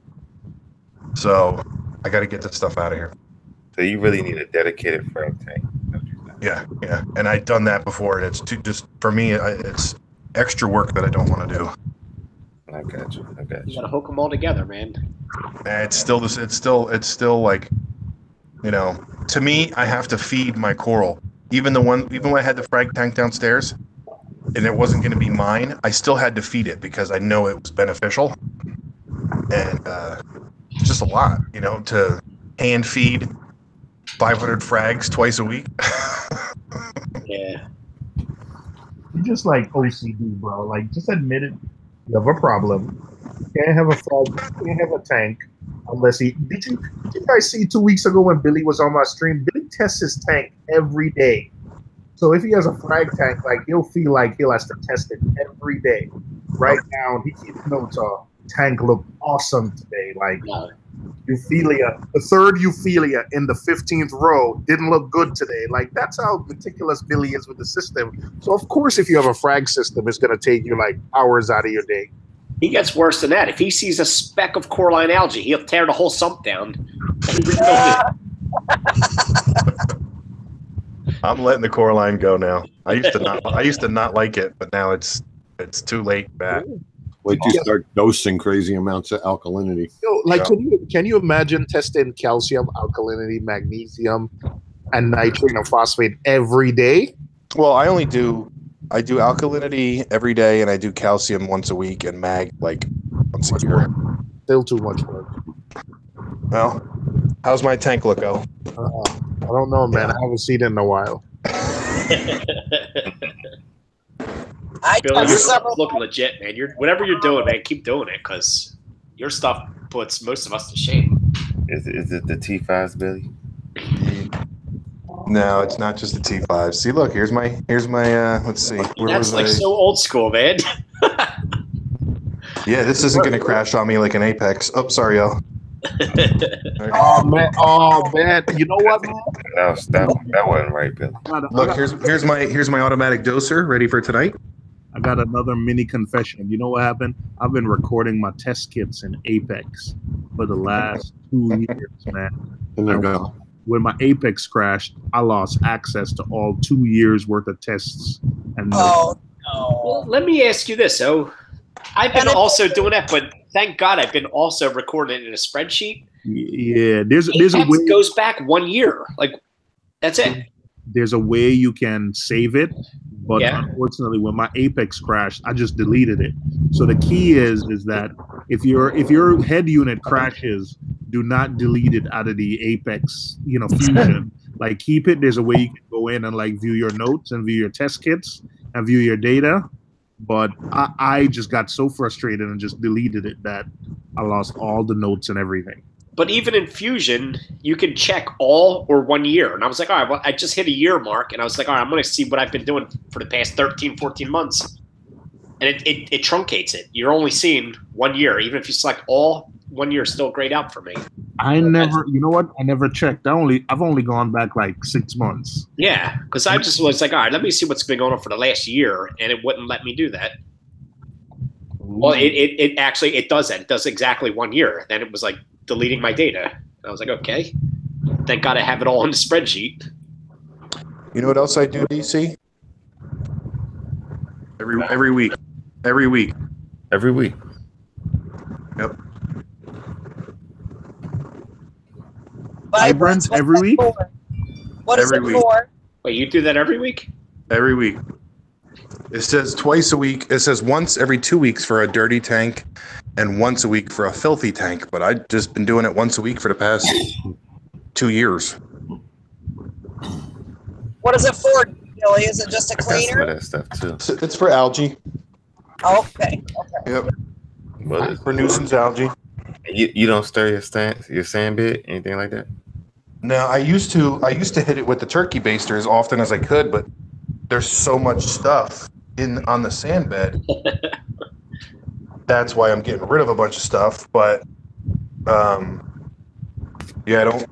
So I got to get this stuff out of here. So you really need a dedicated frag tank. Yeah. And I've done that before, and it's for me, it's extra work that I don't want to do. I got you. You gotta hook them all together, man. It's still like, to me, I have to feed my coral. Even when I had the frag tank downstairs, and it wasn't going to be mine, I still had to feed it because I know it was beneficial. And it's just a lot, to hand feed 500 frags twice a week. Yeah. You just like OCD, bro. Like, just admit it. You have a problem. You can't have a frog. You can't have a tank unless did you guys see 2 weeks ago when Billy was on my stream? Billy tests his tank every day. So if he has a frag tank, like, he'll feel like he'll have to test it every day. Right now, he keeps notes on tank looked awesome today. Like, Euphelia, the third Euphelia in the 15th row didn't look good today. Like, that's how meticulous Billy is with the system. So, of course, if you have a frag system, it's going to take you like hours out of your day. He gets worse than that. If he sees a speck of coralline algae, he'll tear the whole sump down. I'm letting the coralline go now. I used to not like it, but now it's too late. Bad. Wait till you start dosing crazy amounts of alkalinity. Like, can you imagine testing calcium, alkalinity, magnesium, and nitrate and phosphate every day? Well, I do alkalinity every day, and I do calcium once a week, and mag like once a year. Still too much work. Well, how's my tank look, I don't know, man. I haven't seen it in a while. Billy, you're looking legit, man. Whatever you're doing, man, keep doing it because your stuff puts most of us to shame. Is it the T5s, Billy? No, it's not just the T5. See, look, here's my let's see. That's like so old school, man. Yeah, this isn't going to crash on me like an Apex. Oh, sorry, y'all. Oh man! You know what, man? That wasn't right, Billy. Look, here's my automatic doser ready for tonight. I got another mini confession. You know what happened? I've been recording my test kits in Apex for the last 2 years, man. When my Apex crashed, I lost access to all 2 years worth of tests. And Well, let me ask you this. So I've been also doing that, but thank God I've been also recording it in a spreadsheet. Yeah, there's a way. Goes back 1 year. Like, that's it. There's a way you can save it, but unfortunately, when my Apex crashed, I just deleted it. So the key is that if your head unit crashes, do not delete it out of the Apex, fusion. Like, keep it. There's a way you can go in and like view your notes and view your test kits and view your data. But I just got so frustrated and just deleted it that I lost all the notes and everything. But even in Fusion, you can check all or 1 year. And I was like, all right, well, I just hit a year mark. And I was like, all right, I'm going to see what I've been doing for the past 13, 14 months. And it truncates it. You're only seeing 1 year. Even if you select all, 1 year is still grayed out for me. I never checked. I've only gone back like 6 months. Yeah, because I just was like, all right, let me see what's been going on for the last year. And it wouldn't let me do that. Well, it actually does that. It does exactly 1 year. Then it was like deleting my data. I was like, okay. Thank God I have it all in the spreadsheet. You know what else I do, DC? Every week. Yep. Vibrance every week? What is it for? Wait, you do that every week? Every week. It says twice a week. It says once every 2 weeks for a dirty tank and once a week for a filthy tank. But I've just been doing it once a week for the past 2 years. What is it for, Billy? Is it just a cleaner? That stuff too. It's for algae. Okay. Yep. For nuisance algae. You don't stir your sand bed, anything like that? No, I used to hit it with the turkey baster as often as I could, but there's so much stuff on the sand bed. That's why I'm getting rid of a bunch of stuff. But I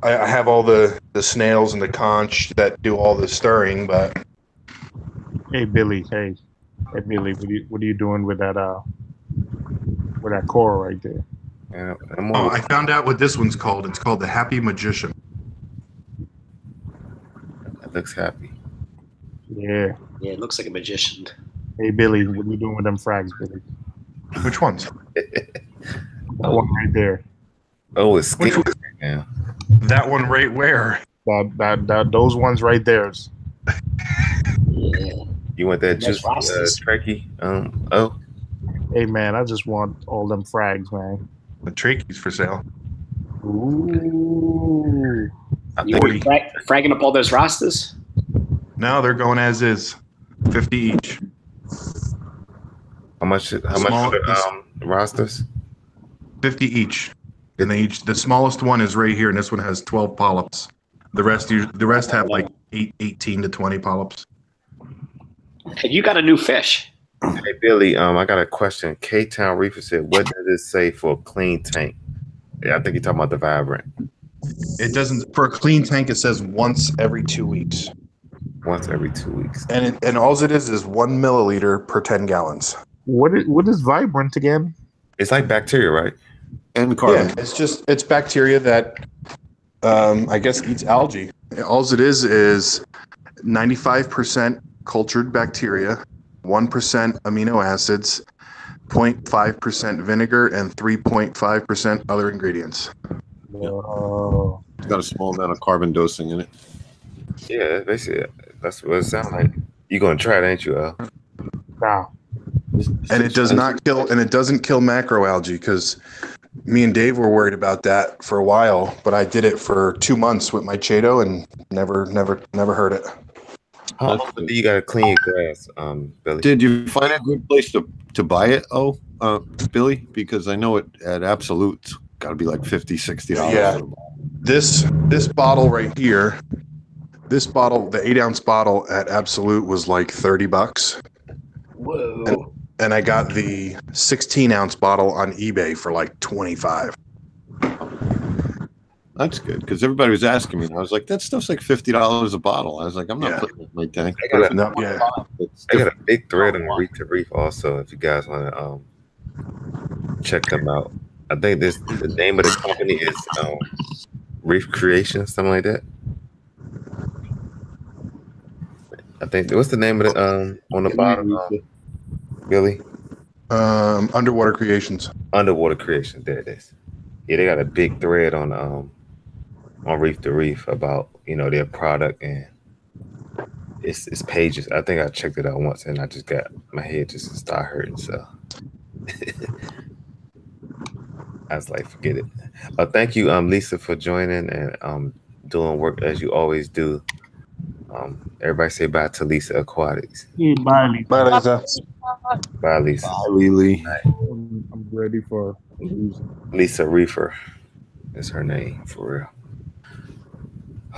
have all the snails and the conch that do all the stirring. But hey Billy, what are you doing with that coral right there? Yeah, I found out what this one's called. It's called the Happy Magician. It looks happy. Yeah. Yeah, it looks like a magician. Hey Billy, what are you doing with them frags, Billy? Which ones? That one right there. Oh, it's skinny right now. That one right where? Those ones right there. You want that juicy Trekkie? Hey man, I just want all them frags, man. The Trekkies for sale. Ooh. You were fragging up all those Rastas? No, they're going as is. 50 each. How much are the rosters? 50 each. And the smallest one is right here, and this one has 12 polyps. The rest have like 18 to 20 polyps. And you got a new fish. Hey Billy, I got a question. K-Town Reefer said, what does it say for a clean tank? Yeah, I think you're talking about the Vibrant. It doesn't for a clean tank. It says once every 2 weeks. Once every 2 weeks. And all it is 1 milliliter per 10 gallons. What is Vibrant again? It's like bacteria, right? And carbon. Yeah, it's bacteria that I guess eats algae. All it is 95% cultured bacteria, 1% amino acids, 0.5% vinegar, and 3.5% other ingredients. Oh. It's got a small amount of carbon dosing in it. Yeah, basically, that's what it sounds like. You gonna try it, ain't you, Al? Wow. And it does not kill, and it doesn't kill macroalgae because me and Dave were worried about that for a while, but I did it for 2 months with my Chaeto and never heard it. How often do you gotta clean your glass, Billy? Did you find a good place to buy it, Billy? Because I know it at Absolute, it's got to be like $50-$60. Yeah. This bottle right here, this bottle, the 8-ounce bottle at Absolute was like $30. Whoa. And I got the 16-ounce bottle on eBay for like $25. That's good because everybody was asking me. And I was like, that stuff's like $50 a bottle. I was like, I'm not putting it in my tank. I got a big thread on Reef to Reef also. If you guys want to check them out, I think the name of the company is Reef Creation, something like that. I think what's the name of it on the bottom, Billy? Underwater Creations. Underwater Creations. There it is. Yeah, they got a big thread on Reef to Reef about their product, and it's pages. I think I checked it out once, and I just got my head just start hurting. So I was like, forget it. Thank you, Lisa, for joining and doing work as you always do. Everybody say bye to Lisa Aquatics. Yeah, bye, Lisa. Bye, Lisa. Bye, Lisa. Bye, Lily. I'm ready for Lisa Reefer is her name, for real.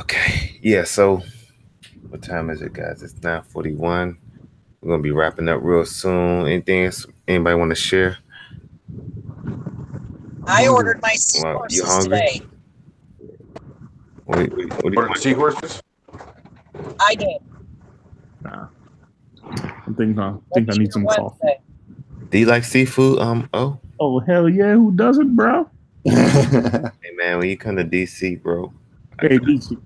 Okay. Yeah, so what time is it, guys? It's 9:41. We're going to be wrapping up real soon. Anything else anybody want to share? I ordered my seahorses you hungry? today. What do you Ordered seahorses? I did. Nah. I think I need some coffee. Do you like seafood? Oh hell yeah! Who doesn't, bro? Hey man, when you come to DC, bro. Hey DC,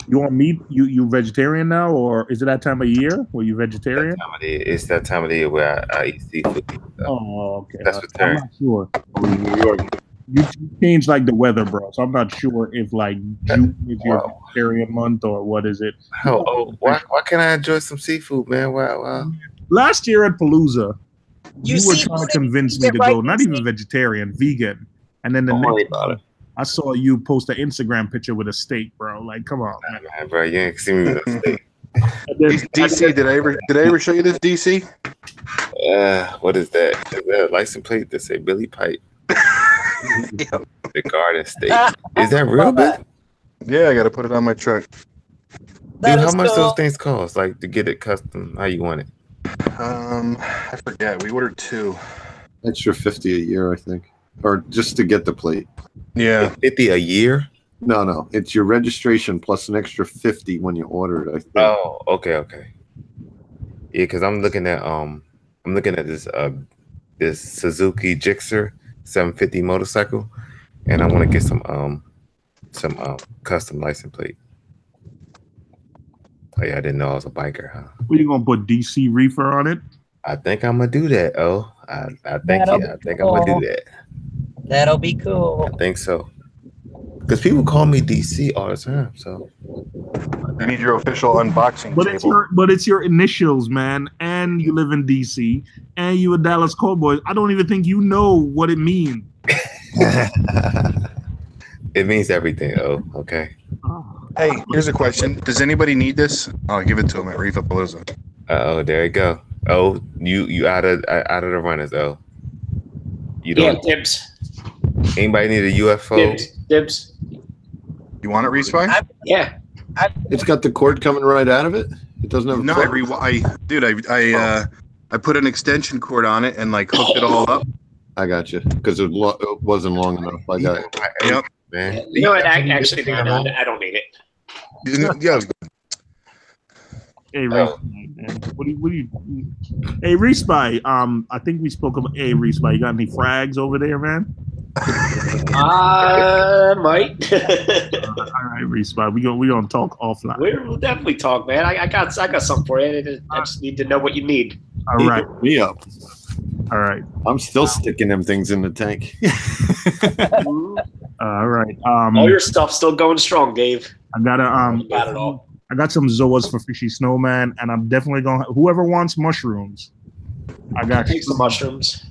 you want meat? You vegetarian now, or is it that time of year where you vegetarian? It's that time of the year where I eat seafood. So. Oh, okay. That's I'm not sure. New York. You changed like the weather, bro. So I'm not sure if like June is your vegetarian month or what is it. Why can't I enjoy some seafood, man? Wow. Last year at Palooza, you were see trying to convince me to go, not even vegetarian, vegan. And then the next time, I saw you post an Instagram picture with a steak, bro. Like, come on, man, bro. You ain't seen me with a steak. DC, did I ever show you this, DC? What is that? Is that a license plate that say Billy Pipe? The garden steak. Is that real, Bill? Yeah, I got to put it on my truck. Dude, how much those things cost? Like to get it custom? How you want it? I forget. We ordered 2. Extra $50 a year, I think, or just to get the plate. Yeah, $50 a year. No, it's your registration plus an extra $50 when you order it. I think. Oh, okay. Yeah, because I'm looking at this Suzuki Gixxer 750 motorcycle, and I want to get some custom license plate. Oh yeah, I didn't know I was a biker, huh? What, you gonna put DC Reefer on it? I think I'm gonna do that. I think I'm gonna do that. That'll be cool. I think so. Because people call me DC all the time, so you need your official unboxing table. But it's your initials, man, and you live in DC, and you a Dallas Cowboys. I don't even think you know what it means. It means everything. Oh, okay. Hey, here's a question. Does anybody need this? I'll give it to him at Reef Palooza. Oh, there you go. Oh, you out of the runners. Oh, you don't. Yeah, dibs. Anybody need a UFO? Dibs. You want it, Respy? Yeah. It's got the cord coming right out of it. It doesn't have. No, I put an extension cord on it and like hooked it all up. I got you because it wasn't long enough. I got it. Yep. Man. You know what? Actually, no, I don't need it. Yeah. Hey, Reef, man. What do you? Hey, Respy. I think we spoke about. Hey, Respy, you got any frags over there, man? Might. All right, Respy. We gonna talk offline. We'll definitely talk, man. I got something for you. I just need to know what you need. All right. Hit me up. All right. I'm still sticking them things in the tank. All right. All your stuff's still going strong, Dave. I gotta got it all. I got some Zoas for Fishy Snowman, and I'm definitely gonna. Whoever wants mushrooms, I got Take some mushrooms.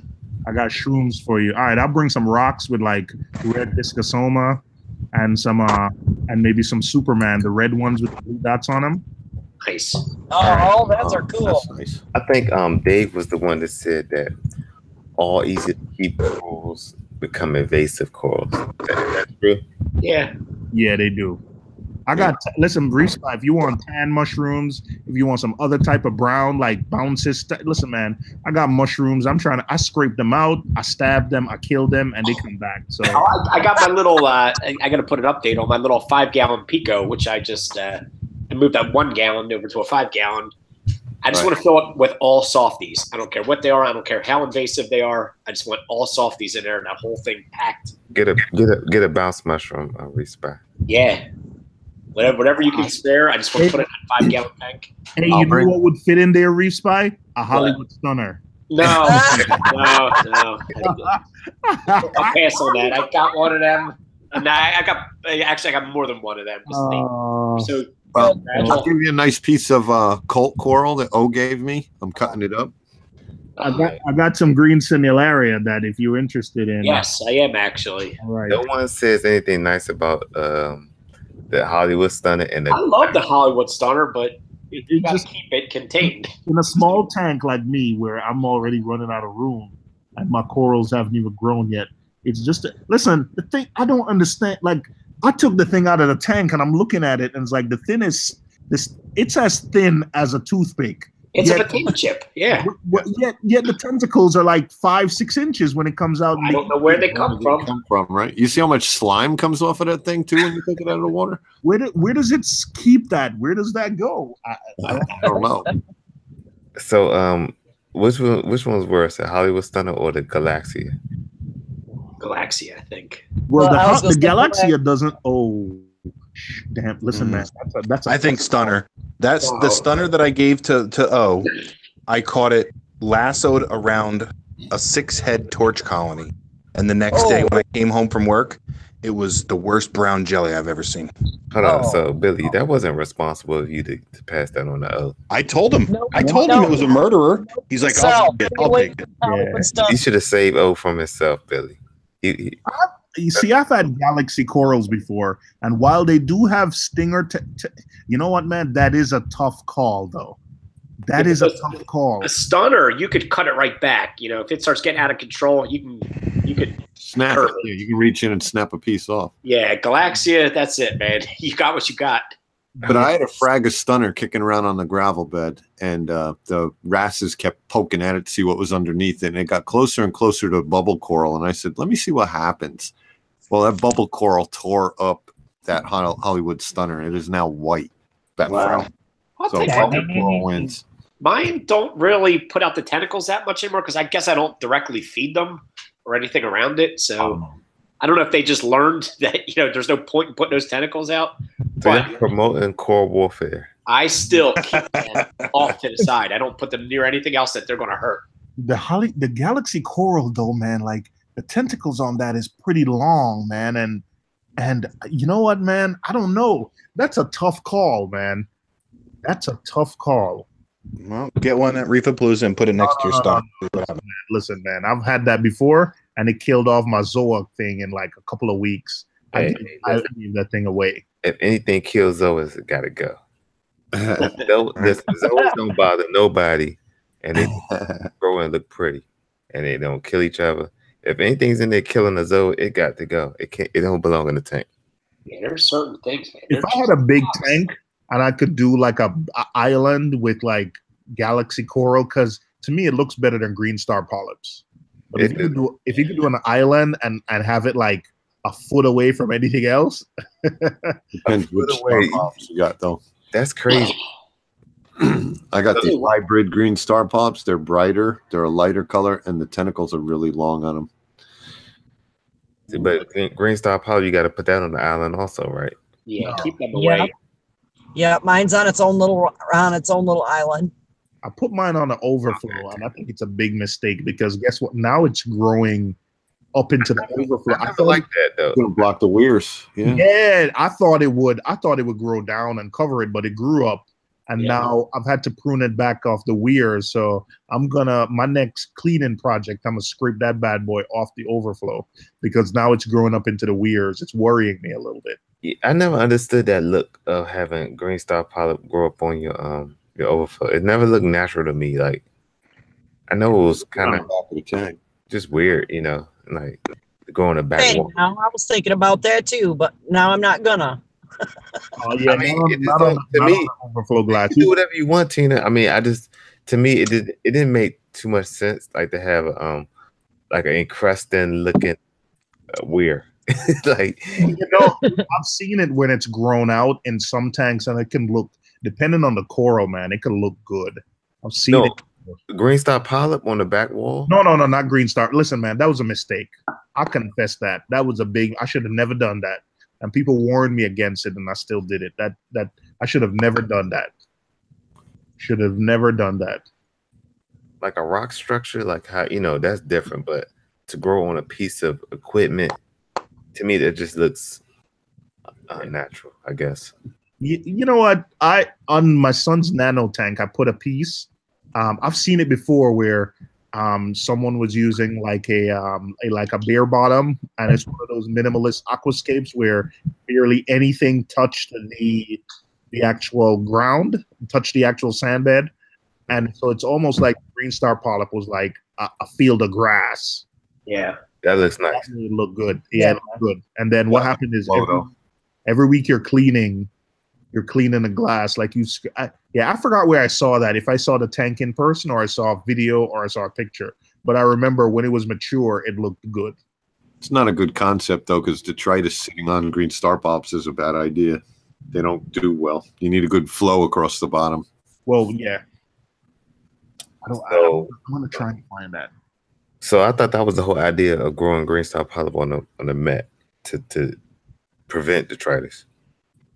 I got shrooms for you. All right, I'll bring some rocks with like red discosoma and some and maybe some Superman, the red ones with the blue dots on them. Nice. Oh, those are cool. That's nice. I think Dave was the one that said that all easy to keep corals become invasive corals. That's true? Yeah. Yeah, they do. I got listen, Respy, if you want tan mushrooms, if you want some other type of brown like bounces, listen, man, I got mushrooms. I scrape them out, I stab them, I kill them, and they come back. So I got my little I gotta put an update on my little 5-gallon Pico, which I just I moved that 1 gallon over to a 5-gallon. I just want to fill it with all softies. I don't care what they are, I don't care how invasive they are. I just want all softies in there and that whole thing packed. Get a bounce mushroom, Respy. Yeah. Whatever you can spare, I just want to put it in a 5-gallon tank. Hey, you know what would fit in there, Respy? A Hollywood Stunner. No. I'll pass on that. I got one of them. I got more than one of them. So I'll give you a nice piece of Colt coral that O gave me. I'm cutting it up. I got some green simularia that if you're interested in. Yes, I am actually. All right. No one says anything nice about the Hollywood Stunner and I love the Hollywood Stunner, but you got to keep it contained. In a small tank like me, where I'm already running out of room and my corals haven't even grown yet. It's just listen. The thing I don't understand. Like I took the thing out of the tank and I'm looking at it, and it's like the thin is this. It's as thin as a toothpick. It's a potato chip. Yeah. Yet the tentacles are like 5-6 inches when it comes out. I don't know where they come from. Right? You see how much slime comes off of that thing too when you take it out of the water? Where does it keep that? Where does that go? I don't know. So which one's worse, the Hollywood Stunner or the Galaxia? Galaxia, I think. Well, the Galaxia doesn't. Oh, damn! Listen, man, that's. I think Stunner. That's the Stunner that I gave to O. I caught it lassoed around a 6-head torch colony, and the next day when I came home from work, it was the worst brown jelly I've ever seen. Hold on, so Billy, that wasn't responsible of you to pass that on to O. I told him. I told him it was a murderer. He's like, I'll take it. Yeah. He should have saved O from himself, Billy. You see, I've had galaxy corals before, and while they do have stinger, you know what, man? That is a tough call, though. That is a tough call. A Stunner, you could cut it right back. You know, if it starts getting out of control, you could snap it. Yeah, you can reach in and snap a piece off. Yeah, Galaxia, that's it, man. You got what you got. But I had a frag of Stunner kicking around on the gravel bed, and the wrasses kept poking at it to see what was underneath it, and it got closer and closer to a bubble coral, and I said, let me see what happens. Well, that bubble coral tore up that Hollywood Stunner. It is now white. Wow. So bubble coral wins. Mine don't really put out the tentacles that much anymore because I guess I don't directly feed them or anything around it. So I don't know if they just learned that, there's no point in putting those tentacles out. So they're promoting coral warfare. I still keep them off to the side. I don't put them near anything else that they're going to hurt. The galaxy coral, though, man, like the tentacles on that is pretty long, man. And you know what, man? I don't know. That's a tough call, man. That's a tough call. Well, get one at Reefapalooza and put it next to your stock. Listen, man, I've had that before, and it killed off my Zoa thing in like a couple of weeks. I leave that thing away. If anything kills Zoas, it gotta go. Zoas don't bother nobody, and they grow and look pretty, and they don't kill each other. If anything's in there killing a Zoa, it got to go. It don't belong in the tank. Yeah, there's certain things, man. If I had a big tank and I could do like a island with like galaxy coral, because to me it looks better than green star polyps. But if you could do an island and have it like a foot away from anything else, depends which star pops you got though. That's crazy. I got these hybrid green star pops. They're brighter. They're a lighter color, and the tentacles are really long on them. But green star pop, you got to put that on the island also, right? Yeah, keep them away. Yeah, mine's on its own little island. I put mine on the overflow, and I think it's a big mistake because guess what? Now it's growing up into the overflow. I thought like that though. It's gonna block the weirs. Yeah, I thought it would. I thought it would grow down and cover it, but it grew up, and now I've had to prune it back off the weirs. So my next cleaning project, I'm gonna scrape that bad boy off the overflow because now it's growing up into the weirs. It's worrying me a little bit. Yeah, I never understood that look of having green star polyp grow up on your overflow. It never looked natural to me. Like I know it was kind of just weird, like going the back Hey, wall. now, I was thinking about that too, but now I'm not gonna. Oh yeah, I mean, to me, overflow glass. You do whatever you want, Tina. I mean, to me, it didn't make too much sense, like to have like an encrusting looking weir. Like I've seen it when it's grown out in some tanks, and it can look, depending on the coral, man, it can look good. I've seen it. Green star polyp on the back wall? No, not green star. Listen, man, that was a mistake. I confess that. That was I should have never done that. And people warned me against it, and I still did it. That I should have never done that. Should have never done that. Like a rock structure, like how that's different. But to grow on a piece of equipment, to me, that just looks unnatural, I guess. You know what? On my son's nano tank, I put a piece. I've seen it before where someone was using like a bare bottom, and it's one of those minimalist aquascapes where barely anything touched the actual ground, touched the actual sand bed, and so it's almost like green star polyp was like a field of grass. Yeah, that looks nice. It looked good. Yeah, it looked good. And then what happened is every week you're cleaning the glass. Like I forgot where I saw that. If I saw the tank in person, or I saw a video, or I saw a picture. But I remember when it was mature, it looked good. It's not a good concept though, because detritus sitting on green star pops is a bad idea. They don't do well. You need a good flow across the bottom. Well, yeah. I'm gonna try and find that. So I thought that was the whole idea of growing green star polyp on the mat to prevent detritus.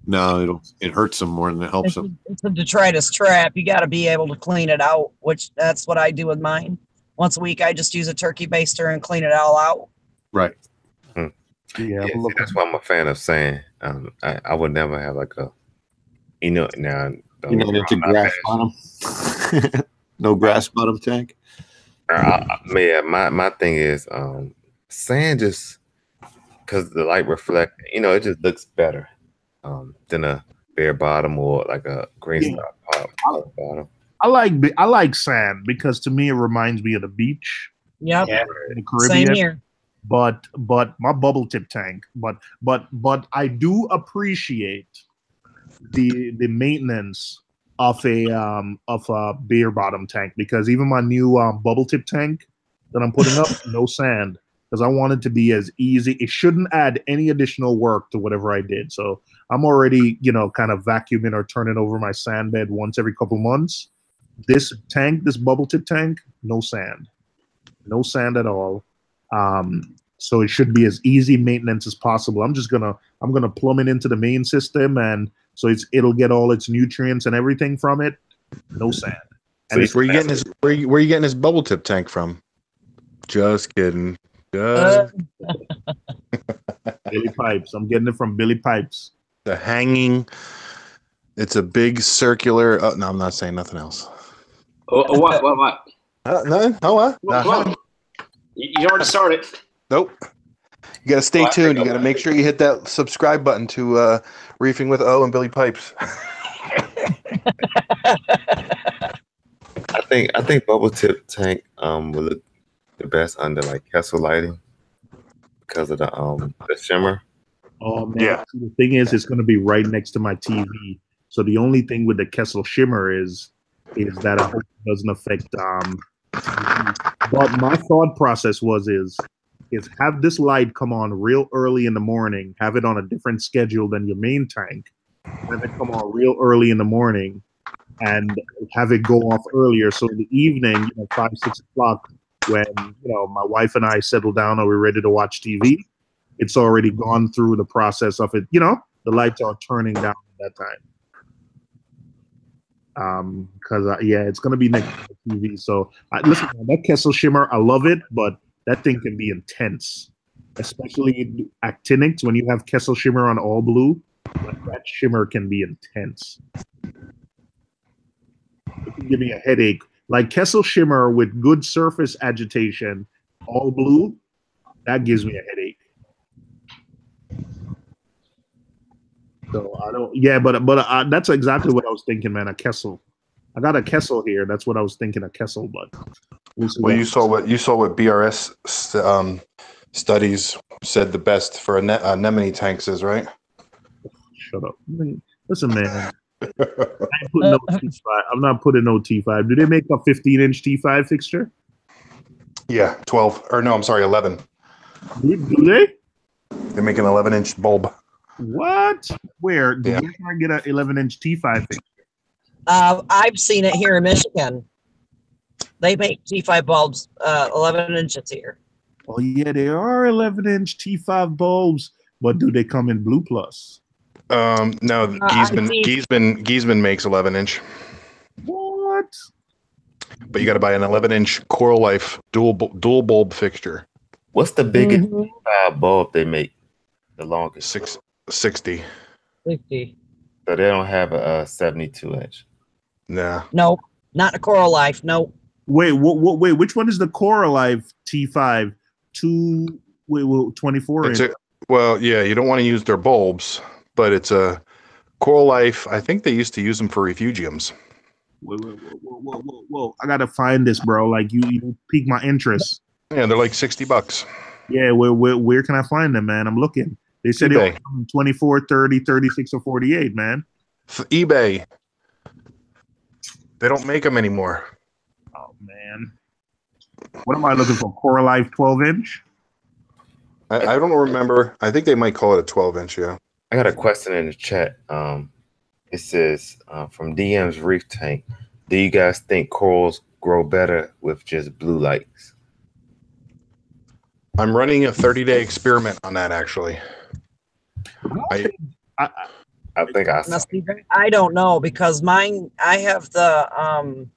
No, it hurts them more than it helps them. It's a detritus trap. You got to be able to clean it out, which that's what I do with mine. Once a week, I just use a turkey baster and clean it all out. Right. Yeah, see, that's why I'm a fan of sand. I would never have like a, now. You're not into grass bottom. No grass bottom tank. My thing is sand, just because the light reflect, it just looks better than a bare bottom or like a green star pop bottom. I like sand because to me it reminds me of the beach. Yep. In the Caribbean. Same here. But my bubble tip tank. But I do appreciate the maintenance of a bare bottom tank, because even my new bubble tip tank that I'm putting up, no sand, because I want it to be as easy. It shouldn't add any additional work to whatever I did. So I'm already, kind of vacuuming or turning over my sand bed once every couple months. This bubble tip tank, no sand at all. So it should be as easy maintenance as possible. I'm gonna plumb it into the main system, and so it'll get all its nutrients and everything from it. No sand. And where you getting this bubble tip tank from? Just kidding. Billy Pipes. I'm getting it from Billy Pipes. The hanging. It's a big circular. Oh no, I'm not saying nothing else. What? Nothing. Oh what? Well, you already started. Nope. You got to stay tuned. You got to make sure you hit that subscribe button to Reefing with O and Billy Pipes. I think bubble tip tank will look the best under like Kessel lighting because of the shimmer. Oh man! Yeah. The thing is, it's going to be right next to my TV. So the only thing with the Kessel shimmer is that it doesn't affect But my thought process is have this light come on real early in the morning, have it on a different schedule than your main tank, have it come on real early in the morning, and have it go off earlier. So in the evening, 5, 6 o'clock, when my wife and I settle down or we're ready to watch TV, it's already gone through the process of it. The lights are turning down at that time. Because it's gonna be next to the TV. So listen, man, that Kessel shimmer, I love it, but that thing can be intense, especially actinics. When you have Kessel shimmer on all blue, that shimmer can be intense. It can give me a headache. Like Kessel shimmer with good surface agitation, all blue, that gives me a headache. So I don't. Yeah, but that's exactly what I was thinking, man. A Kessel. I got a Kessel here. That's what I was thinking. A Kessel, but well, you saw what BRS studies said the best for anemone tanks is, right? Shut up. Listen, man. I'm not putting no T5. Do they make a 15-inch T5 fixture? Yeah, 12. Or no, I'm sorry, 11. Do they? They make an 11-inch bulb. What? Where? Where can I get an 11-inch T5 fixture? I've seen it here in Michigan. They make T5 bulbs 11 inches here. Oh, yeah, they are 11-inch T5 bulbs, but do they come in Blue Plus? No, Giesman makes 11-inch. What? But you got to buy an 11-inch Coral Life dual bulb fixture. What's the biggest bulb they make? The longest? 60. 60. So they don't have a 72-inch. Nah. No, not a Coral Life. No. Wait, wait, which one is the Coral Life T5? 24 inch. Well, yeah, you don't want to use their bulbs, but it's a Coral Life. I think they used to use them for refugiums. Whoa. I gotta find this, bro. Like you piqued my interest. Yeah, they're like $60. Yeah, where can I find them, man? I'm looking. They said they come 24, 30, 36, or 48, man. eBay. They don't make them anymore. Oh, man. What am I looking for? Coral Life 12-inch? I don't remember. I think they might call it a 12-inch, yeah. I got a question in the chat. It says, from DM's Reef Tank, do you guys think corals grow better with just blue lights? I'm running a 30-day experiment on that, actually. I think I don't know, because mine, I have the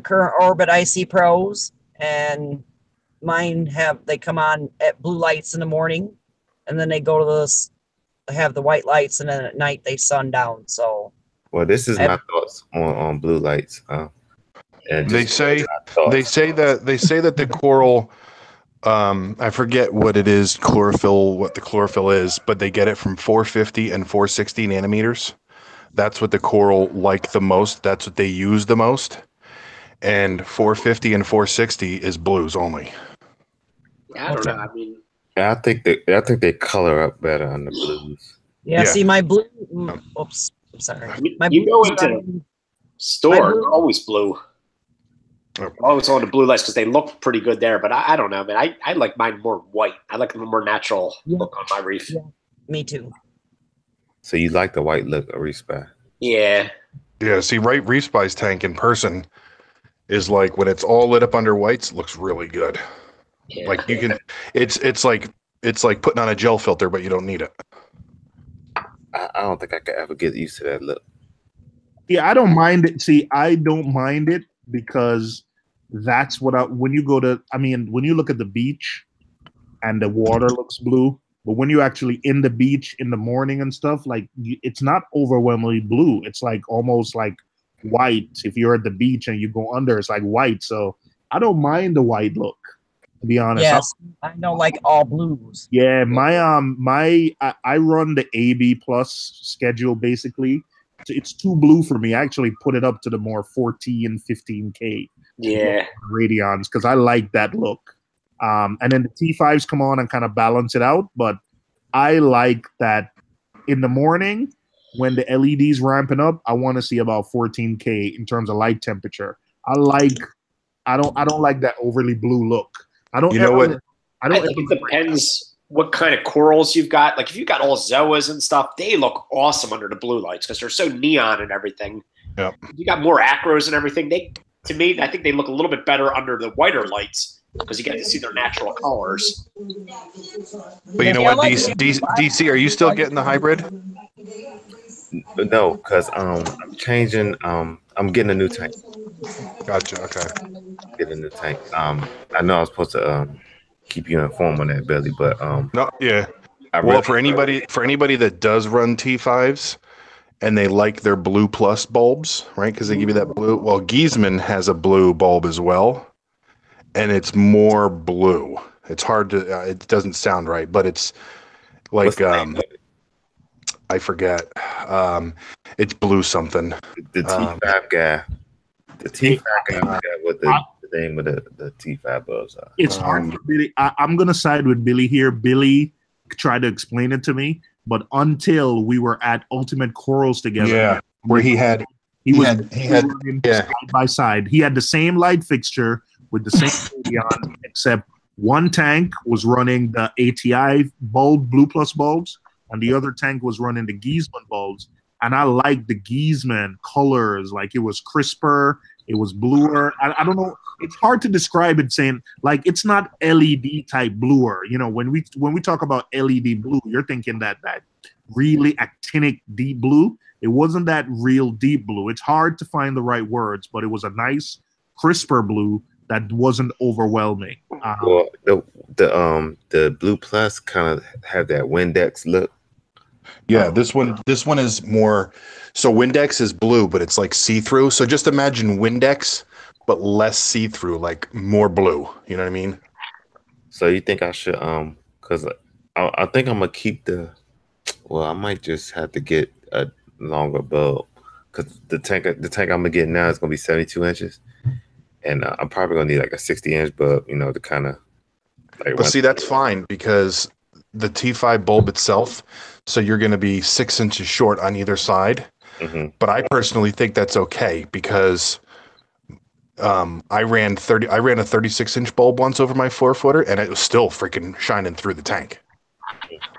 current Orbit IC Pros, and mine they come on at blue lights in the morning, and then they go to have the white lights, and then at night they sun down. So, well, this is my thoughts on blue lights. And they say that the coral, I forget what it is, what the chlorophyll is, but they get it from 450 and 460 nanometers. That's what the coral like the most. That's what they use the most. And 450 and 460 is blues only. Yeah, I don't know. I mean, I think they color up better on the blues. Yeah. See, my blue. Oops, I'm sorry. You go into store, they're always blue. Always on the blue lights because they look pretty good there. But I don't know, man. I like mine more white. I like the more natural look on my Reef. Yeah, me too. So you like the white look of Reef Spy? Yeah. Yeah. See, Reef Spy's tank in person is like when it's all lit up under whites, it looks really good. Yeah. Like you can, it's like putting on a gel filter, but you don't need it. I don't think I could ever get used to that look. Yeah, I don't mind it. See, I don't mind it because that's what when you look at the beach and the water looks blue, but when you're actually in the beach in the morning and stuff, like it's not overwhelmingly blue. It's like almost like white. If you're at the beach and you go under, it's like white. So I don't mind the white look, to be honest. Yes, I know, like all blues. Yeah, I run the AB plus schedule basically. It's too blue for me. I actually put it up to the more 14, 15K radions because I like that look. And then the T5s come on and kind of balance it out. But I like that in the morning when the LEDs ramping up, I want to see about 14K in terms of light temperature. I like I don't like that overly blue look. I don't. You know what? I don't. I think it depends what kind of corals you've got. Like if you've got all zoas and stuff, they look awesome under the blue lights because they're so neon and everything. Yep. You got more acros and everything. To me, I think they look a little bit better under the whiter lights because you get to see their natural colors. But you know what, DC, are you still getting the hybrid? No, because I'm changing. I'm getting a new tank. Gotcha. Okay. Getting a new tank. I know I was supposed to keep you informed on that, Billy, but no, yeah. Well, for anybody that does run T5s and they like their blue plus bulbs, right? Because they give you that blue. Well, Giesman has a blue bulb as well, and it's more blue. It's hard to. It doesn't sound right, but it's like I forget. It's blue something. The T5 guy. The T5 guy forgot what the name of the T5 bulbs are. It's hard for Billy. I'm gonna side with Billy here. Billy tried to explain it to me, but until we were at Ultimate Corals together, yeah, where he had side by side. He had the same light fixture with the same radion, except one tank was running the ATI bulb, blue plus bulbs, and the other tank was running the Giesman bulbs. And I liked the Giesman colors, like it was crisper, it was bluer. I don't know. It's hard to describe it saying like it's not LED type bluer. You know, when we talk about LED blue, you're thinking that really actinic deep blue. It wasn't that real deep blue. It's hard to find the right words, but it was a nice crisper blue that wasn't overwhelming. Well, the Blue Plus kind of have that Windex look. Yeah, this one is more. So Windex is blue, but it's like see-through. So just imagine Windex, but less see-through, like more blue. You know what I mean? So you think I should because I think I'm gonna keep the. Well, I might just have to get a longer bulb because the tank I'm gonna get now is gonna be 72 inches, and I'm probably gonna need like a 60-inch bulb. You know, to kind of. But see, that's fine because the T5 bulb itself. So you're going to be 6 inches short on either side. Mm-hmm. But I personally think that's okay because I ran a 36-inch bulb once over my 4-footer, and it was still freaking shining through the tank.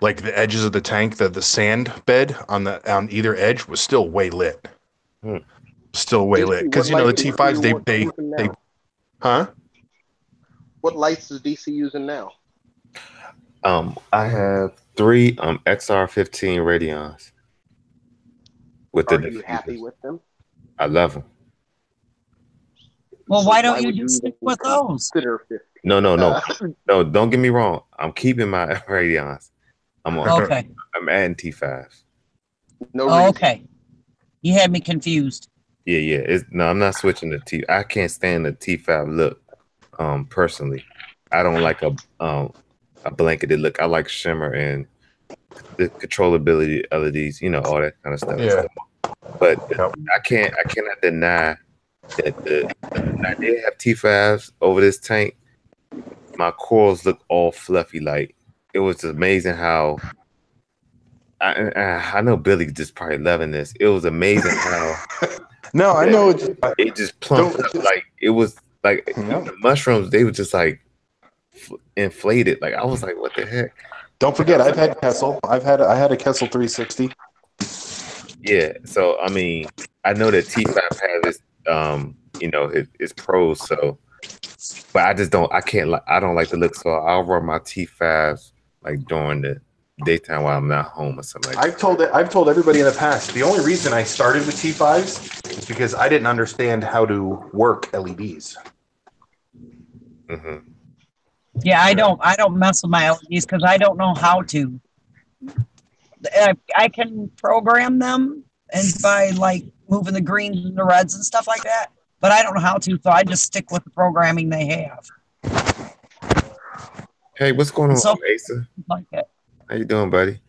Like the edges of the tank, the sand bed on either edge was still way lit. Still way lit because you know the T5s they huh? What lights is DC using now? I have 3 XR15 Radions. Are you happy with them? I love them. Well, why don't you just stick with those? No. No, don't get me wrong. I'm keeping my Radions. I'm adding T5s. Okay. You had me confused. Yeah. I'm not switching to T. I can't stand the T5 look. Personally, I don't like a blanketed look. I like shimmer and the controllability LEDs, you know, all that kind of stuff. Yeah. But I cannot deny that when I did have T5s over this tank, my corals look all fluffy. Like it was amazing how I know Billy just probably loving this. It was amazing how no, I know it just plumped up. Like it was like the mushrooms, they were just like inflated. Like I was like, what the heck? Don't forget, I've had Kessel. I had a Kessel 360. Yeah, so I mean, I know that T5 has its its pros. So, but I just don't. I don't like the look. So I'll run my T5s like during the daytime while I'm not home or something. Like I've told everybody in the past. The only reason I started with T5s is because I didn't understand how to work LEDs. Mm-hmm. Yeah, I don't mess with my LEDs because I don't know how to. I can program them and by like moving the greens and the reds and stuff like that, but I don't know how to, so I just stick with the programming they have. Hey, what's going on, Asa? Like it. How you doing, buddy?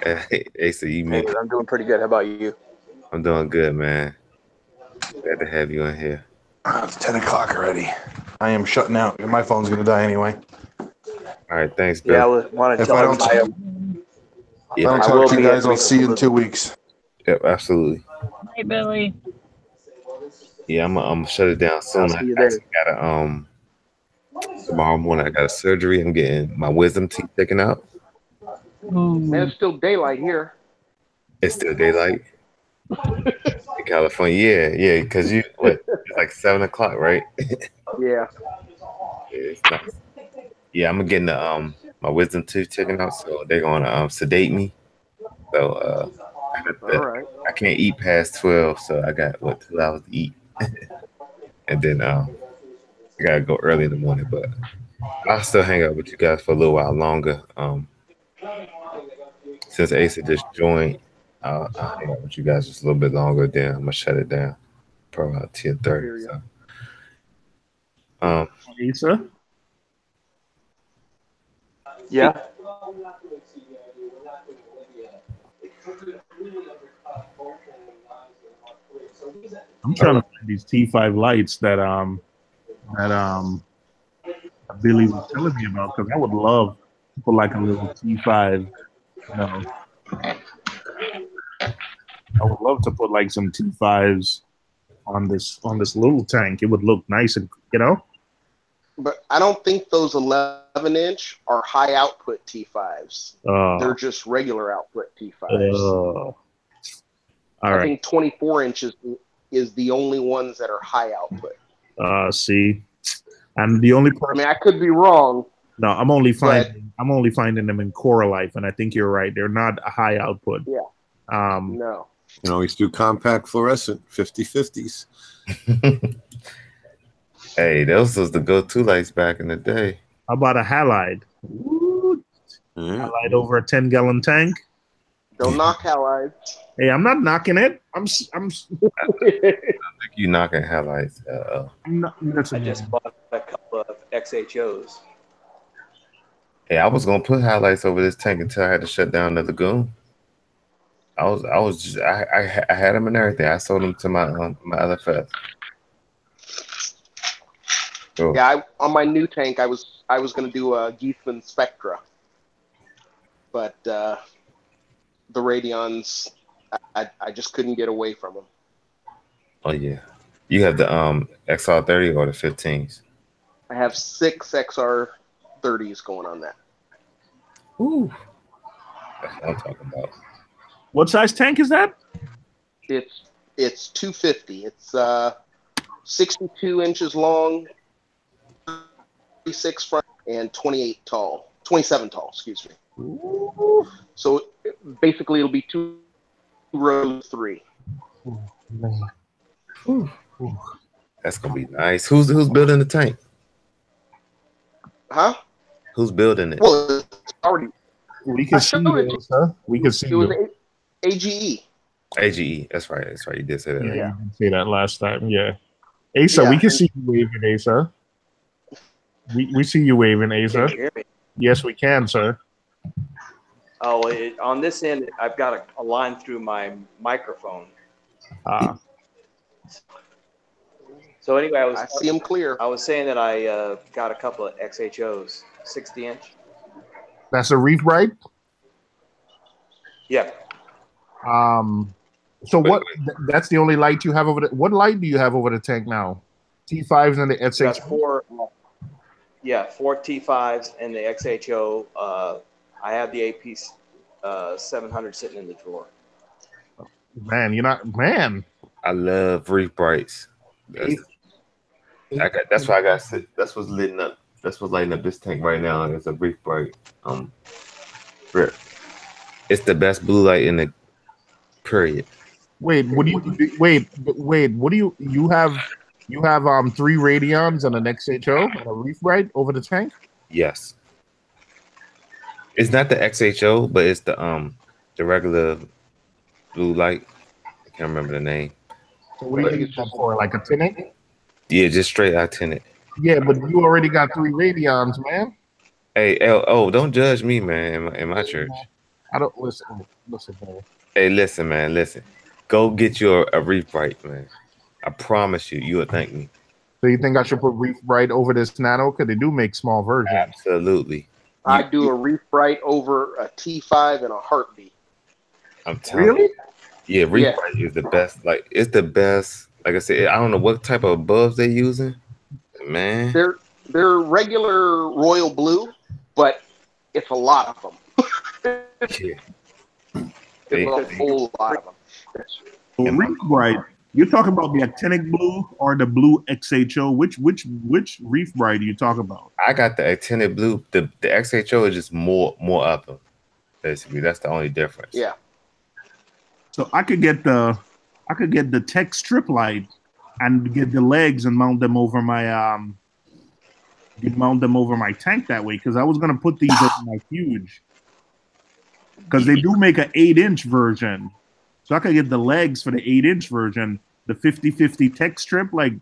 Hey, Asa, I'm doing pretty good. How about you? I'm doing good, man. Glad to have you in here. It's 10 o'clock already. I am shutting out. My phone's going to die anyway. All right, thanks, Bill. Yeah, I want to tell everybody. If I don't talk to you guys, I'll see you in 2 weeks. Yep, absolutely. Hey, Billy. Yeah, I'm gonna shut it down soon. I see you there. actually got a tomorrow morning. I got a surgery. I'm getting my wisdom teeth taken out. Man, it's still daylight here. It's still daylight in California. Yeah, because it's like 7 o'clock, right? Yeah. It's nice. Yeah, I'm getting my wisdom tooth taken out, so they're gonna sedate me. So All right. I can't eat past 12, so I got 2 hours to eat, and then I gotta go early in the morning. But I'll still hang out with you guys for a little while longer. Since Asa just joined, I'll hang out with you guys just a little bit longer. Then I'm gonna shut it down probably about 10:30. So, Asa? Yeah. I'm trying to find these T5 lights that Billy was telling me about, because I would love to put like a little T5. You know, I would love to put like some T5s on this little tank. It would look nice, and But I don't think those 11-inch are high output T5s. They're just regular output T5s. I think 24 inches is the only ones that are high output. See, and the only person. I mean, I could be wrong. No, I'm only finding them in Coralife, and I think you're right. They're not a high output. Yeah. No. You can always do compact fluorescent 50/50s. Hey, those was the go-to lights back in the day. How about a halide? Halide over a 10-gallon tank. Don't knock halides. Hey, I'm not knocking it. I'm. I think you knocking halides. I just bought a couple of XHOs. Hey, I was gonna put highlights over this tank until I had to shut down the lagoon. I had them and everything. I sold them to my LFS. Cool. Yeah, on my new tank, I was going to do a Geithman Spectra, but the Radions, I just couldn't get away from them. Oh yeah, you have the XR30 or the 15s? I have 6 XR30s going on that. Ooh, that's what I'm talking about. What size tank is that? It's 250. It's 62 inches long, 36 front, and 27 tall. Excuse me. Ooh. So basically, it'll be 2 rows 3. Ooh. That's gonna be nice. Who's building the tank? Huh? Who's building it? Well, it's already. We can see you, sir. We can see you. It was AGE. AGE. That's right. You did say that. Yeah, you did say that last time. Yeah. Asa, we can see you waving, Asa. We see you waving, Asa. Can you hear me? Yes, we can, sir. Oh, on this end, I've got a line through my microphone. So anyway, I see them clear. I was saying that I got a couple of XHOs, 60-inch. That's a Reef, right? Yeah. So what? That's the only light you have over the. What light do you have over the tank now? T5s and the XHO. Got 4 T5s and the XHO. I have the AP 700 sitting in the drawer. Man, you're not man. I love Reef Brights. That's why I got. That's what's lighting up. That's what's lighting up this tank right now. It's a Reef Bright. It's the best blue light in the period. Wait, what do you wait? What do you have? You have 3 Radions and an XHO and a Reef Bright over the tank? Yes. It's not the XHO, but it's the regular blue light. I can't remember the name. So what do you use that for? Like a tinted? Yeah, just straight out tinted. Yeah, but you already got 3 Radions, man. Hey, don't judge me, man. In my church. I don't listen, man. Hey, listen, man. Listen. Go get you a Reef Bright, man. I promise you'll thank me. So you think I should put Reef Bright over this Nano? Because they do make small versions. Absolutely. I'd do a Reef Bright over a T5 in a heartbeat. I'm telling you. Yeah, Reef Bright is the best. Like, it's the best like I said, I don't know what type of bulbs they're using, man. They're regular royal blue, but it's a lot of them. Yeah. It's a whole lot of them. So Reef Bright, you're talking about the actinic blue or the blue XHO? Which Reef Bright are you talking about? I got the actinic blue. The XHO is just more of them. Basically, that's the only difference. Yeah. So I could get the tech strip light and get the legs and mount them over my tank that way, because I was gonna put these over my huge, because they do make an 8-inch version. So I could get the legs for the 8-inch version, the 50/50 tech strip. Like,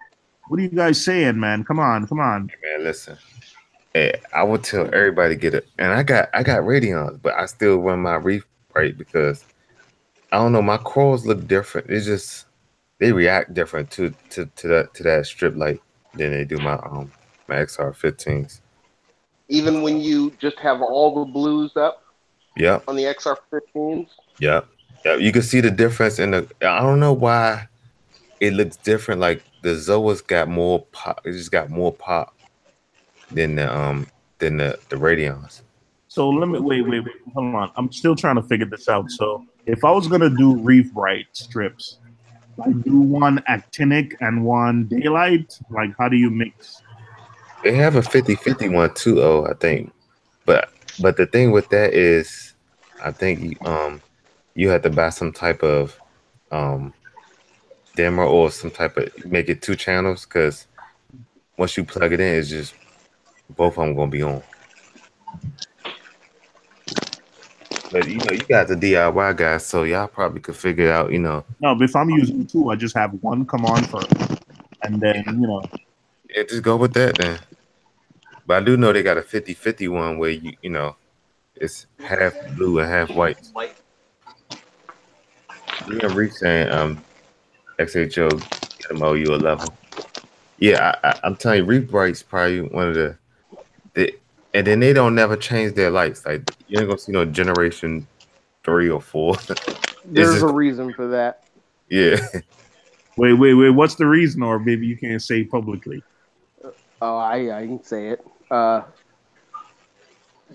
what are you guys saying, man? Come on. Man, listen. Hey, I would tell everybody to get it. And I got Radeons, but I still run my Reef Bright because I don't know, my corals look different. It's just they react different to that strip light than they do my XR15s. Even when you just have all the blues up. Yep. On the XR15s. Yep. You can see the difference in the. I don't know why it looks different. Like the Zoas got more pop. It just got more pop than the Radeons. So let me wait. Hold on. I'm still trying to figure this out. So if I was gonna do Reef Bright strips, I do one actinic and one daylight. Like, how do you mix? They have a 50/50 one too, I think. But the thing with that is, I think you have to buy some type of dimmer or some type of make it 2 channels, because once you plug it in, it's just both of them gonna be on. But you got the DIY guys, so y'all probably could figure it out. No, but if I'm using 2, I just have one come on first, and then Yeah, just go with that then. But I do know they got a 50/50 one where it's half blue and half white. You know, Reef saying XHO get them OU 11. Yeah, I'm telling you, Reef Bright's probably one of the and then they don't never change their lights. Like, you ain't gonna see no generation 3 or 4. There's a reason for that. Yeah. Wait. What's the reason? Or maybe you can't say publicly. Oh, I can say it.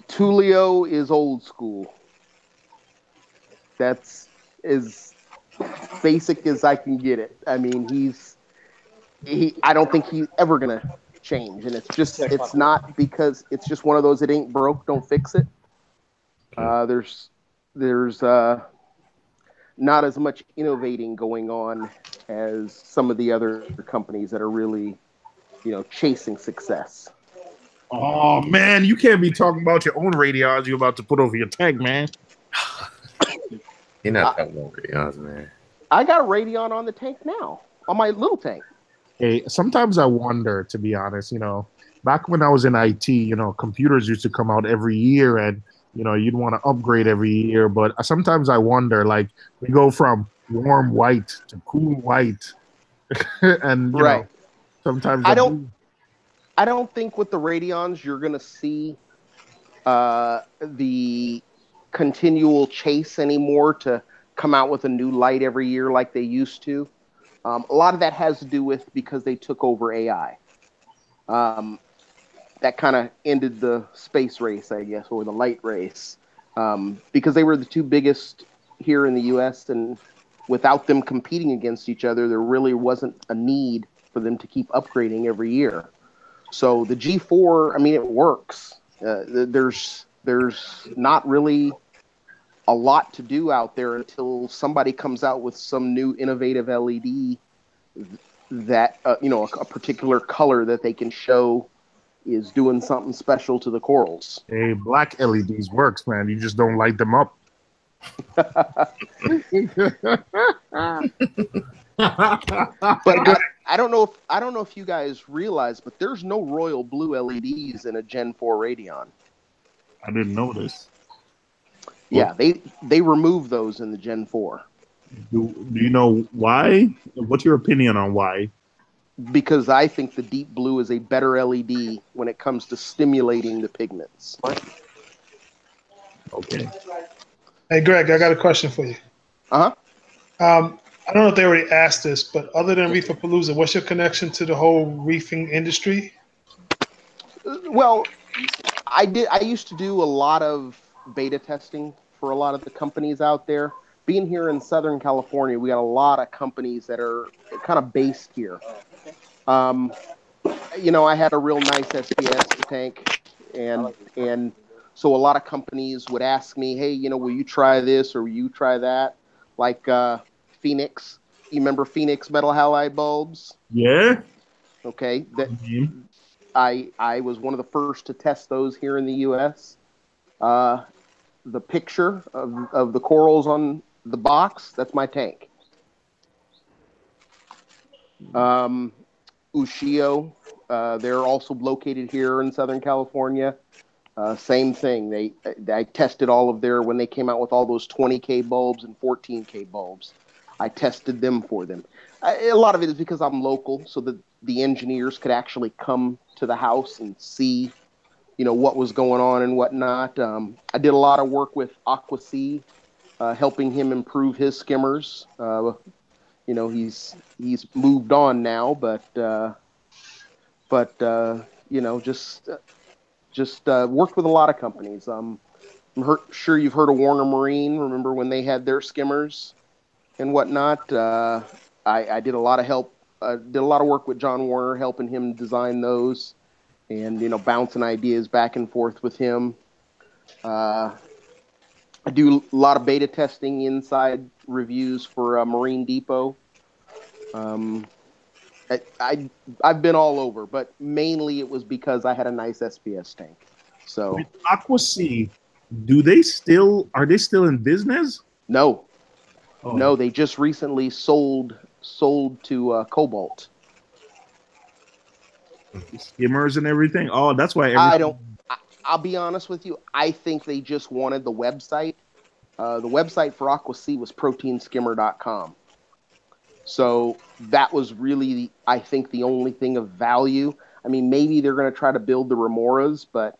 Tulio is old school. That's as basic as I can get it. I mean, I don't think he's ever gonna change, and it's not because it's just one of those, it ain't broke, don't fix it. There's not as much innovating going on as some of the other companies that are really chasing success. Oh man, you can't be talking about your own radios you're about to put over your tank, man. You're not talking about radios, man. I got a Radeon on the tank now, on my little tank. Hey, sometimes I wonder, to be honest, back when I was in IT, computers used to come out every year, and you'd want to upgrade every year. But sometimes I wonder, like, we go from warm white to cool white, and right. Sometimes I don't think with the Radeons you're gonna see the continual chase anymore to come out with a new light every year like they used to. A lot of that has to do with because they took over AI. That kind of ended the space race, I guess, or the light race, because they were the 2 biggest here in the U.S. and without them competing against each other, there really wasn't a need for them to keep upgrading every year. So the G4, I mean, it works. There's not really a lot to do out there until somebody comes out with some new innovative LED that a particular color that they can show is doing something special to the corals. Hey, black LEDs works, man. You just don't light them up. But I don't know if you guys realize, but there's no royal blue LEDs in a Gen 4 Radeon. I didn't know this. Yeah, they removed those in the Gen 4. Do you know why? What's your opinion on why? Because I think the deep blue is a better LED when it comes to stimulating the pigments. Okay. Hey, Greg, I got a question for you. Uh-huh. I don't know if they already asked this, but other than Reefapalooza, what's your connection to the whole reefing industry? Well, I used to do a lot of beta testing for a lot of the companies out there. Being here in Southern California, we got a lot of companies that are kind of based here. You know, I had a real nice SPS tank, and so a lot of companies would ask me, hey, you know, will you try this or will you try that? Like Phoenix. You remember Phoenix metal halide bulbs? Yeah. Okay. I was one of the first to test those here in the U.S. The picture of the corals on the box, that's my tank. Ushio, they're also located here in Southern California. Same thing. I tested all of their, when they came out with all those 20K bulbs and 14K bulbs, I tested them for them. A lot of it is because I'm local, so that the engineers could actually come to the house and see, you know, what was going on and whatnot. I did a lot of work with Aqua Sea, helping him improve his skimmers. You know, he's moved on now, but you know, just worked with a lot of companies. I'm sure you've heard of Warner Marine. Remember when they had their skimmers and whatnot? I did a lot of did a lot of work with John Warner, helping him design those, and you know, bouncing ideas back and forth with him. I do a lot of beta testing inside reviews for Marine Depot. I've been all over, but mainly it was because I had a nice SPS tank. So with Aqua Sea, are they still in business? No. Oh. No, they just recently sold to Cobalt. Skimmers and everything. Oh, that's why I'll be honest with you. I think they just wanted the website. The website for Aqua Sea was proteinskimmer.com. So that was really, I think, the only thing of value. I mean, maybe they're going to try to build the Remoras, but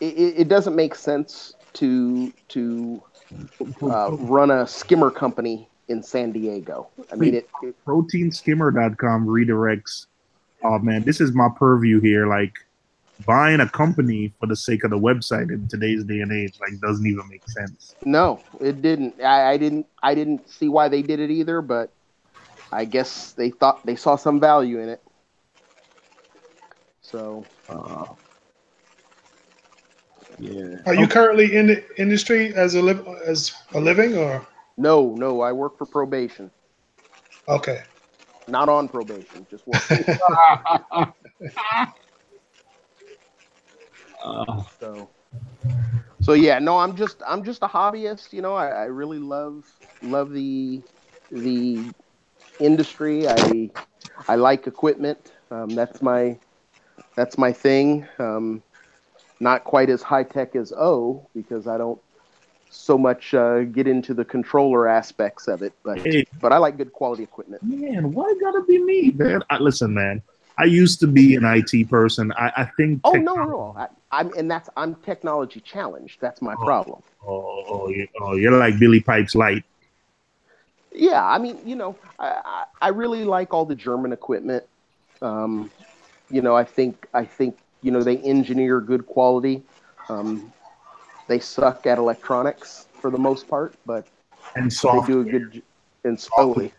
it doesn't make sense to run a skimmer company in San Diego. I mean, proteinskimmer.com redirects. Oh man, this is my purview here. Like, buying a company for the sake of the website in today's day and age, like, doesn't even make sense. No, it didn't. I didn't see why they did it either, but I guess they thought they saw some value in it. So, yeah. Are you currently in the industry as a living, or? No, I work for probation. Okay. Not on probation, just working. So yeah, no, I'm just a hobbyist. You know, I really love the industry. I like equipment. That's my thing. Not quite as high tech as O, because I don't so much get into the controller aspects of it, but I like good quality equipment. Man, why gotta be me, man? Listen, man, I used to be an IT person. I think. Oh no, I'm technology challenged. That's my problem. You're like Billy Pipes light. Yeah, I mean, you know, I really like all the German equipment. You know, I think you know, they engineer good quality. They suck at electronics for the most part, but they do a good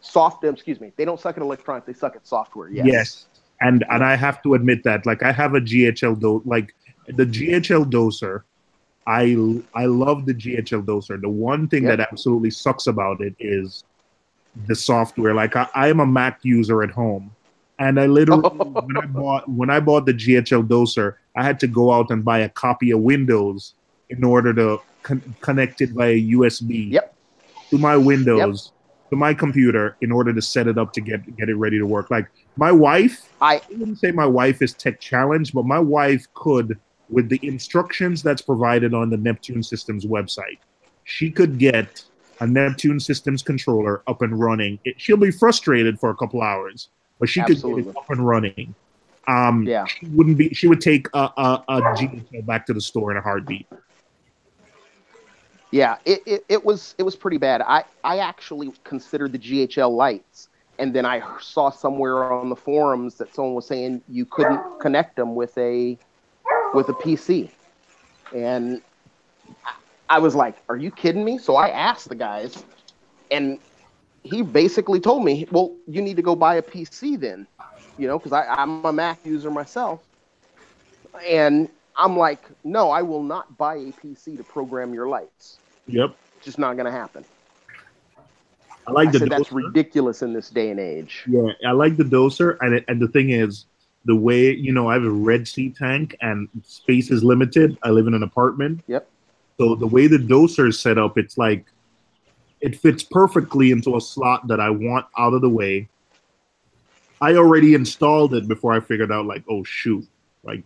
soft. Excuse me, they don't suck at electronics. They suck at software. Yes. And I have to admit that, like, I have a GHL like the GHL doser. I love the GHL doser. The one thing that absolutely sucks about it is the software. Like, I am a Mac user at home, and I literally when I bought the GHL doser, I had to go out and buy a copy of Windows in order to connect it via USB to my Windows, to my computer, in order to set it up to get it ready to work. Like, my wife, I wouldn't say my wife is tech challenged, but my wife could, with the instructions that's provided on the Neptune Systems website, she could get a Neptune Systems controller up and running. She'll be frustrated for a couple hours, but she could get it up and running. She would take a GHL back to the store in a heartbeat. Yeah, it was pretty bad. I actually considered the GHL lights, and then I saw somewhere on the forums that someone was saying you couldn't connect them with a PC, and I was like, "Are you kidding me?" So I asked the guys, and he basically told me, "Well, you need to go buy a PC then, because I'm a Mac user myself." And I'm like, "No, I will not buy a PC to program your lights. Yep. It's just not going to happen." I said that's ridiculous in this day and age. Yeah, I like the doser, and the thing is, the way I have a Red Sea tank and space is limited. I live in an apartment. Yep. So the way the doser is set up, it's like it fits perfectly into a slot that I want out of the way. I already installed it before I figured out, like, oh shoot, like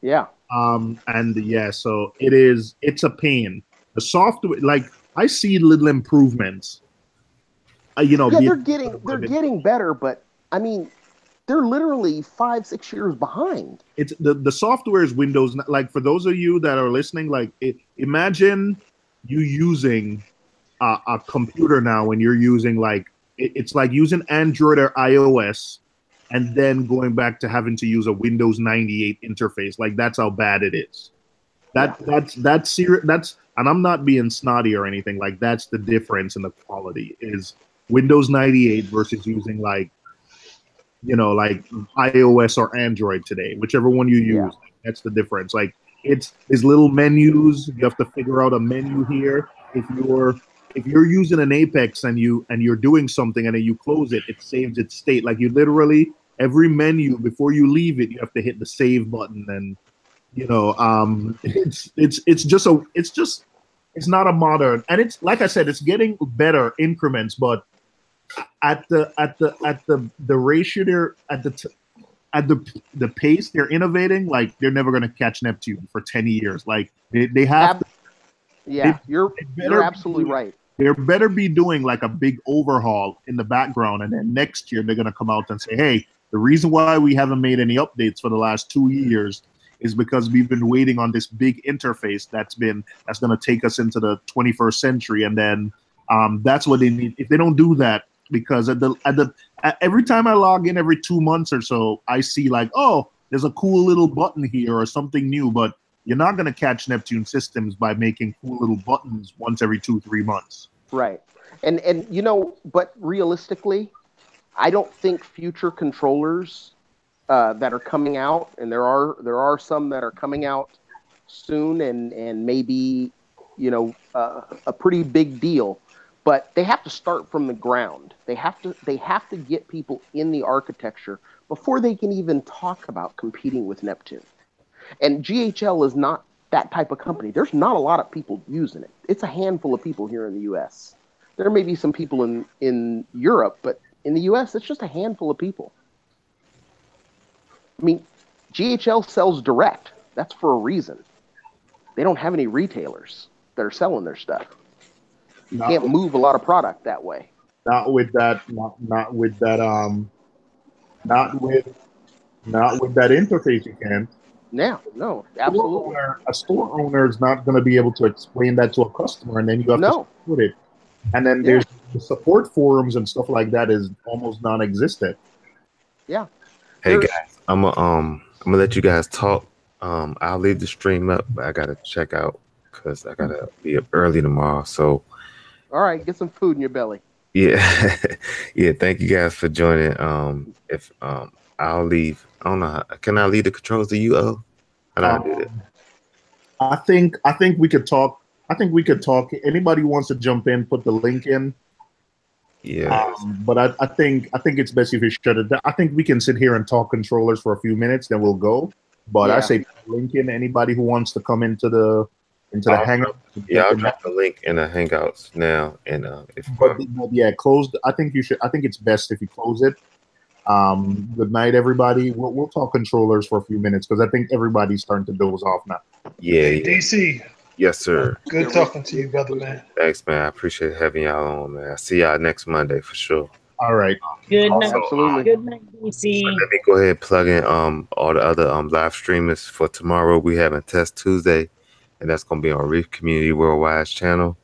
Yeah. And yeah, so it's a pain. The software, like, I see little improvements. Yeah, they're getting better, but I mean, they're literally 5-6 years behind. It's the software is Windows. Like, for those of you that are listening, like, imagine you using a computer now, and you're using, like, it's like using Android or iOS, and then going back to having to use a Windows 98 interface. Like, that's how bad it is. That's serious. And I'm not being snotty or anything. Like, that's the difference in the quality is Windows 98 versus using, like, like iOS or Android today, whichever one you use. Yeah. That's the difference. Like, there's little menus. You have to figure out a menu here. If you're using an Apex and you're doing something and then you close it, it saves its state. Like, you literally, every menu before you leave it, you have to hit the save button. And it's not a modern, and it's, like I said, it's getting better increments, but at the ratio they're at the pace they're innovating, like, they're never going to catch Neptune for 10 years. Like, they have to, yeah, you're absolutely right. They better be doing, like, a big overhaul in the background, and then next year they're going to come out and say, hey, the reason why we haven't made any updates for the last 2 years is because we've been waiting on this big interface that's going to take us into the 21st century. And then that's what they need. If they don't do that, because every time I log in every 2 months or so, I see, like, oh, there's a cool little button here or something new, but you're not going to catch Neptune Systems by making cool little buttons once every 2-3 months. Right. And but realistically, I don't think future controllers that are coming out, and there are some that are coming out soon, and maybe a pretty big deal, but they have to start from the ground. They have to get people in the architecture before they can even talk about competing with Neptune. And GHL is not that type of company. There's not a lot of people using it. It's a handful of people here in the U.S. There may be some people in Europe, but in the U.S., it's just a handful of people. I mean, GHL sells direct. That's for a reason. They don't have any retailers that are selling their stuff. You can't move a lot of product that way. Not with that interface you can. Yeah, no, absolutely. A store owner is not going to be able to explain that to a customer, and then you have to put it. And then there's the support forums and stuff like that is almost non-existent. Yeah. Hey guys, I'm gonna let you guys talk. I'll leave the stream up, but I gotta check out because I gotta be up early tomorrow. So, all right, get some food in your belly. Yeah, yeah. Thank you guys for joining. If I'll leave. I don't know. Can I leave the controls to you? How do I do that? I think we could talk. Anybody who wants to jump in, put the link in. Yeah. But I think it's best if you shut it down. I think we can sit here and talk controllers for a few minutes, then we'll go. But I say link in anybody who wants to come into the hangout. Yeah, I'll drop the link in the hangouts now. And closed. I think you should. I think it's best if you close it. Good night, everybody. We'll talk controllers for a few minutes because I think everybody's starting to doze off now. Yeah. DC. Yes, sir. Good talking to you, brother, man. Thanks, man. I appreciate having y'all on, man. I'll see y'all next Monday for sure. All right. Good night. Absolutely. Good night, DC. Let me go ahead and plug in all the other live streamers for tomorrow. We having Test Tuesday and that's gonna be on Reef Community Worldwide's channel.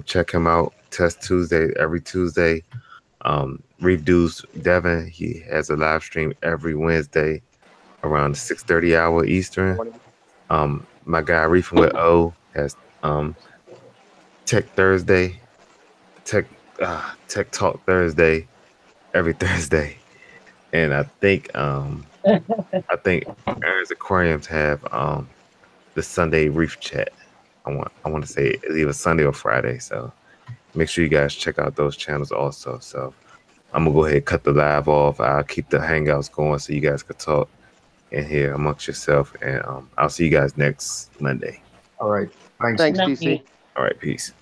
Check him out. Test Tuesday every Tuesday. Reef Dudes Devin, he has a live stream every Wednesday around 6:30 hour Eastern. My guy Reefing with O has Tech Thursday, Tech Talk Thursday every Thursday, and I think Aaron's Aquariums have the Sunday Reef Chat. I want to say either Sunday or Friday, so make sure you guys check out those channels also. So I'm gonna go ahead and cut the live off. I'll keep the hangouts going so you guys can talk in here amongst yourself, and I'll see you guys next Monday. All right. Thanks. Thanks, DC. All right, peace.